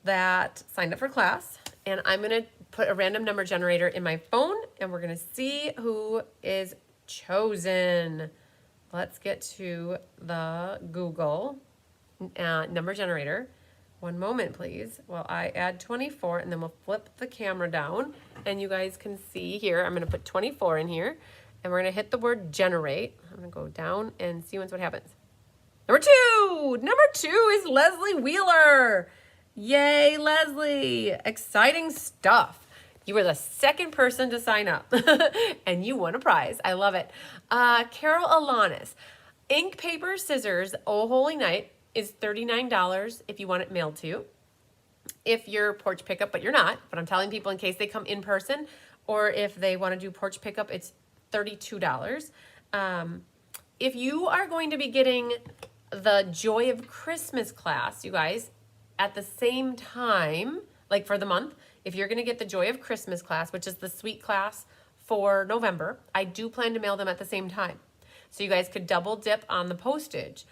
that signed up for class, and I'm going to put a random number generator in my phone, and we're going to see who is chosen. Let's get to the Google number generator. One moment, please, while I add 24, and then we'll flip the camera down, and you guys can see here, I'm going to put 24 in here, and we're going to hit the word generate. I'm going to go down and see what happens. Number 2! Number 2 is Leslie Wheeler. Yay, Leslie. Exciting stuff. You were the second person to sign up, and you won a prize. I love it. Carol Alanis. Ink, paper, scissors, Oh Holy Night is $39 if you want it mailed to you. If you're porch pickup, but you're not, but I'm telling people in case they come in person, or if they want to do porch pickup, it's $32. If you are going to be getting the Joy of Christmas class, you guys, at the same time, like for the month, if you're going to get the Joy of Christmas class, which is the sweet class for November, I do plan to mail them at the same time. So you guys could double dip on the postage.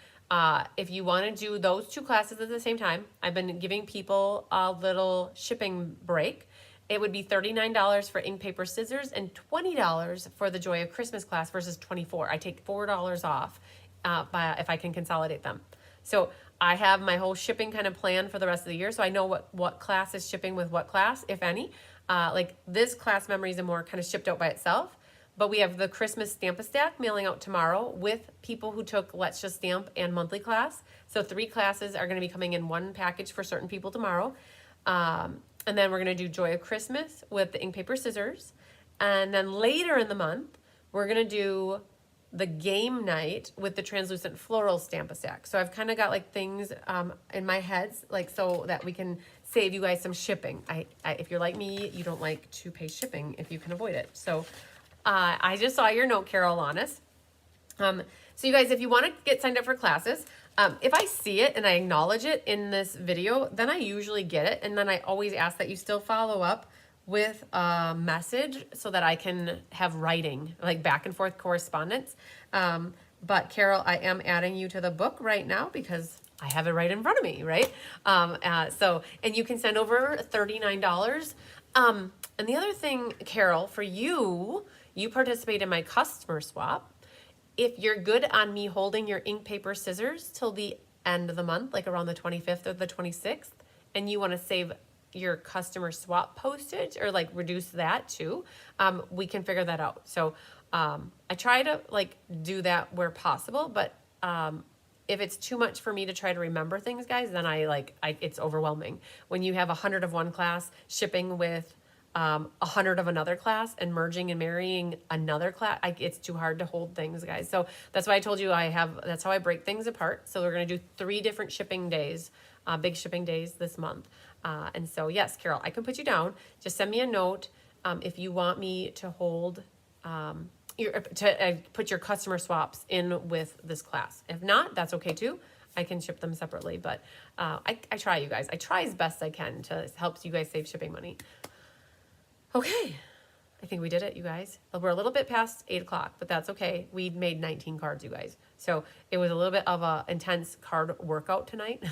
If you want to do those 2 classes at the same time, I've been giving people a little shipping break. It would be $39 for ink, paper, scissors, and $20 for the Joy of Christmas class versus $24. I take $4 off if I can consolidate them. So I have my whole shipping kind of plan for the rest of the year, so I know what class is shipping with what class, if any. Like this class, Memories and More, kind of shipped out by itself. But we have the Christmas Stamp-a-Stack mailing out tomorrow with people who took Let's Just Stamp and monthly class. So 3 classes are going to be coming in one package for certain people tomorrow. And then we're going to do Joy of Christmas with the ink, paper, scissors. And then later in the month, we're going to do the game night with the translucent floral Stamp-a-Stack. So I've kind of got like things in my heads, like so that we can save you guys some shipping. If you're like me, you don't like to pay shipping if you can avoid it. So I just saw your note, Carol Alanis. So you guys, if you want to get signed up for classes, If I see it and I acknowledge it in this video, then I usually get it. And then I always ask that you still follow up with a message so that I can have writing, like back and forth correspondence. But Carol, I am adding you to the book right now because I have it right in front of me, right? And you can send over $39. And the other thing, Carol, for you participate in my customer swap. If you're good on me holding your ink, paper, scissors till the end of the month, like around the 25th or the 26th, and you want to save your customer swap postage or like reduce that too, we can figure that out. So I try to like do that where possible, but if it's too much for me to try to remember things, guys, then it's overwhelming. When you have 100 of one class shipping with 100 of another class and merging and marrying another class, it's too hard to hold things, guys. So that's why I told you that's how I break things apart. So we're going to do 3 different shipping days, big shipping days this month. And so yes, Carol, I can put you down. Just send me a note if you want me to hold put your customer swaps in with this class. If not, that's okay too. I can ship them separately, but I try, you guys. I try as best I can to help you guys save shipping money. Okay, I think we did it, you guys. We're a little bit past 8 o'clock, but that's okay. We made 19 cards, you guys. So it was a little bit of a intense card workout tonight.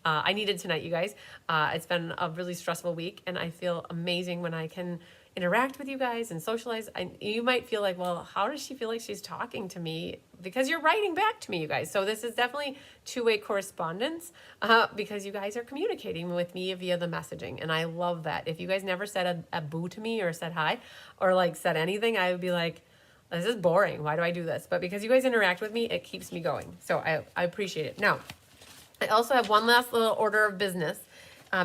I needed tonight, you guys. It's been a really stressful week, and I feel amazing when I can interact with you guys and socialize. You might feel like, well, how does she feel like she's talking to me? Because you're writing back to me, you guys. So this is definitely two-way correspondence because you guys are communicating with me via the messaging. And I love that. If you guys never said a boo to me or said hi or like said anything, I would be like, this is boring. Why do I do this? But because you guys interact with me, it keeps me going. So I appreciate it. Now, I also have one last little order of business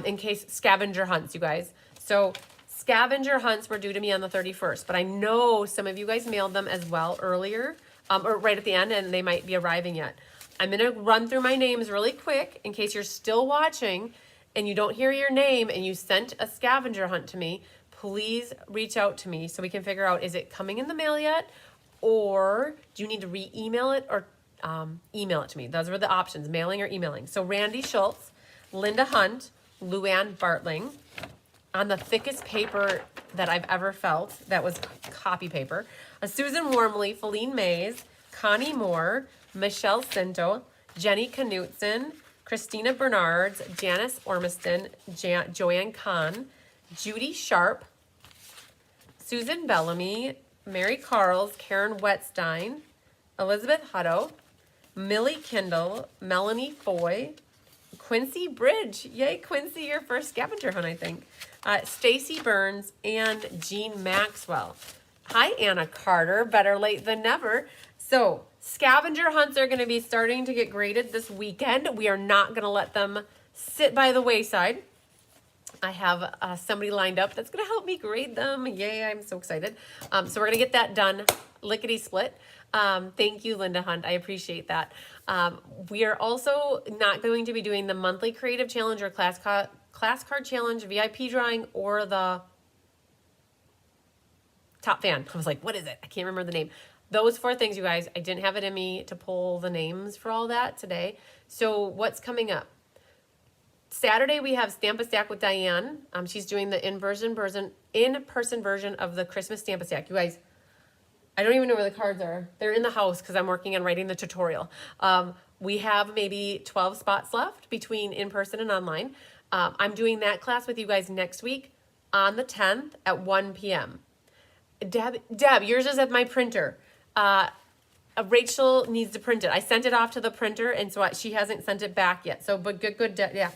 in case scavenger hunts, you guys. So scavenger hunts were due to me on the 31st, but I know some of you guys mailed them as well earlier or right at the end, and they might be arriving yet. I'm going to run through my names really quick in case you're still watching and you don't hear your name and you sent a scavenger hunt to me. Please reach out to me so we can figure out, is it coming in the mail yet, or do you need to re-email it or email it to me? Those were the options, mailing or emailing. So Randy Schultz, Linda Hunt, Luann Bartling, on the thickest paper that I've ever felt, that was copy paper. Susan Wormley, Feline Mays, Connie Moore, Michelle Cinto, Jenny Knutson, Christina Bernards, Janice Ormiston, Joanne Kahn, Judy Sharp, Susan Bellamy, Mary Carls, Karen Wetstein, Elizabeth Hutto, Millie Kindle, Melanie Foy, Quincy Bridge. Yay, Quincy, your first scavenger hunt, I think. Stacy Burns and Jean Maxwell. Hi, Anna Carter. Better late than never. So scavenger hunts are going to be starting to get graded this weekend. We are not going to let them sit by the wayside. I have somebody lined up that's going to help me grade them. Yay, I'm so excited. So we're going to get that done lickety-split. Thank you, Linda Hunt. I appreciate that. We are also not going to be doing the monthly creative challenge or class card challenge, VIP drawing, or the top fan. I was like, what is it? I can't remember the name. Those 4 things, you guys. I didn't have it in me to pull the names for all that today. So what's coming up? Saturday, we have Stamp-a-Stack with Diane. She's doing the in-person version of the Christmas Stamp-a-Stack. You guys, I don't even know where the cards are. They're in the house because I'm working on writing the tutorial. We have maybe 12 spots left between in-person and online. I'm doing that class with you guys next week on the 10th at 1 p.m. Deb, yours is at my printer. Rachel needs to print it. I sent it off to the printer, and so she hasn't sent it back yet. So, but good, Deb. Yeah.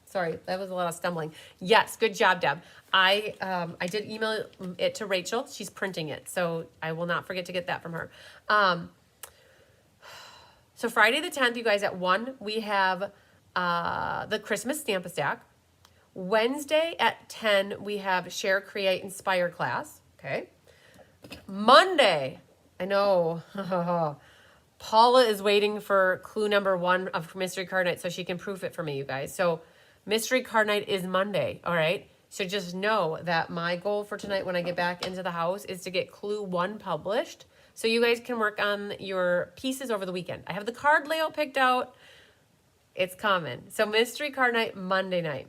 Sorry, that was a lot of stumbling. Yes, good job, Deb. I did email it to Rachel. She's printing it, so I will not forget to get that from her. So Friday the 10th, you guys, at 1, we have the Christmas Stamp-a-Stack. Wednesday at 10, we have Share, Create, Inspire class. Okay. Monday, I know, Paula is waiting for clue number 1 of Mystery Card Night so she can proof it for me, you guys. So Mystery Card Night is Monday, all right? So just know that my goal for tonight when I get back into the house is to get clue 1 published so you guys can work on your pieces over the weekend. I have the card layout picked out. It's coming. So mystery card night, Monday night.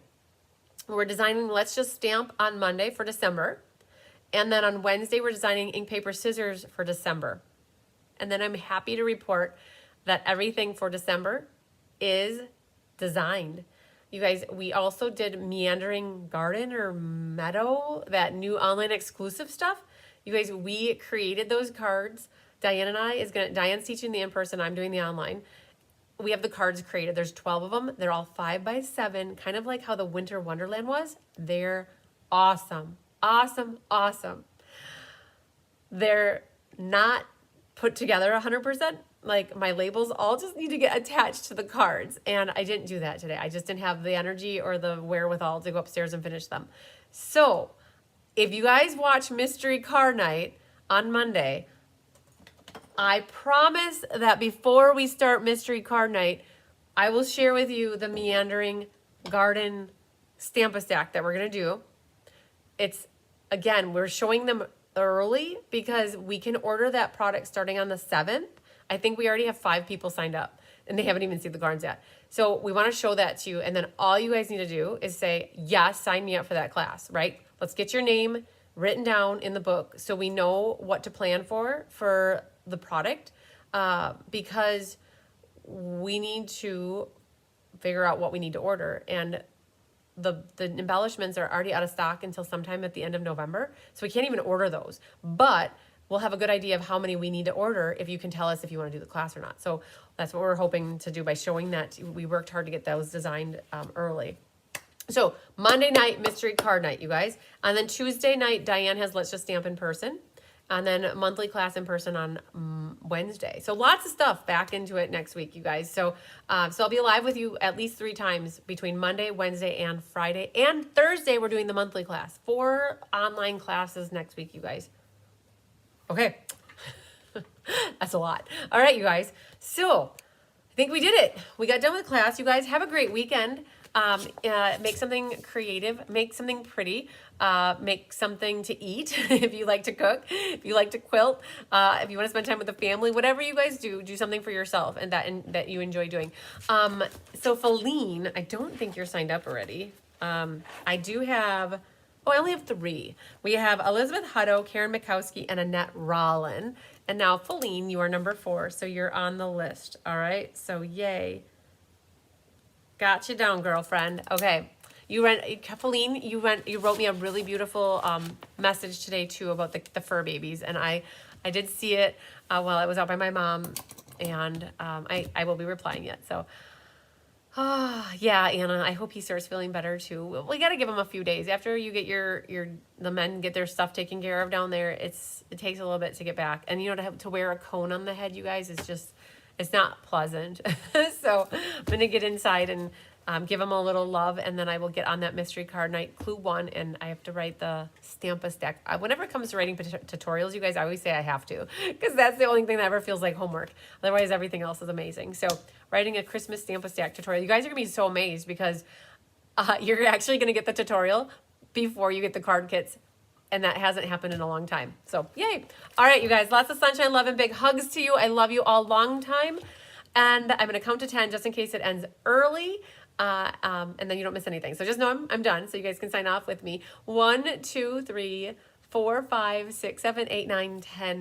We're designing Let's Just Stamp on Monday for December. And then on Wednesday, we're designing ink, paper, scissors for December. And then I'm happy to report that everything for December is designed. You guys, we also did Meandering Garden or Meadow, that new online exclusive stuff. You guys, we created those cards. Diane's teaching the in-person, I'm doing the online. We have the cards created. There's 12 of them. They're all 5x7, kind of like how the Winter Wonderland was. They're awesome. Awesome, awesome. They're not put together 100%. Like my labels all just need to get attached to the cards. And I didn't do that today. I just didn't have the energy or the wherewithal to go upstairs and finish them. So if you guys watch Mystery Card Night on Monday, I promise that before we start Mystery Card Night, I will share with you the Meandering Garden Stamp-a-Stack that we're going to do. It's, again, we're showing them early because we can order that product starting on the 7th. I think we already have 5 people signed up and they haven't even seen the cards yet. So we want to show that to you. And then all you guys need to do is say, yes, sign me up for that class, right? Let's get your name written down in the book so we know what to plan for the product, because we need to figure out what we need to order. And the embellishments are already out of stock until sometime at the end of November. So we can't even order those, but we'll have a good idea of how many we need to order if you can tell us if you want to do the class or not. So that's what we're hoping to do by showing that we worked hard to get those designed early. So Monday night, mystery card night, you guys. And then Tuesday night, Diane has Let's Just Stamp in person. And then monthly class in person on Wednesday. So lots of stuff back into it next week, you guys. So I'll be live with you at least 3 times between Monday, Wednesday, and Friday. And Thursday, we're doing the monthly class. 4 online classes next week, you guys. Okay. That's a lot. All right, you guys. So I think we did it. We got done with class. You guys have a great weekend. Make something creative, make something pretty, make something to eat if you like to cook, if you like to quilt, if you want to spend time with the family, whatever you guys do something for yourself and that you enjoy doing. So Feline, I don't think you're signed up already. I do have, I only have 3. We have Elizabeth Hutto, Karen Mikowski, and Annette Rollin. And now Feline, you are number 4, so you're on the list. All right, so yay. Got you down, girlfriend. Okay. Feline, you wrote me a really beautiful message today too about the fur babies, and I did see it while I was out by my mom, and I will be replying yet. So, yeah, Anna, I hope he starts feeling better too. We got to give him a few days after you get the men get their stuff taken care of down there. It takes a little bit to get back, and to have to wear a cone on the head, you guys, is just. It's not pleasant. So I'm going to get inside and give them a little love, and then I will get on that mystery card night, clue 1, and I have to write the Stamp-a-Stack. Whenever it comes to writing tutorials, you guys, I always say I have to, because that's the only thing that ever feels like homework. Otherwise, everything else is amazing. So writing a Christmas Stamp-a-Stack tutorial. You guys are going to be so amazed because you're actually going to get the tutorial before you get the card kits. And that hasn't happened in a long time. So, yay. All right, you guys, lots of sunshine, love, and big hugs to you. I love you all long time. And I'm going to count to 10 just in case it ends early. And then you don't miss anything. So just know I'm done. So you guys can sign off with me. 1, 2, 3, 4, 5, 6, 7, 8, 9, 10.